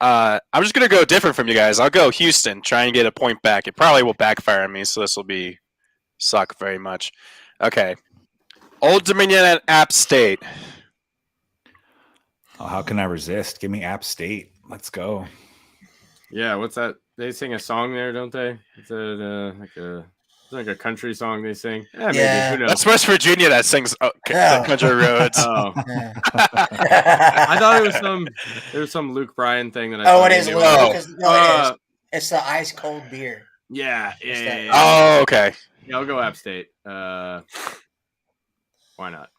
I'm just gonna go different from you guys. I'll go Houston, try and get a point back. It probably will backfire on me, so this will be suck very much. Okay, Old Dominion at App State. Oh, how can I resist? Give me App State. Let's go. Yeah, what's that? They sing a song there, don't they? It's like a country song they sing. Yeah, maybe. Yeah. Who knows? That's West Virginia that sings Country Roads. Oh, Yeah. I thought there was some Luke Bryan thing that I. Oh, thought it they is. knew. Luke, because, no, it is. Uh, It's the ice cold beer. yeah. Oh, okay. Yeah, I'll go App State. Why not?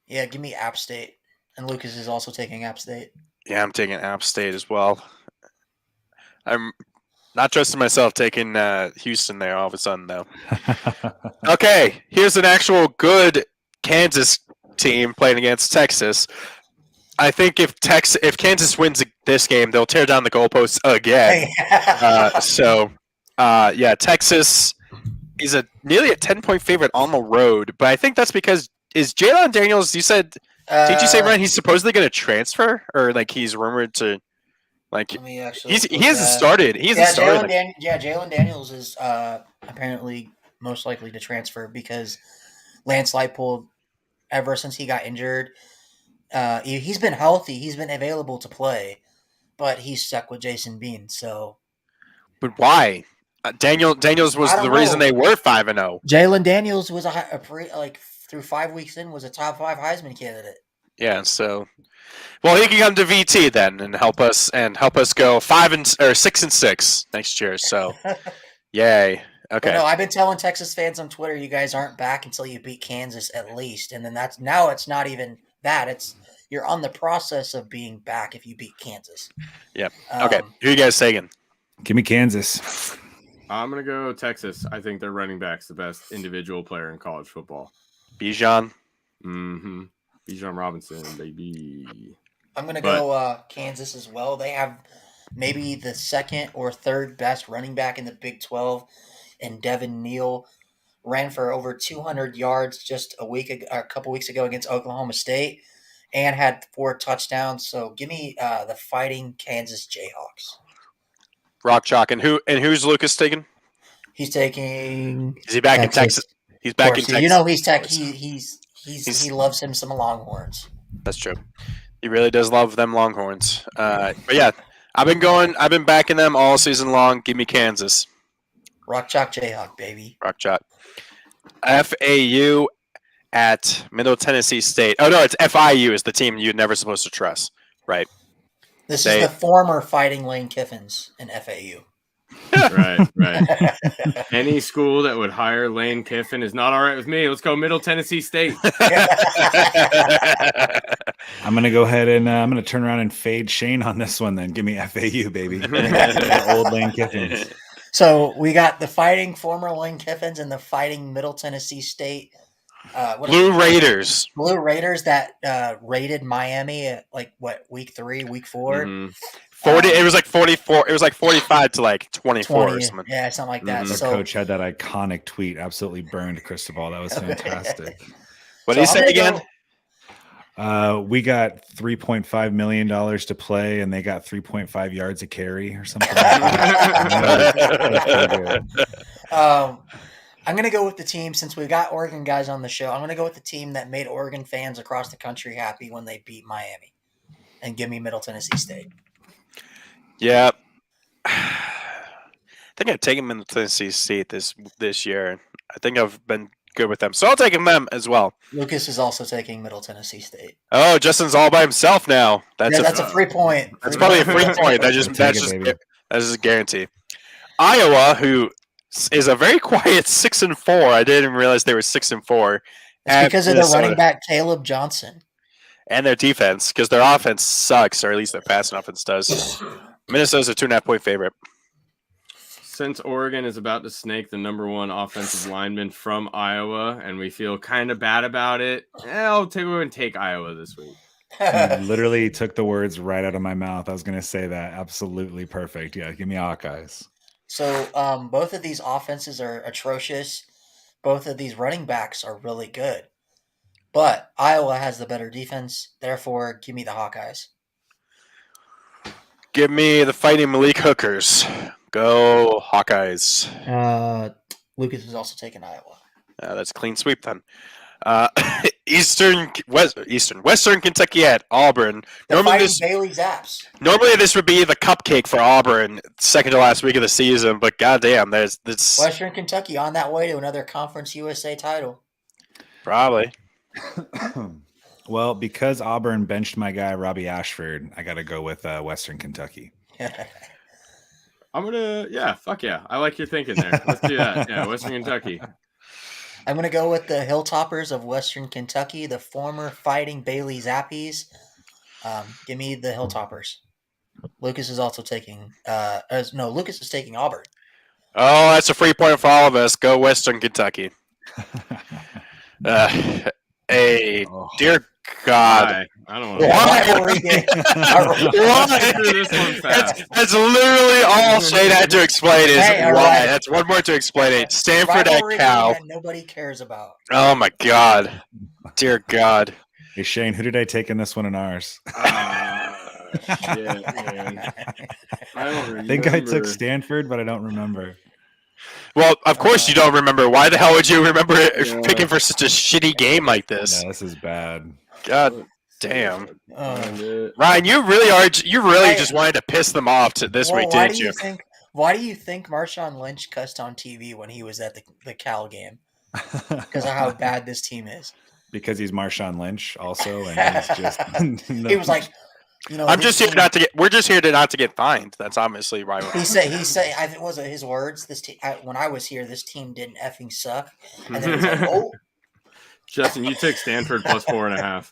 Yeah, give me App State. And Lucas is also taking App State. Yeah, I'm taking App State as well. I'm not trusting myself taking Houston there all of a sudden, though. Okay, here's an actual good Kansas team playing against Texas. I think if Kansas wins this game, they'll tear down the goalposts again. Texas is nearly a 10-point favorite on the road, but I think that's because is Jalen Daniels. You said, did you say Ryan? He's supposedly going to transfer, or like he's rumored to, like Let me actually he hasn't started. He hasn't started. Jalen Daniels is apparently most likely to transfer because Lance Leipold, ever since he got injured, he's been healthy. He's been available to play, but he's stuck with Jason Bean. So, But why? Daniels was I don't the reason know. they were 5-0. Jalen Daniels was through 5 weeks in was a top 5 Heisman candidate. Yeah, so he can come to VT then and help us go 6-6 next year. So, yay. Okay. But no, I've been telling Texas fans on Twitter, you guys aren't back until you beat Kansas at least, and then it's not even that. It's you're on the process of being back if you beat Kansas. Yep. Okay. Who are you guys taking? Give me Kansas. I'm gonna go Texas. I think their running back's the best individual player in college football. Bijan. Mm-hmm. Bijan Robinson, baby. I'm gonna go Kansas as well. They have maybe the second or third best running back in the Big 12, and Devin Neal ran for over 200 yards just a couple weeks ago against Oklahoma State, and had 4 touchdowns. So give me the Fighting Kansas Jayhawks. Rock Chalk. And who's Lucas taking? He's taking. Is he back in Texas? He's back in Texas. You know he loves him some Longhorns. That's true. He really does love them Longhorns. But yeah, I've been backing them all season long. Give me Kansas. Rock Chalk Jayhawk, baby. Rock Chalk. FAU at Middle Tennessee State. Oh no, it's FIU is the team you're never supposed to trust, right? This is the former Fighting Lane Kiffins in FAU. Right. Any school that would hire Lane Kiffin is not all right with me. Let's go Middle Tennessee State. I'm going to go ahead and I'm going to turn around and fade Shane on this one then. Give me FAU, baby. Old Lane Kiffins. So we got the Fighting former Lane Kiffins and the Fighting Middle Tennessee State. Blue Raiders. Blue Raiders that raided Miami at week 3, week 4. Mm-hmm. 40. It was like 44. It was like 45 to like 24 or something. Yeah, something like that. The So coach had that iconic tweet. Absolutely burned Cristobal. That was fantastic. What did he say again? We got $3.5 million to play, and they got 3.5 yards a carry or something. Like that. I'm going to go with the team, since we've got Oregon guys on the show, I'm going to go with the team that made Oregon fans across the country happy when they beat Miami, and give me Middle Tennessee State. Yeah. I think I've taken Middle Tennessee State this year. I think I've been good with them. So I'll take them as well. Lucas is also taking Middle Tennessee State. Oh, Justin's all by himself now. That's a free point. That's probably a free point. That's just a guarantee. Iowa, who is a very quiet 6-4. I didn't realize they were 6-4. It's because of their running back Caleb Johnson. And their defense, because their offense sucks, or at least their passing offense does. Minnesota's a 2.5-point favorite. Since Oregon is about to snake the number 1 offensive lineman from Iowa, and we feel kind of bad about it, I'll take Iowa this week. You literally took the words right out of my mouth. I was going to say that. Absolutely perfect. Yeah, give me Hawkeyes. So both of these offenses are atrocious. Both of these running backs are really good. But Iowa has the better defense. Therefore, give me the Hawkeyes. Give me the Fighting Malik Hookers. Go Hawkeyes. Lucas is also taking Iowa. That's a clean sweep then. Western Kentucky at Auburn. The Fighting Bailey Zaps. Normally this would be the cupcake for Auburn, second to last week of the season, but goddamn, there's this Western Kentucky on that way to another Conference USA title. probably. Well, because Auburn benched my guy Robbie Ashford, I got to go with Western Kentucky. Fuck yeah. I like your thinking there. Let's do that. Yeah, Western Kentucky. I'm going to go with the Hilltoppers of Western Kentucky, the former Fighting Bailey Zappies. Give me the Hilltoppers. Lucas is also taking Lucas is taking Auburn. Oh, that's a free point for all of us. Go Western Kentucky. Dear God. I don't want to. That's literally all Shane had to explain is why. Right. That's one more to explain it. Stanford at Cal. That nobody cares about. Oh my God. Dear God. Hey Shane, who did I take in this one in ours? Shit, man. I think I took Stanford, but I don't remember. Well, of course you don't remember. Why the hell would you remember picking for such a shitty game like this? Yeah, this is bad. God damn. Ryan, you really just wanted to piss them off this week, didn't you? Why do you think Marshawn Lynch cussed on TV when he was at the Cal game? Because of how bad this team is. Because he's Marshawn Lynch also, and he's just he was like, I'm just here not to get. We're just here to not to get fined. That's obviously right. He said. I think was it his words. This team, when I was here, this team didn't effing suck. And then he's like, "Oh, Justin, you took Stanford plus 4.5.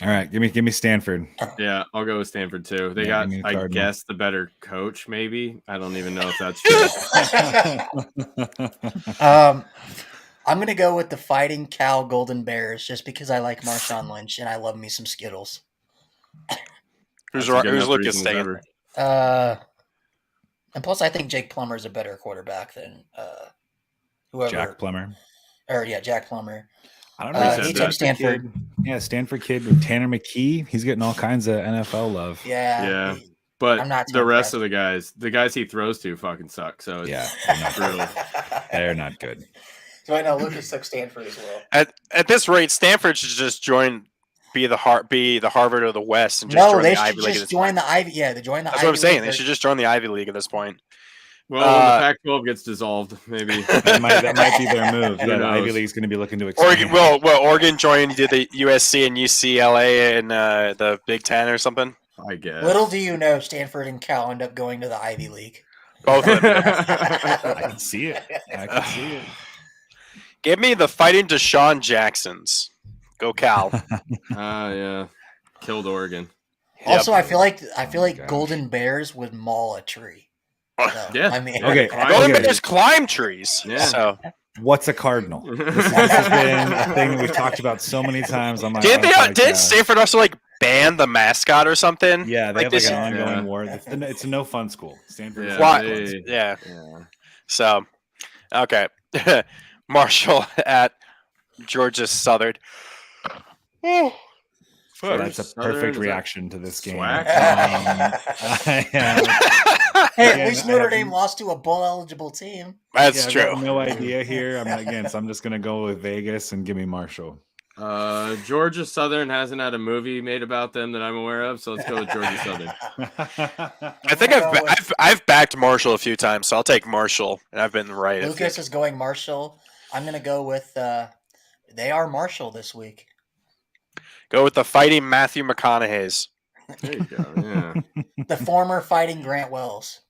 All right, give me Stanford. Yeah, I'll go with Stanford too. They got, I guess, the better coach. Maybe I don't even know if that's true. I'm gonna go with the Fighting Cal Golden Bears just because I like Marshawn Lynch and I love me some Skittles. Who's Lucas taking? And plus, I think Jake Plummer is a better quarterback than whoever. Jack Plummer. Jack Plummer. I don't know. He took Stanford. Yeah, Stanford kid with Tanner McKee. He's getting all kinds of NFL love. Yeah. But the rest of the guys he throws to fucking suck. So they're not good. So I know Lucas took Stanford as well. At this rate, Stanford should just be the Harvard of the West and just join the Ivy League. Join the Ivy. Yeah, they join the. That's Ivy what I'm saying. League. They should just join the Ivy League at this point. Well, when the Pac-12 gets dissolved, maybe that might be their move. Yeah, the Ivy League's going to be looking to expand. Oregon joined the USC and UCLA in the Big Ten or something. I guess. Little do you know, Stanford and Cal end up going to the Ivy League. Both of them. I can see it. Give me the Fighting Deshaun Jacksons. Go Cal. Yeah. Killed Oregon. Also, I feel like Golden Bears would maul a tree. So, yeah. I mean, okay. Golden Bears climb trees. Yeah. So. What's a cardinal? This has been a thing that we've talked about so many times on my Did Stanford also ban the mascot or something? Yeah, they have an ongoing war. It's a no fun school. Stanford. Yeah. So, okay. Marshall at Georgia Southern. So that's a perfect reaction to this game. Hey, at least Notre Dame lost to a bowl-eligible team. That's true. I have no idea here. I'm just going to go with Vegas and give me Marshall. Georgia Southern hasn't had a movie made about them that I'm aware of, so let's go with Georgia Southern. I think I've backed Marshall a few times, so I'll take Marshall, and I've been right. Lucas is going Marshall. I'm going to go with they are Marshall this week. Go with the Fighting Matthew McConaughey's. There you go. Yeah. The former Fighting Grant Wells.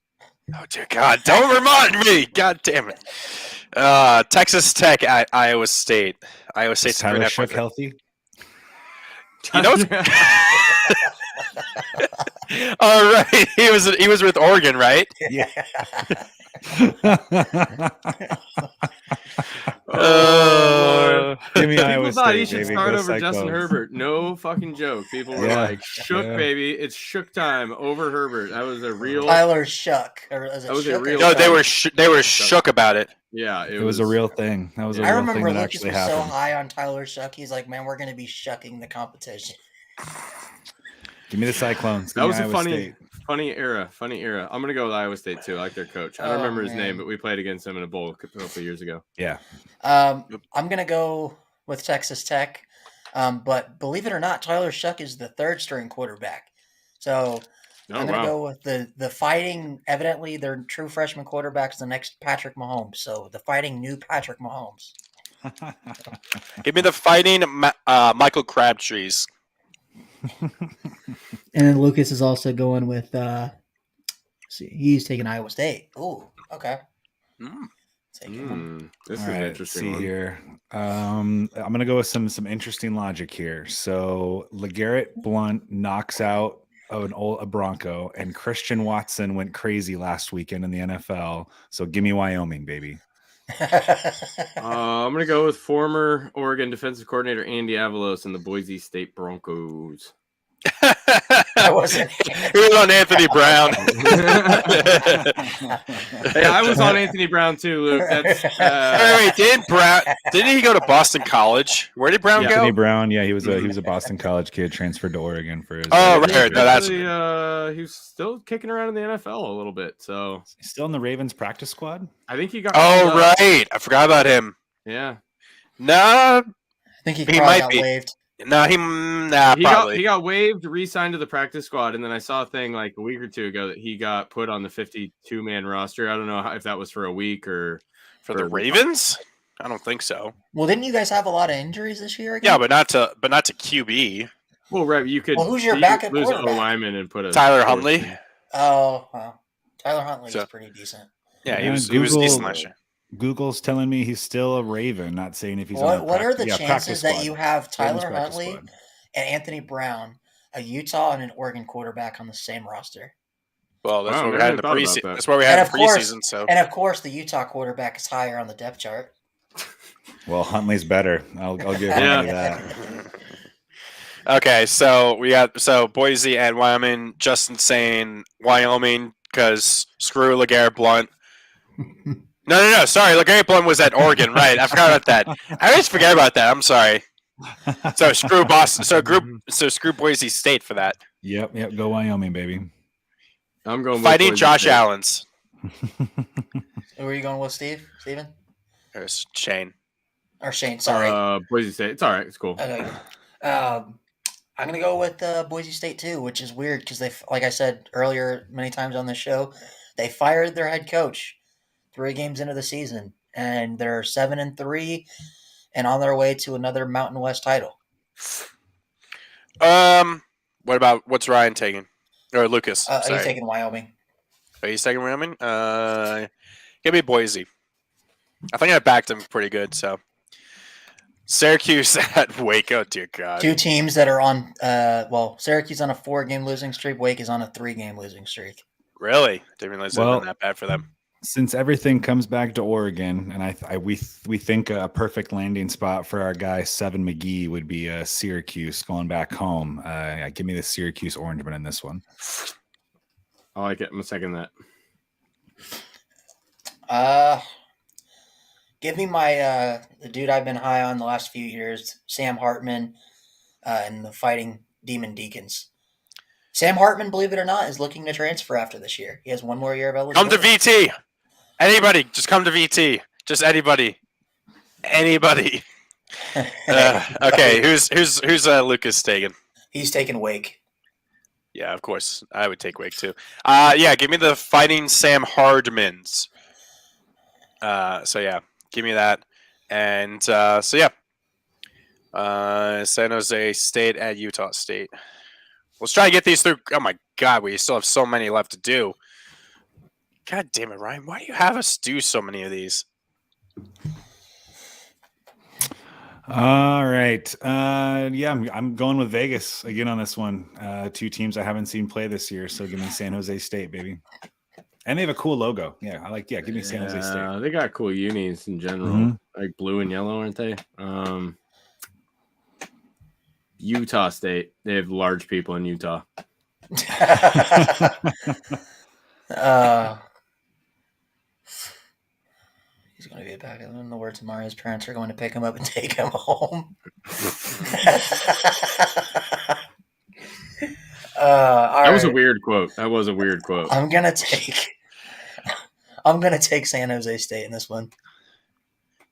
Oh dear God! Don't remind me. God damn it. Texas Tech at Iowa State. Iowa State's Tyler Shook healthy. You know. All right. He was with Oregon, right? Yeah. Oh, Give me Lord. Iowa People thought he State, should baby. start Go over Justin Cyclones. Herbert. No fucking joke. People were Yeah, like, "Shook, yeah. baby, it's shook time over Herbert." That was a real. Tyler Shuck. Or is it That was a Shook or real- No, Shuck? they were shook about it. Yeah, It was a real thing. That was a I I real remember thing that Lucas actually was so happened. high on Tyler Shuck. He's like, man, we're going to be shucking the competition. Give me the Cyclones. Give That me was a Iowa funny, State. funny era. Funny era. I'm gonna go with Iowa State too. I like their coach. I don't Oh, remember his man. name, but we played against him in a bowl a couple of years ago. Yeah. I'm going to go with Texas Tech. But believe it or not, Tyler Shuck is the third string quarterback. So I'm going to go with the fighting. Evidently, their true freshman quarterback's the next Patrick Mahomes. So the fighting new Patrick Mahomes. Give me the fighting Michael Crabtrees. And then Lucas is also going with. He's taking Iowa State. Ooh, okay. Mm. Take it. This All is an right, interesting see one. here. I'm gonna go with some interesting logic here. So LeGarrette Blount knocks out a Bronco, and Christian Watson went crazy last weekend in the NFL. So give me Wyoming, baby. I'm gonna go with former Oregon defensive coordinator Andy Avalos and the Boise State Broncos. I wasn't. He was on Anthony Brown. Hey, I was on Anthony Brown too, Luke. That's Wait, didn't he go to Boston College? Where did Brown Anthony go? Brown, yeah, he was a Boston College kid, transferred to Oregon for his. Oh, right. No, that's actually, he's still kicking around in the NFL a little bit. So He's still in the Ravens practice squad. I think he got. Oh, called up. right. I forgot about him. Yeah. No, I think he He probably might got be. waived. no, He got waived, re-signed to the practice squad, and then I saw a thing like a week or two ago that he got put on the 52-man roster. I don't know if that was for a week or for the Ravens. I don't think so. Well, didn't you guys have a lot of injuries this year again? Yeah, but not to QB. Well, right, you could. Well, who's your you backup could lose a quarterback? lineman and put a Tyler Huntley. Oh, well, Tyler Huntley So- was pretty decent. Yeah, he Yeah, was Google- decent last year. Google's telling me he's still a Raven, not saying if he's on What are the practice chances that squad. you have Ravens Tyler practice Huntley squad. and Anthony Brown, a Utah and an Oregon quarterback on the same roster? Well, that's Wow, what we never had in the thought about preseason. that. That's what we And had in of course- preseason. So And of course, the Utah quarterback is higher on the depth chart. Well, Huntley's better. I'll give Yeah. Huntley that. okay, so we got Boise and Wyoming. Justin saying Wyoming because screw LeGarrette Blount. No. Sorry, LeGarrette Blount was at Oregon, right? I forgot about that. I always forget about that. I'm sorry. So screw Boston. So screw Boise State for that. Yep. Go Wyoming, baby. I'm going with Fighting Boise Josh State. Allen's. Who are you going with, Steven? There's Shane. Or Shane, sorry. Boise State. It's all right. It's cool. Okay. I'm going to go with Boise State, too, which is weird because they, like I said earlier many times on this show, they fired their head coach 3 games into the season, and they're 7-3 and on their way to another Mountain West title. What's Ryan taking? Or Lucas? He's sorry. taking Wyoming. Are you taking Wyoming? Give me Boise. I think I backed him pretty good. So Syracuse at Waco. Dear God. 2 teams that are on, Syracuse on a 4-game losing streak. Wake is on a 3-game losing streak. Really? Didn't realize it Well- had been that bad for them. Since everything comes back to Oregon, and we think a perfect landing spot for our guy Seven McGee would be Syracuse going back home. Give me the Syracuse Orangemen in this one. I like it. I'm gonna second that. Give me my the dude I've been high on the last few years, Sam Hartman, and the Fighting Demon Deacons. Sam Hartman, believe it or not, is looking to transfer after this year. He has 1 more year of Come eligibility. to VT. Anybody, just come to VT. Just anybody. Okay, who's Lucas taking? He's taking Wake. Yeah, of course. I would take Wake too. Yeah, give me the Fighting Sam Hardmans. Give me that. And San Jose State at Utah State. Let's try to get these through. Oh my God, we still have so many left to do. God damn it, Ryan. Why do you have us do so many of these? All right. I'm going with Vegas again on this one. 2 teams I haven't seen play this year, so give me San Jose State, baby. And they have a cool logo. Yeah, I like. Yeah, give me San Jose State. They got cool unis in general, Mhm. like blue and yellow, aren't they? Utah State. They have large people in Utah. He's going to be back in the words of Mario's parents are going to pick him up and take him home. That was a weird quote. I'm gonna take San Jose State in this one.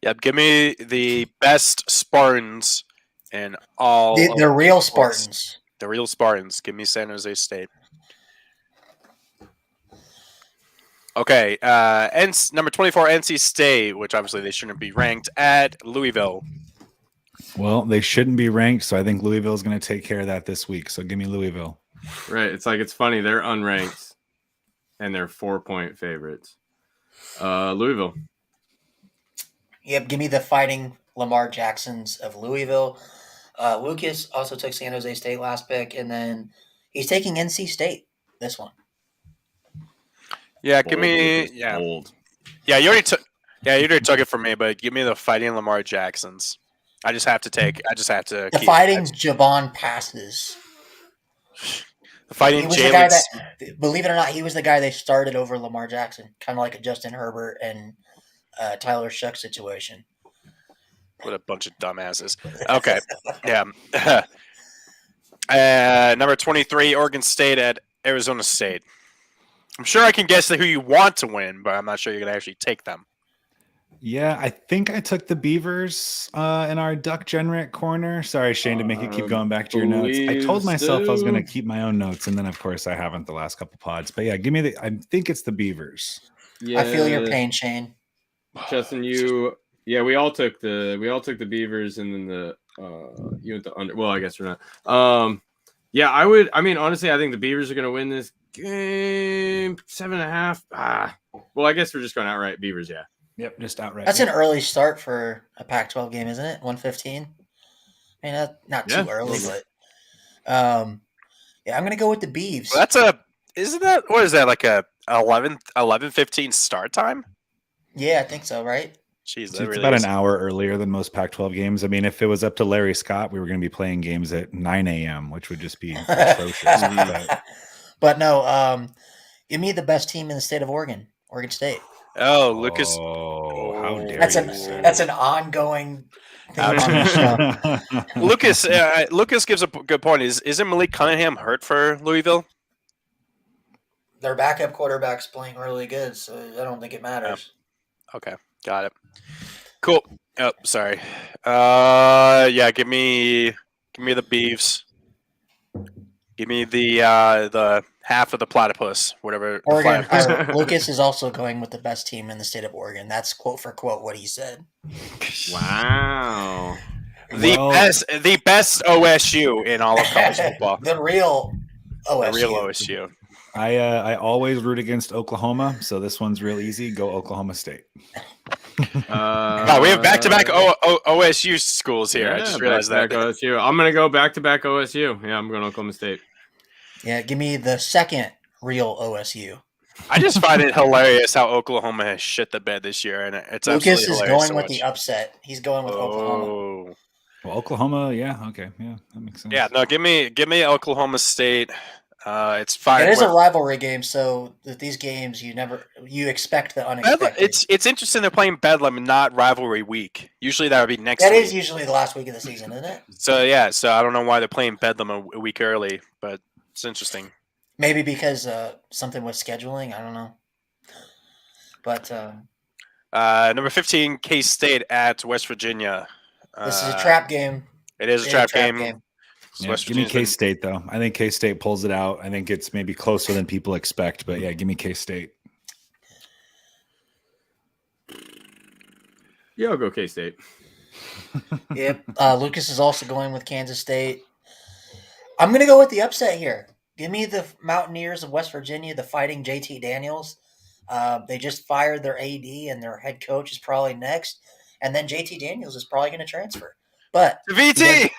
Yep, give me the best Spartans in all. The real Spartans. The real Spartans. Give me San Jose State. Okay, number 24, NC State, which obviously they shouldn't be ranked, at Louisville. Well, they shouldn't be ranked, so I think Louisville is going to take care of that this week. So give me Louisville. Right. It's funny. They're unranked, and they're 4-point favorites. Louisville. Yep, give me the Fighting Lamar Jacksons of Louisville. Lucas also took San Jose State last pick, and then he's taking NC State this one. Yeah, give me Old. Yeah, you already took it from me, but give me the Fighting Lamar Jacksons. I just have to The Fighting Javon Passes. The Fighting Jalen. Believe it or not, he was the guy they started over Lamar Jackson, kind of like a Justin Herbert and Tyler Shuck situation. What a bunch of dumbasses. Okay, yeah. Number 23, Oregon State at Arizona State. I'm sure I can guess who you want to win, but I'm not sure you're going to actually take them. Yeah, I think I took the Beavers in our Duck Generic corner. Sorry, Shane, to make you keep going back to your notes. I told myself I was going to keep my own notes, and then, of course, I haven't the last couple pods. But, yeah, give me I think it's the Beavers. Yeah. I feel your pain, Shane. Justin, we all took the Beavers, and then you went the under. Well, I guess we're not. Honestly, I think the Beavers are going to win this game 7.5. Well, I guess we're just going outright Beavers. Yeah. Yep, just outright. That's an early start for a Pac-12 game, isn't it? 1:15. I mean, not too early, but I'm going to go with the Beavs. Well, what is that, like a 11:15 start time? Yeah, I think so, right? Jeez, it's about an hour earlier than most Pac-12 games. I mean, if it was up to Larry Scott, we were going to be playing games at 9 a.m., which would just be atrocious. But no, give me the best team in the state of Oregon State. Oh, Lucas! Oh, how dare you! That's an ongoing thing on the show. Lucas gives a good point. Isn't Malik Cunningham hurt for Louisville? Their backup quarterback's playing really good, so I don't think it matters. Okay, got it. Cool. Oh, sorry. Give me the Beavs. Give me the half of the platypus, whatever. Oregon. Lucas is also going with the best team in the state of Oregon. That's quote for quote what he said. Wow. The best OSU in all of college football. The real OSU. The real OSU. I always root against Oklahoma, so this one's real easy. Go Oklahoma State. Wow, we have back-to-back OSU schools here. I just realized that. OSU. I'm going to go back-to-back OSU. Yeah, I'm going to Oklahoma State. Yeah, give me the second real OSU. I just find it hilarious how Oklahoma has shit the bed this year, and it's Lucas is going so with the upset. He's going with Oklahoma. Well, Oklahoma, yeah, okay, yeah, that makes sense. Yeah, no, give me Oklahoma State. It's fine. It is a rivalry game, so with these games, you expect the unexpected. It's interesting they're playing Bedlam, not rivalry week. Usually that would be next week. That is usually the last week of the season, isn't it? So I don't know why they're playing Bedlam a week early, but it's interesting. Maybe because something with scheduling. I don't know. But number 15, K-State at West Virginia. This is a trap game. It is a trap game. Yeah, give me K-State, though. I think K-State pulls it out. I think it's maybe closer than people expect, but yeah, give me K-State. Yeah, I'll go K-State. Yep. Lucas is also going with Kansas State. I'm going to go with the upset here. Give me the Mountaineers of West Virginia, the Fighting JT Daniels. They just fired their AD, and their head coach is probably next. And then JT Daniels is probably going to transfer. But VT!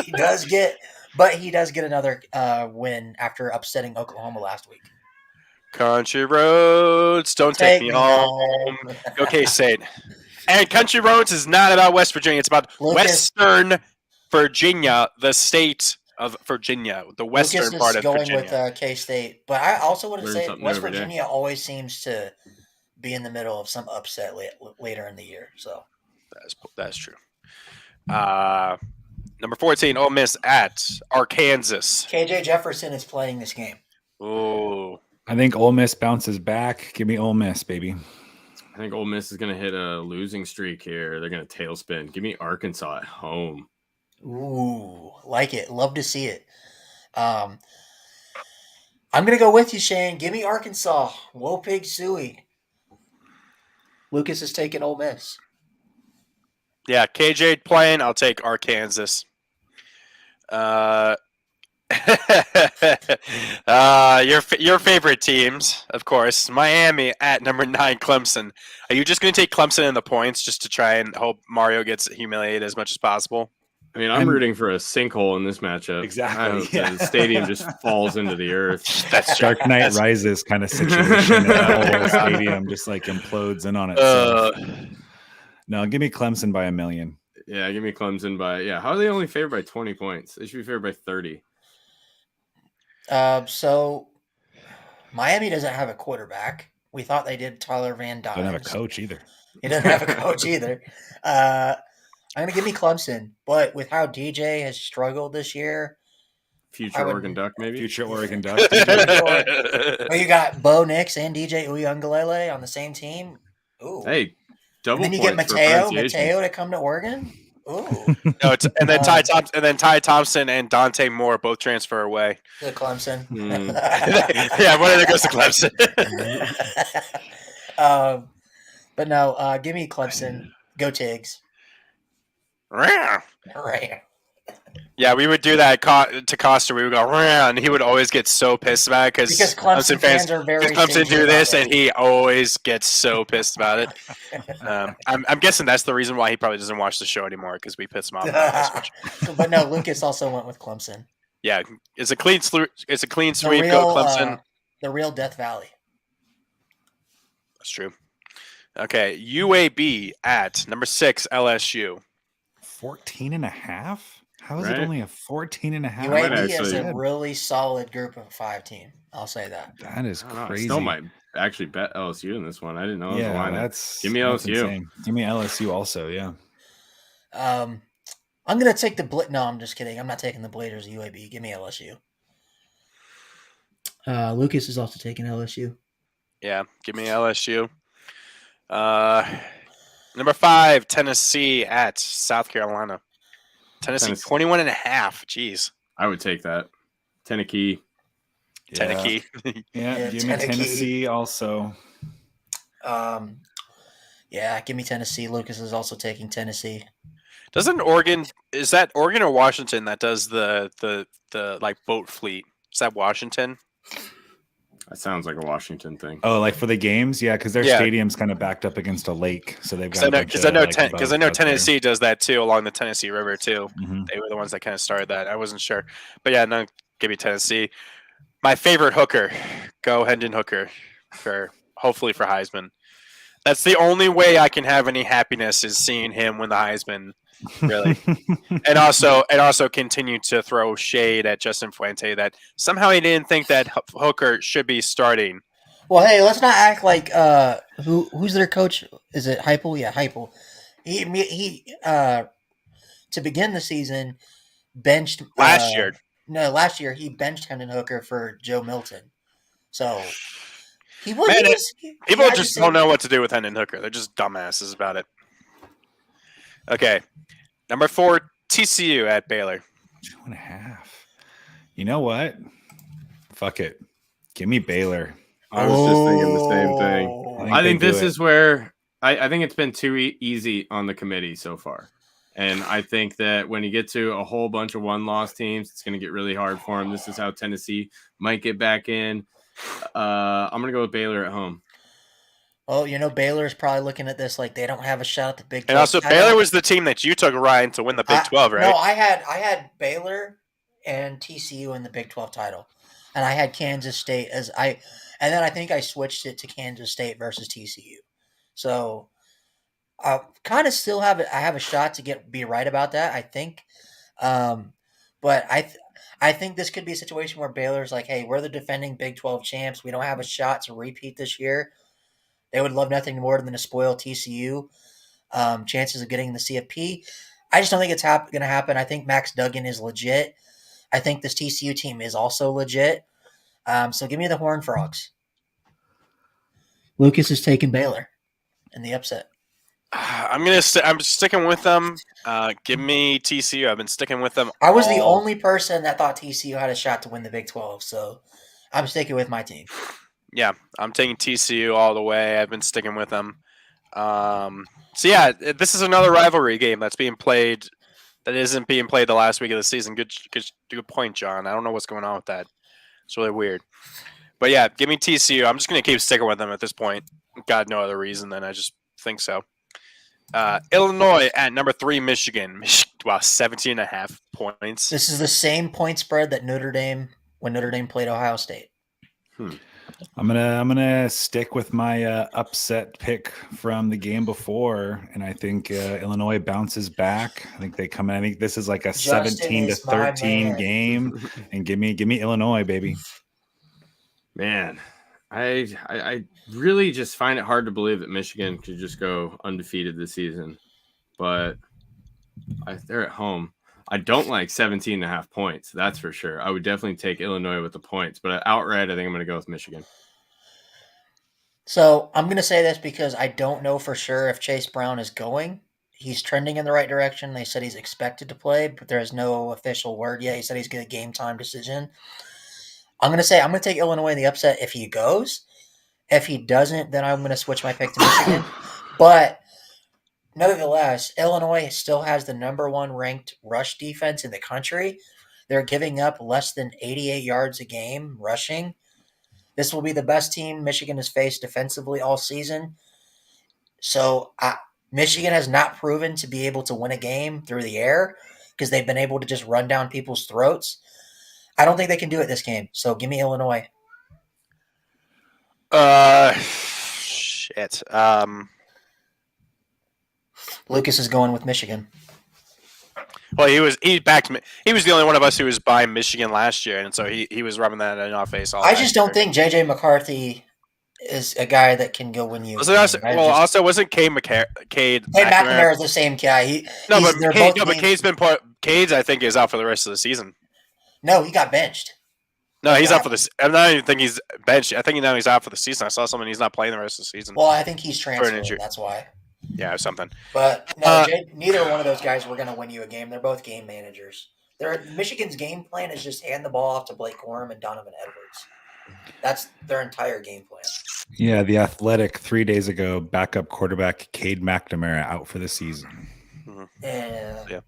He does get another win after upsetting Oklahoma last week. Country roads, don't take me home. Go K-State. And Country Roads is not about West Virginia. It's about Lucas, Western Virginia, the state of Virginia, the western Lucas part is of going Virginia. with K-State, but I also want to Learn say something West every day. Virginia always seems to be in the middle of some upset later in the year. So That's true. Number 14, Ole Miss at Arkansas. KJ Jefferson is playing this game. Oh, I think Ole Miss bounces back. Give me Ole Miss, baby. I think Ole Miss is going to hit a losing streak here. They're going to tailspin. Give me Arkansas at home. Ooh, like it. Love to see it. I'm going to go with you, Shane. Give me Arkansas. Whoa, pig suey. Lucas is taking Ole Miss. yeah, KJ playing. I'll take Arkansas. Your favorite teams, of course. Miami at number 9, Clemson. Are you just going to take Clemson in the points just to try and hope Mario gets humiliated as much as possible? I mean, I'm rooting for a sinkhole in this matchup. Exactly, I hope yeah. the stadium just falls into the earth. That's Dark Knight Rises kind of situation. The whole stadium just like implodes in on itself. No, give me Clemson by 1,000,000. Yeah, give me Clemson by How are they only favored by 20 points? They should be favored by 30. So Miami doesn't have a quarterback. We thought they did Tyler Van Dyke. Doesn't have a coach either. He doesn't have a coach either. I'm going to give me Clemson, but with how DJ has struggled this year, Future Oregon Duck, maybe? Future Oregon Duck. well, you got Bo Nix and DJ Uyunglele on the same team. Ooh. Hey, double And then you get points for Mateo pronunciation. to come to Oregon. Ooh, No, and then Ty Thompson and Dante Moore both transfer away. to Clemson. Hmm. Yeah, one of them goes to Clemson. But no, give me Clemson. Go Tigs. Right. Yeah, we would do that to Costa. We would go and he would always get so pissed about it Because Clemson fans are very Clemson stingy do this, about and he always gets so pissed about it. I'm guessing that's the reason why he probably doesn't watch the show anymore because we piss him off so much. But no, Lucas also went with Clemson. Yeah, it's a clean sweep. The Go Clemson. The real Death Valley. That's true. Okay, UAB at number 6 LSU. 14.5? How is Right. it only a 14.5? UAB is actually- a really solid group of 5 team. I'll say that. That is I don't know, I crazy. still might actually bet LSU in this one. I didn't know it was a Yeah, lineup. that's Give me that's LSU. insane. Give me LSU also. Yeah. I'm gonna take the No, I'm just kidding. I'm not taking the Bladers. UAB. Give me LSU. Lucas is also taking LSU. Yeah, give me LSU. Number 5, Tennessee at South Carolina. Tennessee 21.5. Jeez. I would take that. Tennessee. Tennessee. Yeah. Give me Tennessee also. Yeah, give me Tennessee. Lucas is also taking Tennessee. Doesn't Oregon? Is that Oregon or Washington that does the like boat fleet? Is that Washington? That sounds like a Washington thing. Oh, like for the games? Yeah, because their Yeah. stadium's kind of backed up against a lake, so they've got. Because I know Tennessee does that too along the Tennessee River too. They were the ones that kind of started that. I wasn't sure, but yeah, no, give me Tennessee. My favorite hooker, go Hendon Hooker, hopefully for Heisman. That's the only way I can have any happiness is seeing him win the Heisman. Really, and also continue to throw shade at Justin Fuente that somehow he didn't think that Hooker should be starting. Well, hey, let's not act like who's their coach? Is it Heupel? Yeah, Heupel. He to begin the season benched Last year. No, last year he benched Hendon Hooker for Joe Milton. So People just don't know what to do with Hendon Hooker. They're just dumbasses about it. Okay. Number 4, TCU at Baylor. 2.5. You know what? Fuck it. Give me Baylor. I was just thinking the same thing. I think they this do it. is where I think it's been too easy on the committee so far. And I think that when you get to a whole bunch of one-loss teams, it's going to get really hard for them. This is how Tennessee might get back in. I'm going to go with Baylor at home. Well, you know, Baylor's probably looking at this like they don't have a shot at the Big 12. And also, Baylor was the team that you took, Ryan, to win the Big 12, right? No, I had Baylor and TCU in the Big 12 title, and I had Kansas State And then I think I switched it to Kansas State versus TCU. So I kind of still have it. I have a shot to be right about that, I think. But I think this could be a situation where Baylor's like, hey, we're the defending Big 12 champs. We don't have a shot to repeat this year. They would love nothing more than to spoil TCU. Chances of getting the CFP. I just don't think it's going to happen. I think Max Duggan is legit. I think this TCU team is also legit. So give me the Horned Frogs. Lucas is taking Baylor. In the upset. I'm sticking with them. Give me TCU. I've been sticking with them. I was the only person that thought TCU had a shot to win the Big 12, so I'm sticking with my team. Yeah, I'm taking TCU all the way. I've been sticking with them. So yeah, this is another rivalry game that's being played that isn't being played the last week of the season. Good point, John. I don't know what's going on with that. It's really weird. But yeah, give me TCU. I'm just going to keep sticking with them at this point. God, no other reason than I just think so. Illinois at number 3, Michigan. Wow, 17.5 points. This is the same point spread that Notre Dame played Ohio State. I'm gonna stick with my upset pick from the game before, and I think Illinois bounces back. I think they come in. I think this is like a 17-13 game, and give me Illinois, baby. Man, I really just find it hard to believe that Michigan could just go undefeated this season, but they're at home. I don't like 17.5 points. That's for sure. I would definitely take Illinois with the points, but outright, I think I'm going to go with Michigan. So I'm going to say this because I don't know for sure if Chase Brown is going. He's trending in the right direction. They said he's expected to play, but there's no official word yet. He said he's going to game time decision. I'm going to take Illinois in the upset if he goes. If he doesn't, then I'm going to switch my pick to Michigan. But nevertheless, Illinois still has the number 1 ranked rush defense in the country. They're giving up less than 88 yards a game rushing. This will be the best team Michigan has faced defensively all season. So Michigan has not proven to be able to win a game through the air because they've been able to just run down people's throats. I don't think they can do it this game. So give me Illinois. Shit. Lucas is going with Michigan. Well, he was the only one of us who was buying Michigan last year, and so he was rubbing that in our face all. I just don't think JJ McCarthy is a guy that can go win you. Also, wasn't Cade McNamara is the same guy. Cade's I think is out for the rest of the season. No, he got benched. No, he's out for this. I don't even think he's benched. I think he's out for the season. I saw something. He's not playing the rest of the season. Well, I think he's transferred. That's why. Yeah, or something. But no, neither one of those guys were going to win you a game. They're both game managers. Michigan's game plan is just hand the ball off to Blake Corum and Donovan Edwards. That's their entire game plan. Yeah, the Athletic 3 days ago, backup quarterback Cade McNamara out for the season. Mm-hmm. Yeah.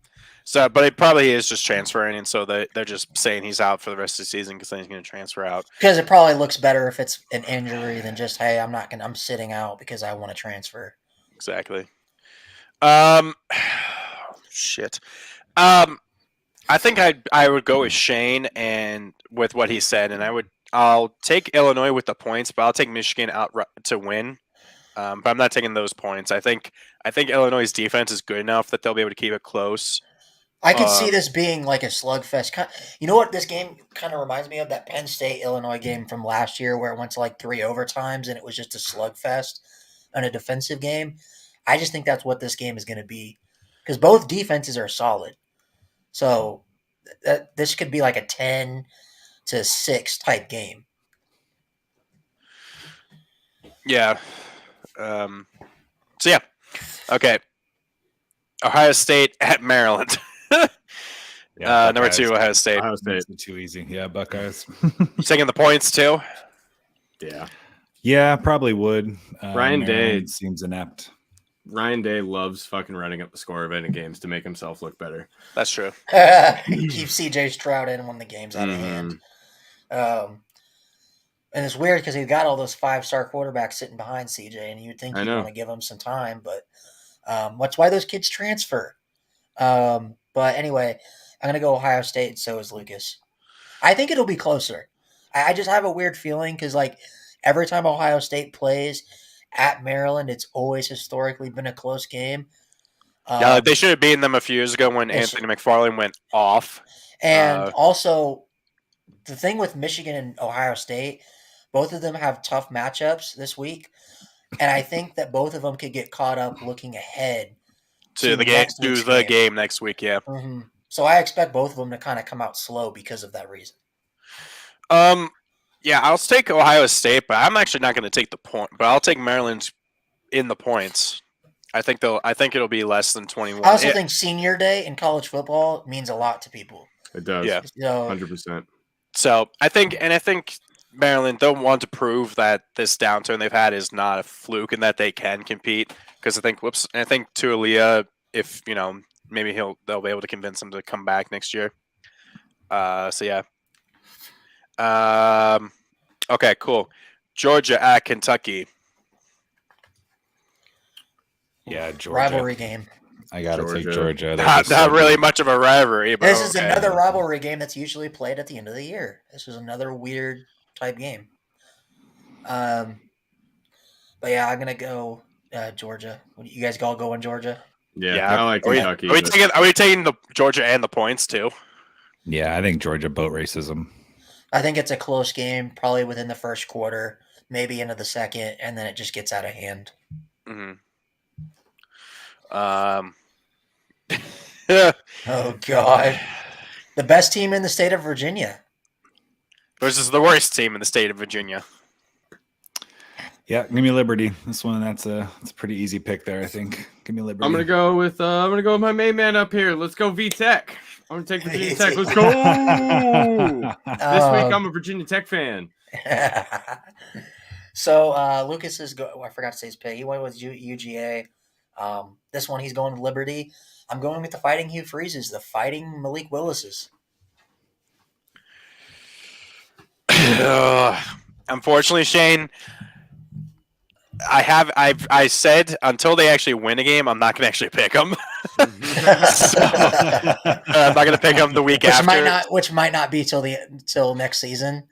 So, but it probably is just transferring, and so they're just saying he's out for the rest of the season because then he's going to transfer out. Because it probably looks better if it's an injury than just, hey, I'm sitting out because I want to transfer. Exactly. Shit. I think I would go with Shane and with what he said, and I'll take Illinois with the points, but I'll take Michigan out to win. But I'm not taking those points. I think Illinois' defense is good enough that they'll be able to keep it close. I could see this being like a slugfest. You know what this game kind of reminds me of? That Penn State-Illinois game from last year where it went to like 3 overtimes and it was just a slugfest and a defensive game. I just think that's what this game is going to be because both defenses are solid. So this could be like a 10-6 type game. Yeah. So, yeah. Okay. Ohio State at Maryland. Number 2, Ohio State. Too easy. Yeah, Buckeyes. You taking the points too? Yeah. Yeah, probably would. Ryan Day seems inept. Ryan Day loves fucking running up the score of any games to make himself look better. That's true. Keep CJ Stroud in when the game's out of hand. And it's weird because he's got all those 5-star quarterbacks sitting behind CJ, and you'd think you'd want to give him some time, but that's why those kids transfer. But anyway, I'm going to go Ohio State, and so is Lucas. I think it'll be closer. I just have a weird feeling because, like, every time Ohio State plays at Maryland, it's always historically been a close game. Yeah, they should have beaten them a few years ago when they Anthony McFarlane went off. And also, the thing with Michigan and Ohio State, both of them have tough matchups this week. And I think that both of them could get caught up looking ahead to the game next week. Yeah. Mm-hmm. So I expect both of them to kind of come out slow because of that reason. Yeah, I'll take Ohio State, but I'm actually not going to take the point. But I'll take Maryland in the points. I think it'll be less than 21. I also think Senior Day in college football means a lot to people. It does. Yeah, 100%. So I think Maryland, they'll want to prove that this downturn they've had is not a fluke and that they can compete. Because I think Tualia, if maybe they'll be able to convince him to come back next year. So yeah. Okay, cool. Georgia at Kentucky. Yeah, Georgia. Rivalry game. I got to take Georgia. Not really much of a rivalry. But this is another rivalry game that's usually played at the end of the year. This is another weird type game. But yeah, I'm going to go Georgia. You guys all go in Georgia? Yeah, I like Kentucky. Are we taking the Georgia and the points too? Yeah, I think Georgia boat racism. I think it's a close game, probably within the first quarter, maybe into the second, and then it just gets out of hand. Mm-hmm. Oh God! The best team in the state of Virginia versus the worst team in the state of Virginia. Yeah, give me Liberty. This one, that's a pretty easy pick there. I think. Give me Liberty. I'm gonna go with my main man up here. Let's go VTech. I'm gonna take Virginia Tech. Let's go. This week I'm a Virginia Tech fan. So Lucas is I forgot to say his pick. He went with UGA. This one he's going to Liberty. I'm going with the Fighting Hugh Freezes, the Fighting Malik Willises. Unfortunately, Shane, I said until they actually win a game, I'm not going to actually pick them. I'm not going to pick them the week after. Which might not be till next season.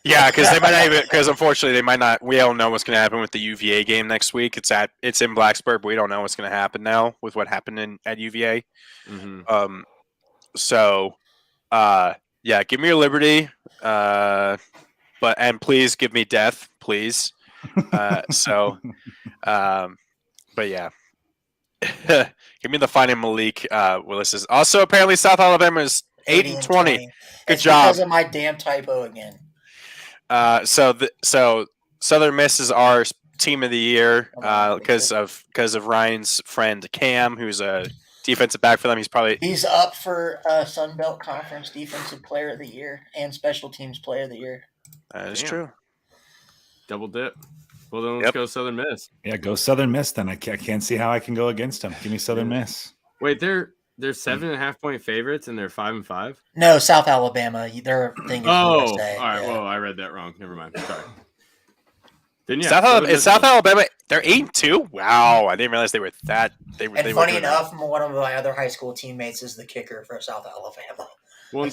Yeah, because they might not even. Because unfortunately, they might not. We don't know what's going to happen with the UVA game next week. It's in Blacksburg, but we don't know what's going to happen now with what happened at UVA. Mm-hmm. Yeah, give me your Liberty, and please give me death, please. But yeah, give me the Fighting Malik Willis. Also, apparently, South Alabama is 8-20. Good job. Because of my damn typo again. So Southern Miss is our team of the year because of Ryan's friend Cam, who's a defensive back for them. He's up for Sun Belt Conference Defensive Player of the Year and Special Teams Player of the Year. That is true. Double dip. Well, then let's go Southern Miss. Yeah, go Southern Miss. Then I can't see how I can go against them. Give me Southern Miss. Wait, they're 7.5 point favorites and they're 5-5. No, South Alabama. Their thing is all USA. Right. Yeah. Well, I read that wrong. Never mind. Sorry. Then South Alabama. They're 8-2. Wow, I didn't realize they were that. And funny enough, one of my other high school teammates is the kicker for South Alabama. Well,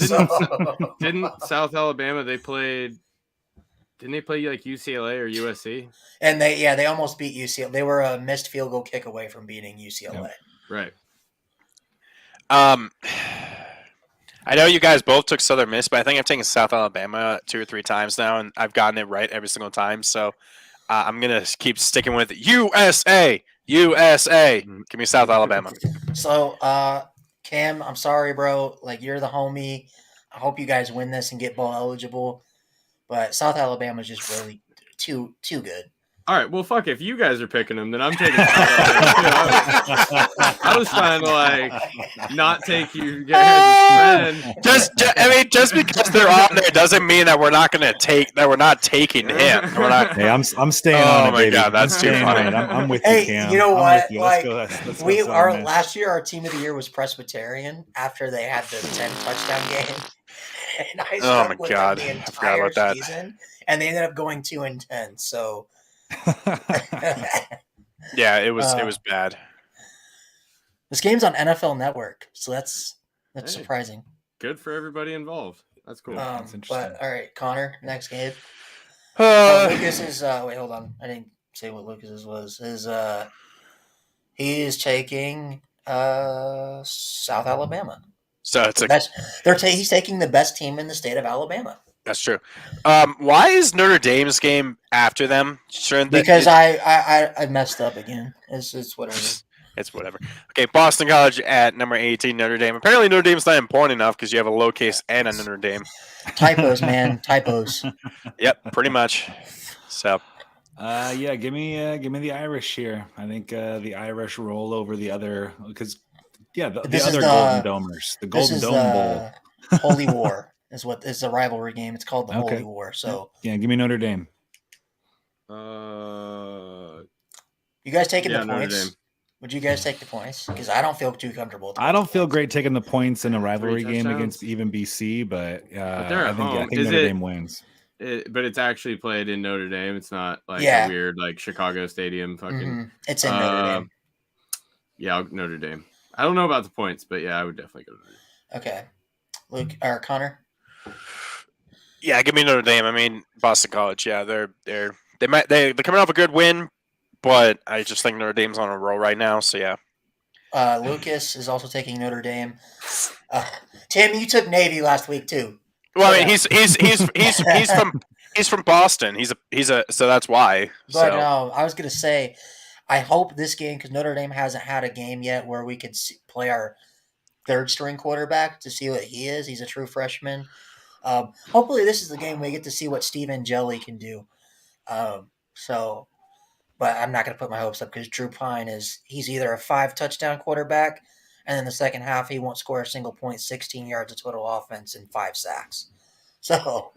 didn't South Alabama? Didn't they play like UCLA or USC? And they almost beat UCLA. They were a missed field goal kick away from beating UCLA. Yep. Right. I know you guys both took Southern Miss, but I think I've taken South Alabama 2 or 3 times now, and I've gotten it right every single time. So I'm gonna keep sticking with USA. Give me South Alabama. So, Cam, I'm sorry, bro. Like, you're the homie. I hope you guys win this and get bowl eligible. But South Alabama is just really too good. All right, well, fuck. If you guys are picking them, then I'm taking. I was trying to not take you guys as friend. Just because they're on there doesn't mean that we're not taking him. Hey, I'm staying on it, baby. Oh my God, that's too funny. I'm with you, you, Cam. You know what? Let's go last year our team of the year was Presbyterian after they had the 10 touchdown game. And I stuck with them the entire season, and they ended up going 2-10. So. Yeah, it was bad. This game's on NFL Network, so that's surprising. Good for everybody involved. That's cool. That's interesting. But all right, Connor, next game. Lucas is wait, hold on. I didn't say what Lucas's was. He is taking South Alabama. So it's The best. He's taking the best team in the state of Alabama. That's true. Why is Notre Dame's game after them? Because I messed up again. It's whatever. It's whatever. Okay, Boston College at number 18, Notre Dame. Apparently, Notre Dame's not important enough because you have a lowercase and a Notre Dame. Typos, man. Typos. Yep, pretty much. So, yeah, give me the Irish here. I think the Irish roll over the other because the other Golden Domers, the Golden Dome Bowl, Holy War is what is the rivalry game. It's called the Holy War. So yeah, give me Notre Dame. You guys taking the points? Would you guys take the points? Because I don't feel too comfortable. I don't feel great taking the points in a rivalry game against even BC, but they're at home. I think Notre Dame wins. But it's actually played in Notre Dame. It's not like a weird like Chicago Stadium fucking. Mm-hmm. It's in Notre Dame. Yeah, Notre Dame. I don't know about the points, but yeah, I would definitely go to Notre Dame. Okay, Luke or Connor. Yeah, give me Notre Dame. I mean, Boston College. Yeah, they're coming off a good win. But I just think Notre Dame's on a roll right now, so yeah. Lucas is also taking Notre Dame. Tim, you took Navy last week too. Well, I mean, he's from Boston. He's a so that's why. But I was gonna say, I hope this game because Notre Dame hasn't had a game yet where we could play our third string quarterback to see what he is. He's a true freshman. Hopefully, this is the game we get to see what Steve Angeli can do. But I'm not going to put my hopes up because Drew Pine he's either a 5-touchdown quarterback, and in the second half he won't score a single point, 16 yards of total offense, and 5 sacks. So,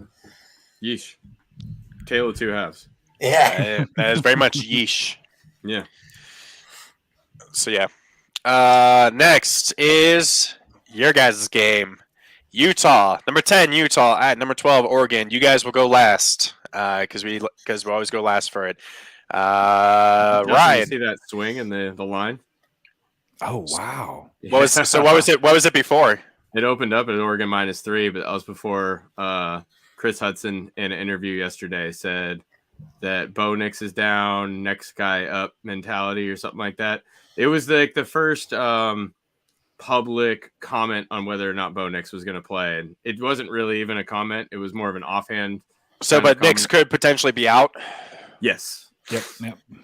yeesh. Tale of two halves. Yeah, that is very much yeesh. Yeah. So yeah. Next is your guys' game. Utah, number 10, Utah at number 12, Oregon. You guys will go last because we always go last for it. Ryan, you see that swing in the line? Oh wow! What was it before? It opened up at Oregon -3, but that was before Chris Hudson in an interview yesterday said that Bo Nix is down, next guy up mentality or something like that. It was like the first public comment on whether or not Bo Nix was going to play, and it wasn't really even a comment. It was more of an offhand. So, but Nix could potentially be out. Yes. Yep.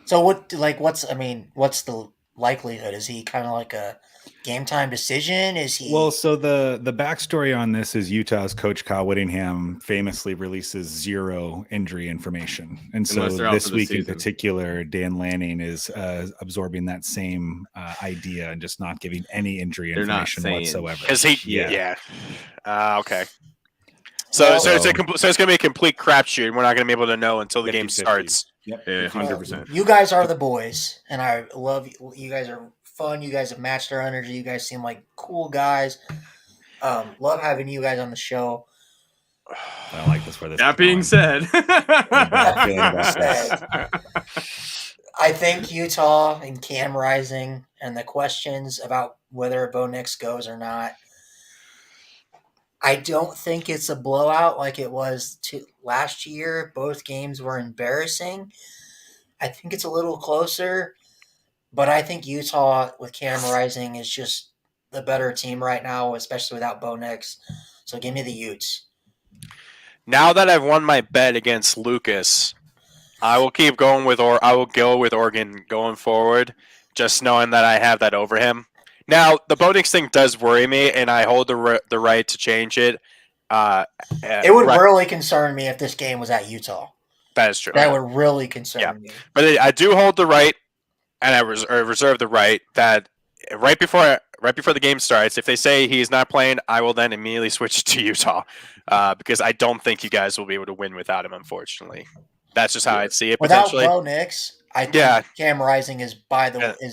So what's the likelihood? Is he kind of like a game time decision? Is he? Well, so the backstory on this is Utah's coach Kyle Whittingham famously releases 0 injury information, and so this week in particular, Dan Lanning is absorbing that same idea and just not giving any injury information whatsoever. Because okay. So it's going to be a complete crapshoot. We're not going to be able to know until the game starts. Yep, 100%. You guys are the boys, and I love you. You guys are fun. You guys have matched our energy. You guys seem like cool guys. Love having you guys on the show. I don't like this for this. That being said, I think Utah and Cam Rising and the questions about whether Bo Nix goes or not. I don't think it's a blowout like it was last year. Both games were embarrassing. I think it's a little closer, but I think Utah with Cam Rising is just the better team right now, especially without Bo Nix. So give me the Utes. Now that I've won my bet against Lucas, I will keep going I will go with Oregon going forward, just knowing that I have that over him. Now, the Bo Nix thing does worry me, and I hold the right to change it. It would really concern me if this game was at Utah. That is true. That would really concern me. But I do hold the right, and I reserve the right that right before the game starts, if they say he's not playing, I will then immediately switch to Utah because I don't think you guys will be able to win without him, unfortunately. That's just how I'd see it. Without Bo Nix, I think Cam Rising is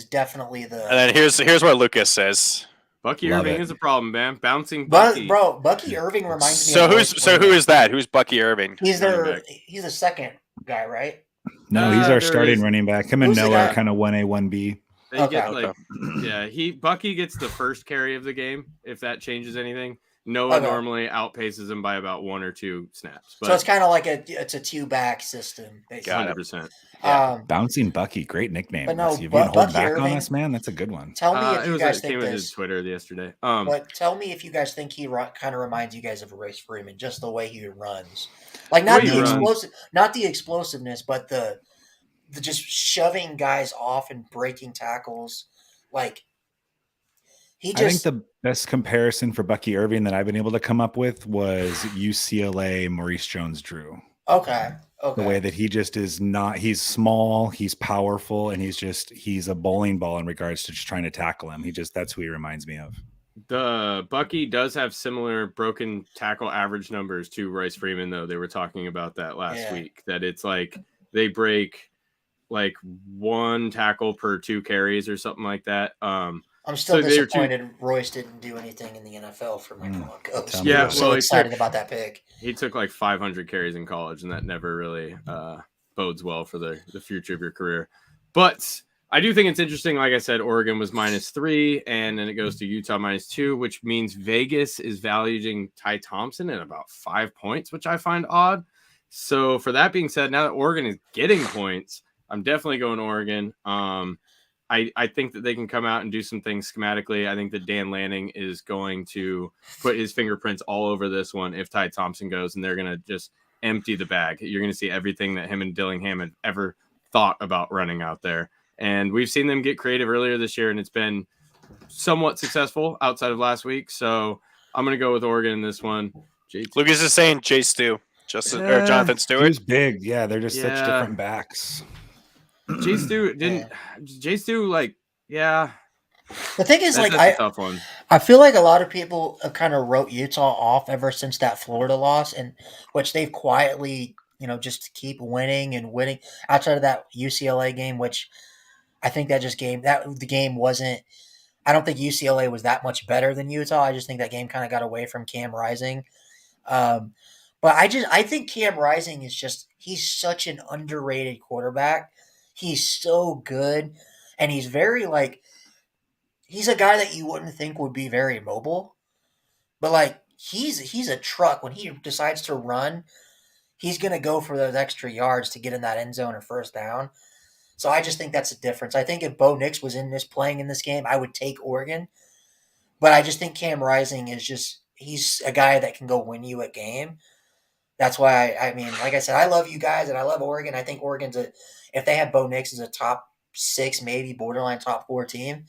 definitely the. And then here's what Lucas says. Bucky Irving is a problem, man. Bouncing Bucky. Bucky Irving reminds me. Who is that? Who's Bucky Irving? He's the second guy, right? No, he's our starting running back. Him and Miller are kind of 1A, 1B. Bucky gets the first carry of the game if that changes anything. Noah normally outpaces him by about 1 or 2 snaps. But so it's kind of like it's a 2-back system, basically. 100%. Yeah. Bouncing Bucky, great nickname. But no, you've been holding Bucky back Irving, on us, man. That's a good one. Tell me if you guys think came into this. Twitter yesterday. But tell me if you guys think he kind of reminds you guys of Royce Freeman, just the way he runs, like not the explosiveness, but the just shoving guys off and breaking tackles, like. I think the best comparison for Bucky Irving that I've been able to come up with was UCLA Maurice Jones-Drew. Okay. The way that he just is not, he's small, he's powerful, and he's a bowling ball in regards to just trying to tackle him. That's who he reminds me of. The Bucky does have similar broken tackle average numbers to Royce Freeman, though. They were talking about that last week, that it's like they break like 1 tackle per 2 carries or something like that. I'm still disappointed Royce didn't do anything in the NFL for my Broncos. Yeah, I'm so excited about that pick. He took like 500 carries in college, and that never really bodes well for the future of your career. But I do think it's interesting. Like I said, Oregon was -3, and then it goes to Utah -2, which means Vegas is valuing Ty Thompson at about 5 points, which I find odd. So for that being said, now that Oregon is getting points, I'm definitely going Oregon. I think that they can come out and do some things schematically. I think that Dan Lanning is going to put his fingerprints all over this one if Ty Thompson goes, and they're going to just empty the bag. You're going to see everything that him and Dillingham had ever thought about running out there. And we've seen them get creative earlier this year, and it's been somewhat successful outside of last week. So I'm going to go with Oregon in this one. Lucas is saying Jay Stu, or Jonathan Stewart. He's big. Yeah, they're just such different backs. Jay Stu the thing is, that's a tough one. I feel like a lot of people have kind of wrote Utah off ever since that Florida loss, and which they've quietly, just keep winning and winning outside of that UCLA game, which I think the game wasn't. I don't think UCLA was that much better than Utah. I just think that game kind of got away from Cam Rising. But I think Cam Rising he's such an underrated quarterback. He's so good, and he's very he's a guy that you wouldn't think would be very mobile, but he's a truck. When he decides to run, he's going to go for those extra yards to get in that end zone or first down. So I just think that's a difference. I think if Bo Nix was playing in this game, I would take Oregon, but I just think Cam Rising he's a guy that can go win you a game. That's why like I said, I love you guys and I love Oregon. I think Oregon's if they had Bo Nix as a top 6, maybe borderline top 4 team,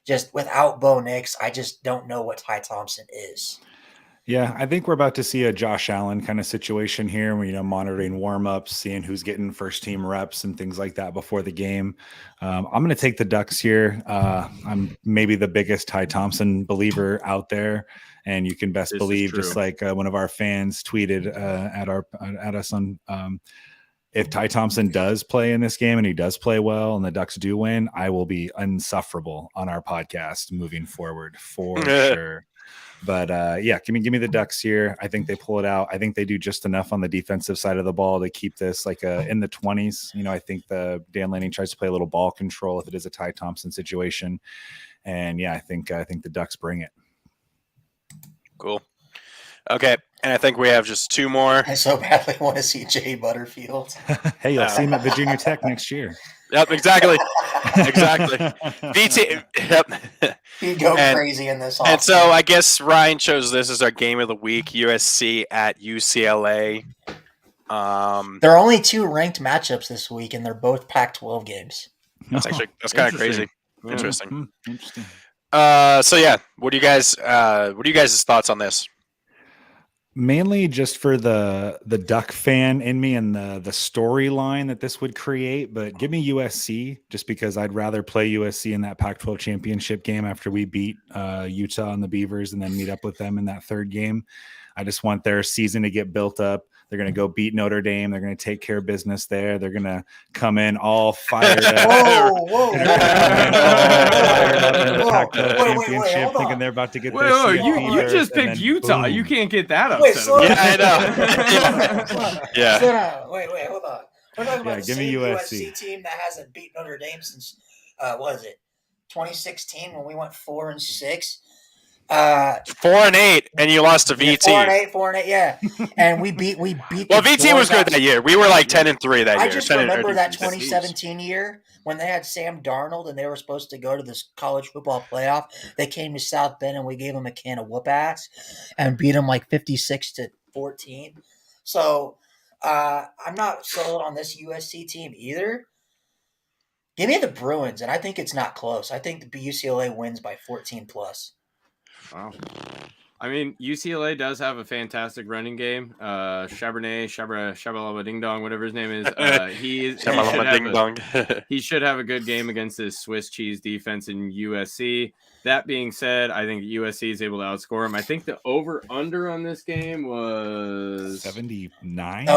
just without Bo Nix, I just don't know what Ty Thompson is. Yeah, I think we're about to see a Josh Allen kind of situation here. Where, monitoring warm-ups, seeing who's getting first-team reps and things like that before the game. I'm going to take the Ducks here. I'm maybe the biggest Ty Thompson believer out there, and you can best believe, just like one of our fans tweeted at us on. If Ty Thompson does play in this game and he does play well and the Ducks do win, I will be insufferable on our podcast moving forward for sure. But give me the Ducks here. I think they pull it out. I think they do just enough on the defensive side of the ball to keep this in the 20s. I think the Dan Lanning tries to play a little ball control if it is a Ty Thompson situation. And I think the Ducks bring it. Cool. Okay. And I think we have just 2 more. I so badly want to see Jay Butterfield. Hey, you'll see him at Virginia Tech next year. Yep, exactly. Exactly. Yep. He'd go crazy in this. And so I guess Ryan chose this as our game of the week: USC at UCLA. There are only 2 ranked matchups this week, and they're both Pac-12 games. That's kind of crazy. Interesting. Interesting. What are you guys' thoughts on this? Mainly just for the Duck fan in me and the storyline that this would create, but give me USC just because I'd rather play USC in that Pac-12 championship game after we beat Utah and the Beavers and then meet up with them in that 3rd game. I just want their season to get built up. They're going to go beat Notre Dame. They're going to take care of business there. They're going to come in all fired up. Whoa. Championship, thinking they're about to get their CFP. You just picked Utah. Boom. You can't get that upset. Yeah, I know. Yeah. Wait, hold on. We're talking about the give same me USC team that hasn't beat Notre Dame since, 2016 when we went 4-6. 4-8, and you lost to VT. 4-8, yeah. And we beat. Well, the VT was doors good off- that year. We were like 10-3 that year. I just 10 remember that VT. 2017 year when they had Sam Darnold and they were supposed to go to this college football playoff. They came to South Bend and we gave them a can of whoop ass and beat them like 56-14. So I'm not sold on this USC team either. Give me the Bruins, and I think it's not close. I think the UCLA wins by 14 plus. Wow. I mean, UCLA does have a fantastic running game. Shabalaba Ding Dong, whatever his name is. He should have a good game against this Swiss cheese defense in USC. That being said, I think USC is able to outscore him. I think the over-under on this game was 79.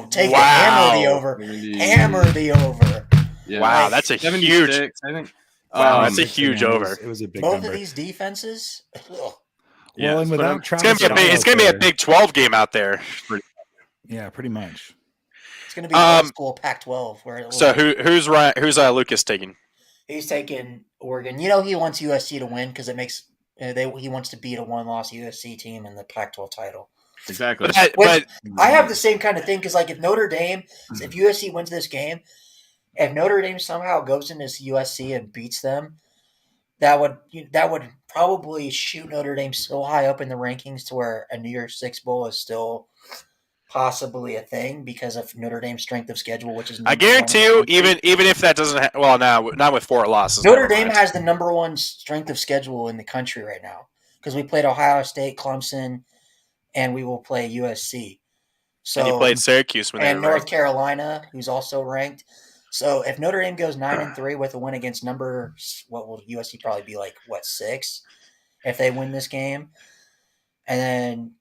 Take it. Hammer the over. Hammer the over. Yeah. Wow, that's a 76, huge. I think. Wow, that's a huge over. It was a big Both number. of these defenses. Ugh. Well, and without it's gonna be a Big 12 game out there. Yeah, pretty much. It's gonna be old school Pac-12. So who's Lucas taking? He's taking Oregon. You know he wants USC to win because it makes he wants to beat a one-loss USC team in the Pac-12 title. Exactly. But I have the same kind of thing because like if USC wins this game, if Notre Dame somehow goes into USC and beats them, that would probably shoot Notre Dame so high up in the rankings to where a New Year's Six Bowl is still possibly a thing because of Notre Dame's strength of schedule, which is I guarantee you, even if that doesn't not with 4 losses. Notre Dame has the number one strength of schedule in the country right now because we played Ohio State, Clemson, and we will play USC. So and you played Syracuse and North Carolina, who's also ranked. So if Notre Dame goes 9-3 with a win against what will USC probably be like 6 if they win this game, and then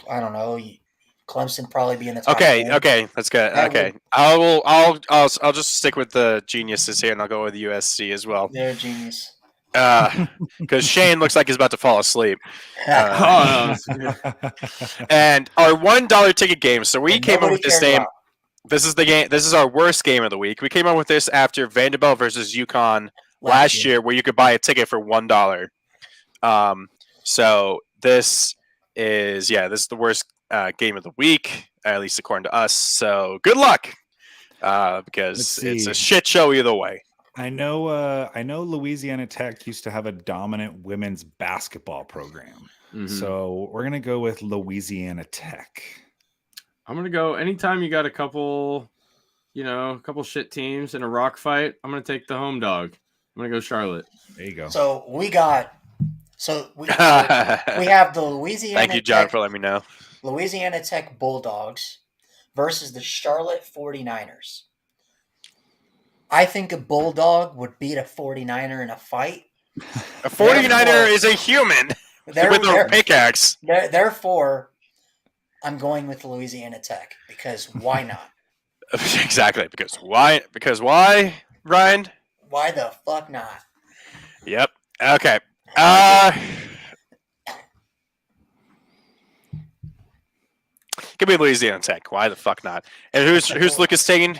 I don't know, Clemson probably be in the top. Okay, that's good. Okay, I'll just stick with the geniuses here, and I'll go with USC as well. They're a genius. Because Shane looks like he's about to fall asleep. No. And our $1 ticket game. So we came up with this name. About. This is the game. This is our worst game of the week. We came up with this after Vanderbilt versus UConn last year, where you could buy a ticket for $1. So this is the worst game of the week, at least according to us. So good luck, because it's a shit show either way. I know Louisiana Tech used to have a dominant women's basketball program. Mm-hmm. So we're gonna go with Louisiana Tech. I'm going to go anytime you got a couple shit teams in a rock fight, I'm going to take the home dog. I'm going to go Charlotte. There you go. So we have the Louisiana Thank you, John, for letting me know. Louisiana Tech Bulldogs versus the Charlotte 49ers. I think a Bulldog would beat a 49er in a fight. A 49er is a human with a pickaxe. Therefore, I'm going with Louisiana Tech because why not? Exactly. Because why? Because why, Ryan? Why the fuck not? Yep. Okay. Give me Louisiana Tech. Why the fuck not? And who's Lucas taking?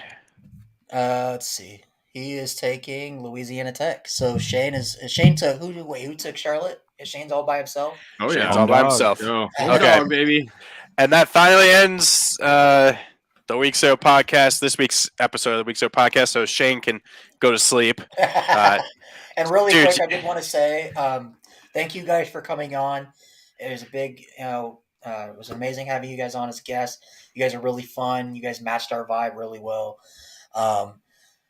Let's see. He is taking Louisiana Tech. So Shane took who took Charlotte? Is Shane's all by himself? Oh yeah, Shane's all by himself. Yo, okay, dog, baby. And that finally ends the Week Zero podcast. This week's episode of the Week Zero podcast, so Shane can go to sleep. And really quick, I did want to say thank you guys for coming on. It was a big, it was amazing having you guys on as guests. You guys are really fun. You guys matched our vibe really well.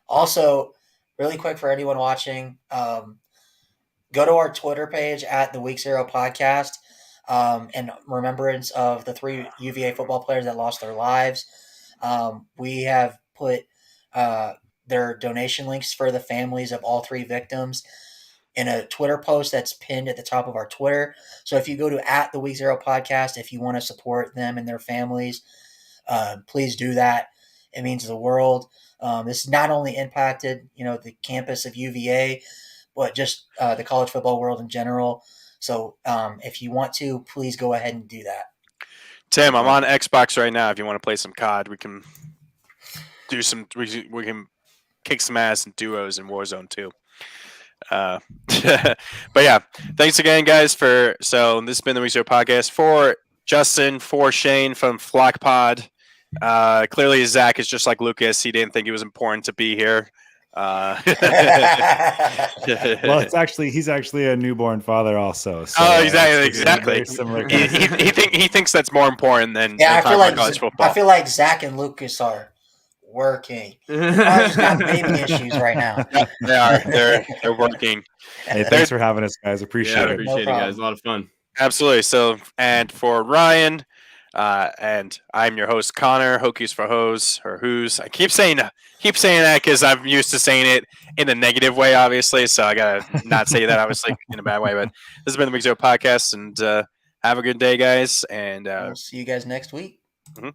Also, really quick for anyone watching, go to our Twitter page at the Week Zero podcast in remembrance of the 3 UVA football players that lost their lives. We have put their donation links for the families of all 3 victims in a Twitter post that's pinned at the top of our Twitter. So if you go to at the Week Zero podcast, if you want to support them and their families, please do that. It means the world. This not only impacted, the campus of UVA, but just the college football world in general. So if you want to, please go ahead and do that. Tim, I'm on Xbox right now. If you want to play some COD, we can do some. We can kick some ass in duos in Warzone too. But yeah, thanks again, guys. So this has been the Week Zero podcast for Justin, for Shane from Flock Pod. Clearly, Zach is just like Lucas. He didn't think it was important to be here. Well, he's actually a newborn father also. So, exactly. Very similar. He thinks that's more important than Yeah, talking about college football. I feel like Zach and Lucas are working. Ours got baby issues right now. They are. They're working. Hey, thanks for having us, guys. Appreciate it. Appreciate it, guys. A lot of fun. Absolutely. So, and for Ryan, and I'm your host, Connor. Hokies for Hose or Who's. I keep saying that because I'm used to saying it in a negative way, obviously. So I gotta not say that, obviously, in a bad way. But this has been the Week Zero podcast, and have a good day, guys. And We'll see you guys next week. Mm-hmm.